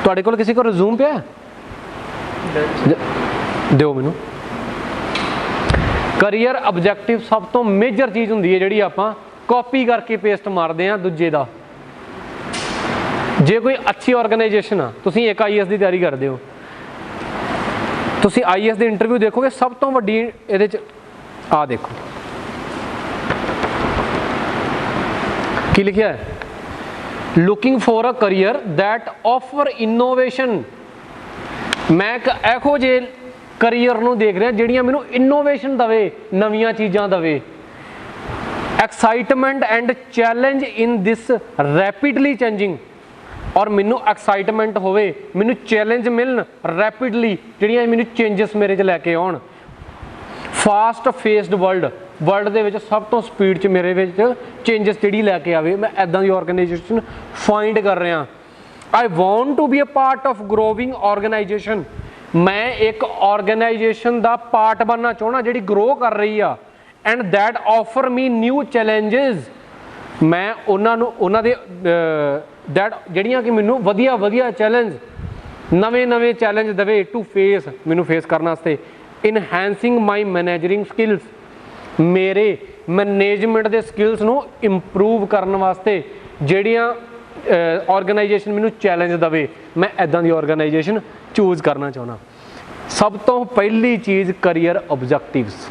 A: ਤੁਹਾਡੇ ਕੋਲ ਕਿਸੇ ਕੋਲ ਰਿਜ਼ੂਮ ਪਿਆ? ਦਿਓ ਮੈਨੂੰ। ਕਰੀਅਰ ਆਬਜੈਕਟਿਵ ਸਭ ਤੋਂ ਮੇਜਰ ਚੀਜ਼ ਹੁੰਦੀ ਹੈ ਜਿਹੜੀ ਆਪਾਂ ਕਾਪੀ ਕਰਕੇ ਪੇਸਟ ਮਾਰਦੇ ਹਾਂ ਦੂਜੇ ਦਾ। ਜੇ ਕੋਈ ਅੱਛੀ ਆਰਗੇਨਾਈਜੇਸ਼ਨ ਆ, ਤੁਸੀਂ ਇੱਕ IAS ਦੀ ਤਿਆਰੀ ਕਰਦੇ ਹੋ, ਤੁਸੀਂ IAS ਦੇ ਇੰਟਰਵਿਊ ਦੇਖੋਗੇ, ਸਭ ਤੋਂ ਵੱਡੀ ਇਹਦੇ 'ਚ ਆ ਦੇਖੋ ਕੀ ਲਿਖਿਆ ਹੈ, looking for a career that offer innovation. ਮੈਂ ਇੱਕ ਇਹੋ ਜਿਹੇ ਕਰੀਅਰ ਨੂੰ ਦੇਖ ਰਿਹਾ ਜਿਹੜੀਆਂ ਮੈਨੂੰ ਇਨੋਵੇਸ਼ਨ ਦੇਵੇ, ਨਵੀਆਂ ਚੀਜ਼ਾਂ ਦੇਵੇ। Excitement and challenge in this rapidly changing, ਔਰ ਮੈਨੂੰ ਐਕਸਾਈਟਮੈਂਟ ਹੋਵੇ, ਮੈਨੂੰ ਚੈਲੰਜ ਮਿਲਣ ਰੈਪਿਡਲੀ, ਜਿਹੜੀਆਂ ਮੈਨੂੰ ਚੇਂਜਸ ਮੇਰੇ 'ਚ ਲੈ ਕੇ ਆਉਣ। ਫਾਸਟ ਫੇਸਡ ਵਰਲਡ ਦੇ ਵਿੱਚ ਸਭ ਤੋਂ ਸਪੀਡ 'ਚ ਮੇਰੇ ਵਿੱਚ ਚੇਂਜਸ ਜਿਹੜੀ ਲੈ ਕੇ ਆਵੇ, ਮੈਂ ਇੱਦਾਂ ਦੀ ਆਰਗੇਨਾਈਜੇਸ਼ਨ ਫਾਈਂਡ ਕਰ ਰਿਹਾ। I want to be a part of growing organization। ਮੈਂ ਇੱਕ ਆਰਗੇਨਾਈਜੇਸ਼ਨ ਦਾ ਪਾਰਟ ਬਣਨਾ ਚਾਹੁੰਦਾ ਜਿਹੜੀ ਗਰੋ ਕਰ ਰਹੀ ਆ। And that offer me new challenges. ਮੈਂ ਉਹਨਾਂ ਦੇ ਦੈਟ ਜਿਹੜੀਆਂ ਕਿ ਮੈਨੂੰ ਵਧੀਆ ਚੈਲੰਜ, ਨਵੇਂ ਚੈਲੰਜ ਦੇਵੇ ਟੂ ਫੇਸ, ਮੈਨੂੰ ਫੇਸ ਕਰਨ ਵਾਸਤੇ। ਇਨਹੈਂਸਿੰਗ ਮਾਈ ਮੈਨੇਜਰਿੰਗ ਸਕਿੱਲਸ, ਮੇਰੇ ਮੈਨੇਜਮੈਂਟ ਦੇ ਸਕਿੱਲਸ ਨੂੰ ਇੰਪਰੂਵ ਕਰਨ ਵਾਸਤੇ ਜਿਹੜੀਆਂ ਆਰਗੇਨਾਈਜੇਸ਼ਨ ਮੈਨੂੰ ਚੈਲੰਜ ਦੇਵੇ, ਮੈਂ ਇੱਦਾਂ ਦੀ ਆਰਗੇਨਾਈਜੇਸ਼ਨ ਚੂਜ਼ ਕਰਨਾ ਚਾਹੁੰਦਾ। ਸਭ ਤੋਂ ਪਹਿਲੀ ਚੀਜ਼ ਕਰੀਅਰ ਆਬਜੈਕਟਿਵਸ।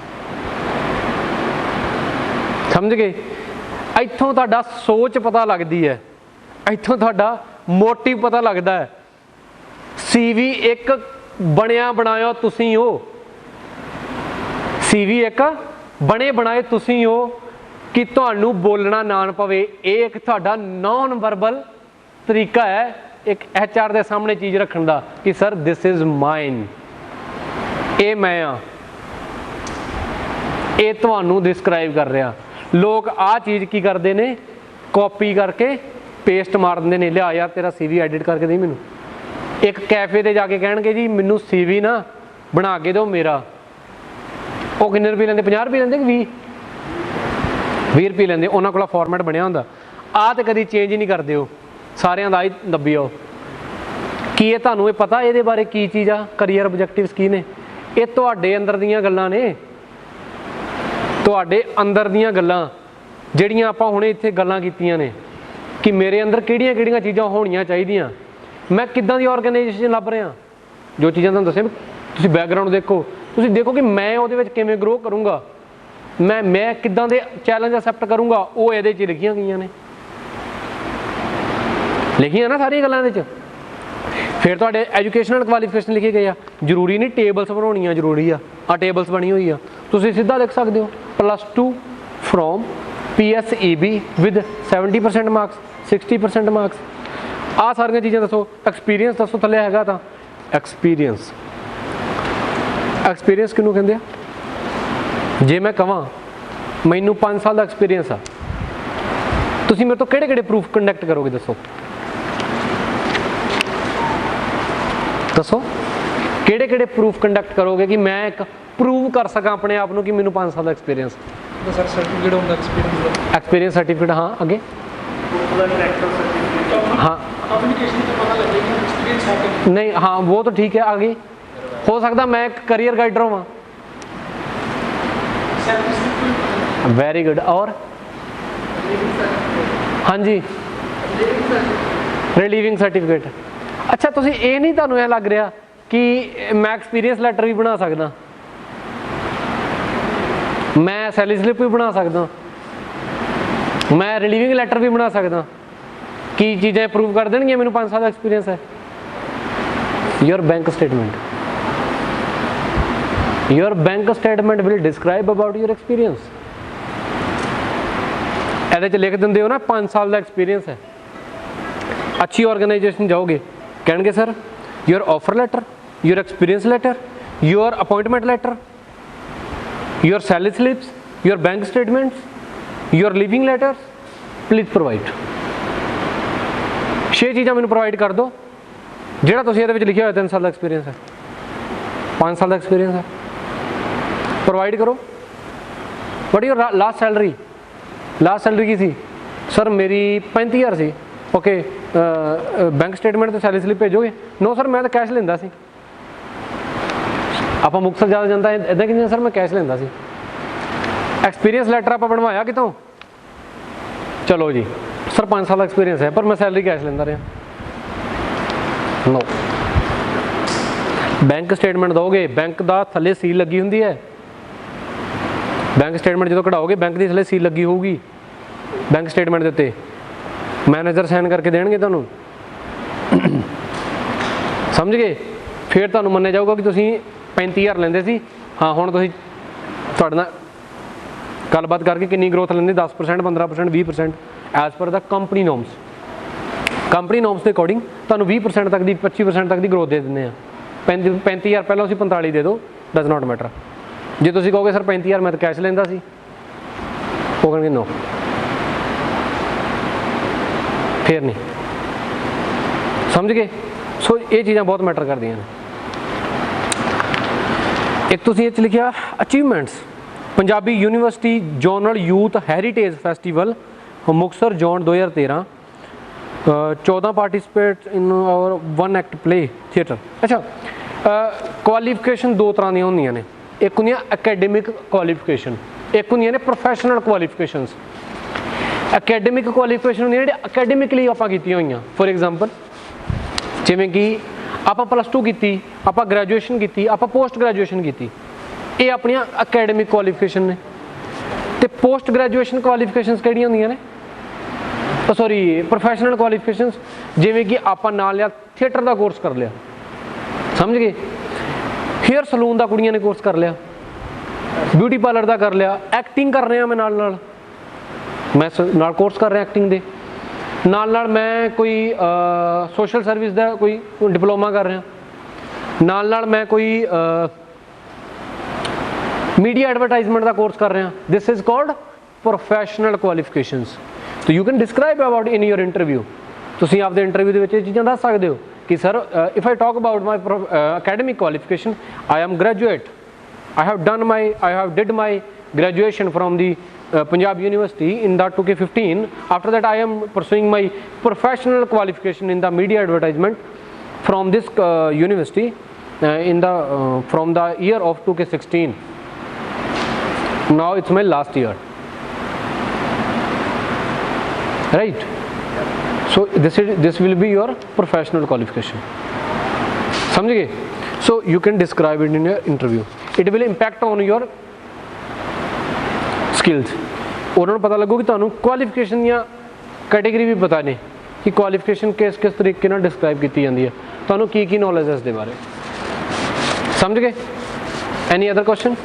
A: ਸਮਝ ਗਏ? ਇੱਥੋਂ ਤੁਹਾਡਾ ਸੋਚ ਪਤਾ ਲੱਗਦੀ ਹੈ, ਇੱਥੋਂ ਤੁਹਾਡਾ ਮੋਟਿਵ ਪਤਾ ਲੱਗਦਾ ਹੈ। CV ਇੱਕ ਬਣਿਆ ਬਣਾਇਆ ਤੁਸੀਂ ਹੋ, CV ਇੱਕ ਬਣੇ ਬਣਾਏ ਤੁਸੀਂ ਹੋ ਕਿ ਤੁਹਾਨੂੰ ਬੋਲਣਾ ਨਾ ਪਵੇ। ਇਹ ਇੱਕ ਤੁਹਾਡਾ ਨੌਨ ਵਰਬਲ ਤਰੀਕਾ ਹੈ ਇੱਕ HR ਦੇ ਸਾਹਮਣੇ ਚੀਜ਼ ਰੱਖਣ ਦਾ ਕਿ ਸਰ ਦਿਸ ਇਜ਼ ਮਾਈਨ, ਇਹ ਮੈਂ ਆ, ਇਹ ਤੁਹਾਨੂੰ ਡਿਸਕ੍ਰਾਈਬ ਕਰ ਰਿਹਾ। ਲੋਕ ਆਹ ਚੀਜ਼ ਕੀ ਕਰਦੇ ਨੇ, ਕਾਪੀ ਕਰਕੇ ਪੇਸਟ ਮਾਰ ਦਿੰਦੇ ਨੇ। ਲਿਆ ਯਾਰ ਤੇਰਾ CV ਐਡਿਟ ਕਰਕੇ ਦੇ ਮੈਨੂੰ। ਇੱਕ ਕੈਫੇ 'ਤੇ ਜਾ ਕੇ ਕਹਿਣਗੇ ਜੀ ਮੈਨੂੰ CV ਨਾ ਬਣਾ ਕੇ ਦਿਓ ਮੇਰਾ। ਉਹ ਕਿੰਨੇ ਰੁਪਏ ਲੈਂਦੇ? 50 ਰੁਪਏ ਲੈਂਦੇ ਕਿ 20 ਰੁਪਏ ਲੈਂਦੇ। ਉਹਨਾਂ ਕੋਲ ਫਾਰਮੈਟ ਬਣਿਆ ਹੁੰਦਾ। ਆਹ ਤੇ ਕਦੀ ਚੇਂਜ ਹੀ ਨਹੀਂ ਕਰਦੇ ਹੋ, ਸਾਰਿਆਂ ਦਾ ਹੀ ਦੱਬੀ ਆਓ। ਕੀ ਇਹ ਤੁਹਾਨੂੰ ਇਹ ਪਤਾ ਇਹਦੇ ਬਾਰੇ ਕੀ ਚੀਜ਼ ਆ? ਕਰੀਅਰ ਆਬਜੈਕਟਿਵਸ ਕੀ ਨੇ? ਇਹ ਤੁਹਾਡੇ ਅੰਦਰ ਦੀਆਂ ਗੱਲਾਂ ਨੇ, ਤੁਹਾਡੇ ਅੰਦਰ ਦੀਆਂ ਗੱਲਾਂ ਜਿਹੜੀਆਂ ਆਪਾਂ ਹੁਣੇ ਇੱਥੇ ਗੱਲਾਂ ਕੀਤੀਆਂ ਨੇ ਕਿ ਮੇਰੇ ਅੰਦਰ ਕਿਹੜੀਆਂ ਚੀਜ਼ਾਂ ਹੋਣੀਆਂ ਚਾਹੀਦੀਆਂ, ਮੈਂ ਕਿੱਦਾਂ ਦੀ ਆਰਗੇਨਾਈਜੇਸ਼ਨ ਲੱਭ ਰਿਹਾ। ਜੋ ਚੀਜ਼ਾਂ ਤੁਹਾਨੂੰ ਦੱਸਿਆ, ਤੁਸੀਂ ਬੈਕਗਰਾਊਂਡ ਦੇਖੋ, ਤੁਸੀਂ ਦੇਖੋ ਕਿ ਮੈਂ ਉਹਦੇ ਵਿੱਚ ਕਿਵੇਂ ਗਰੋ ਕਰੂੰਗਾ, ਮੈਂ ਕਿੱਦਾਂ ਦੇ ਚੈਲੰਜ ਐਕਸੈਪਟ ਕਰੂੰਗਾ। ਉਹ ਇਹਦੇ 'ਚ ਲਿਖੀਆਂ ਗਈਆਂ ਨੇ, ਲਿਖੀਆਂ ਨਾ ਸਾਰੀਆਂ ਗੱਲਾਂ ਇਹਦੇ 'ਚ। ਫਿਰ ਤੁਹਾਡੇ ਐਜੂਕੇਸ਼ਨਲ ਕੁਆਲੀਫਿਕੇਸ਼ਨ ਲਿਖੇ ਗਏ ਆ। ਜ਼ਰੂਰੀ ਨਹੀਂ ਟੇਬਲਸ ਬਣਾਉਣੀਆਂ ਜ਼ਰੂਰੀ ਆ, ਆਹ ਟੇਬਲਸ ਬਣੀ ਹੋਈ ਆ, ਤੁਸੀਂ ਸਿੱਧਾ ਲਿਖ ਸਕਦੇ ਹੋ +2 from PSEB with 70% marks, 60% marks. ਆਹ ਸਾਰੀਆਂ ਚੀਜ਼ਾਂ ਦੱਸੋ। ਐਕਸਪੀਰੀਅੰਸ ਦੱਸੋ, ਥੱਲੇ ਹੈਗਾ ਤਾਂ ਐਕਸਪੀਰੀਅੰਸ ਕਿਹਨੂੰ ਕਹਿੰਦੇ ਆ? ਜੇ ਮੈਂ ਕਹਾਂ ਮੈਨੂੰ 5 ਸਾਲ ਦਾ ਐਕਸਪੀਰੀਅੰਸ ਆ, ਤੁਸੀਂ ਮੇਰੇ ਤੋਂ ਕਿਹੜੇ ਪ੍ਰੂਫ ਕੰਡਕਟ ਕਰੋਗੇ? ਦੱਸੋ ਕਿਹੜੇ ਪ੍ਰੂਫ ਕੰਡਕਟ ਕਰੋਗੇ ਕਿ ਮੈਂ ਇੱਕ ਪ੍ਰੂਵ ਕਰ ਸਕਾਂ ਆਪਣੇ ਆਪ ਨੂੰ ਕਿ ਮੈਨੂੰ 5 ਸਾਲ ਦਾ ਐਕਸਪੀਰੀਅੰਸ।
C: ਦਾ ਸਰ ਸਰਟੀਫਿਕੇਟ ਹੁੰਦਾ ਐਕਸਪੀਰੀਅੰਸ ਦਾ
A: एक्सपीरियंस सर्टिफिकेट हाँ आगे
B: ਉਹਦਾ ਕਰੈਕਟਰ ਸਰਟੀਫਿਕੇਟ
A: हाँ
C: ਕਮਿਊਨੀਕੇਸ਼ਨ ਤੋਂ ਪਤਾ ਲੱਗੇਗਾ ਐਕਸਪੀਰੀਅੰਸ ਹੈ ਕਿ ਨਹੀਂ।
A: नहीं हाँ वो तो ठीक है आगे हो सकता मैं एक करियर गाइडर हूँ वेरी गुड और हाँ जी रिलीविंग सर्टिफिकेट अच्छा तुसी ये नहीं तुहानू ਇਹ ਲੱਗ ਰਿਹਾ कि मैं एक्सपीरियंस लैटर भी बना सकदा मैं सैलरी स्लिप भी बना सकदा मैं रिलीविंग लैटर भी बना सकदा की चीज़ें प्रूव कर देणगियां मैनू 5 साल का एक्सपीरियंस है your bank statement will describe about your experience ਇਹਦੇ 'ਚ ਲਿਖ ਦਿੰਦੇ ਹੋ ਨਾ 5 ਸਾਲ ਦਾ एक्सपीरियंस है अच्छी ऑर्गेनाइजेशन जाओगे कहेंगे sir your offer letter your experience letter your appointment letter your salary slips your bank statements your living letters please provide 6 चीज़ां मैनूं प्रोवाइड कर दो जिहड़ा तुसीं इहदे विच लिखिया होया 3 साल का एक्सपीरियंस है 5 साल का एक्सपीरियंस है प्रोवाइड करो वट योर लास्ट सैलरी की थी सर मेरी 35,000 सी ओके बैंक स्टेटमेंट तो सैलरी स्लिप भेजोगे नो सर मैं तो कैश लेंदा सी ਆਪਾਂ ਮੁਕਤਸਰ ਜ਼ਿਆਦਾ ਜਾਂਦਾ ਇਦਾਂ ਕਿ ਸਰ ਮੈਂ ਕੈਸ਼ ਲੈਂਦਾ ਸੀ एक्सपीरियंस लैटर आप बनवाया कितों चलो जी सर 5 साल का एक्सपीरियंस है पर मैं सैलरी कैश लेंदा रहा नो बैंक स्टेटमेंट दोगे बैंक का थले सील लगी होंगी है बैंक स्टेटमेंट जो कढ़ाओगे बैंक की थले सील लगी होगी बैंक स्टेटमेंट के उत्ते मैनेजर साइन करके देंगे तुहानू समझ गए फिर तुहानू मन्निया जाऊगा कि तुसीं 35,000 लेंदे सी हाँ हुण तुसीं तुहाडे नाल गलबात करके कितनी ग्रोथ लेंदे 10% 15% 20% as per the company norms के अकॉर्डिंग तुहानू 20% तक दी 25% तक दी ग्रोथ दे दिंदे आ 35,000 पहले उसी 45 दे दो डज नॉट मैटर जे तुसीं कहोगे सर 35,000 मैं तो कैश लेंदा सी वो कहेंगे नो फिर नहीं समझ गए सो ये चीज़ां बहुत मैटर करदियां ने एक तुसीं इह च लिखिआ achievements Punjabi university zonal youth heritage festival Muktsar zone 2013 14 participate in और 1 एक्ट प्ले थिएटर अच्छा क्वालिफिकेशन दो तरह दी होंदियां ने एक होंदियां एकेडमिक क्वालिफिकेशन एक होंदियां ने प्रोफैशनल क्वालिफिकेशनस एकेडमिक क्वालिफिकेशन होंदियां जिहड़ी एकेडमिकली आपां कीतियां होईयां फॉर एग्जांपल जिवें कि आपां +2 कीती आपां ग्रैजुएशन कीती आपां पोस्ट ग्रैजुएशन कीती ये अपनियां एकेडमिक क्वालिफिकेशन ने ते पोस्ट ग्रैजुएशन क्वालिफिकेशनस किहड़ियां होंदियां ने सॉरी प्रोफैशनल क्वालिफिकेशनस जिवें कि आपां नाल लिया थिएटर का कोर्स कर लिया समझ गए हेयर सलून का कुड़ियां ने कोर्स कर लिया ब्यूटी पार्लर का कर लिया एक्टिंग कर रहे हैं मैं नाल कोर्स कर रहा एक्टिंग दे नाल मैं कोई सोशल सर्विस का कोई डिप्लोमा कर रहा नाल मैं कोई मीडिया एडवरटाइजमेंट का कोर्स कर रहे हैं this is called professional qualifications तो you can describe about in your interview तुसीं आपदे इंटरव्यू दे विच ये चीज़ां दस सकदे हो कि sir if I talk about my academic qualification I am graduate I have did my graduation from the Punjab University in the 2015 after that I am pursuing my professional qualification in the media advertisement from this university from the year of 2016 now it's my last year right so this will be your professional qualification समझ गए so you can describe it in your interview it will impact on your skills उन्होंने पता लगो कि तुहानू qualification या category भी पता नहीं कि क्वालिफिकेशन किस किस तरीके नाल डिस्क्राइब की जाती है तुहानू की नॉलेज है इस बारे समझ गए एनी अदर क्वेश्चन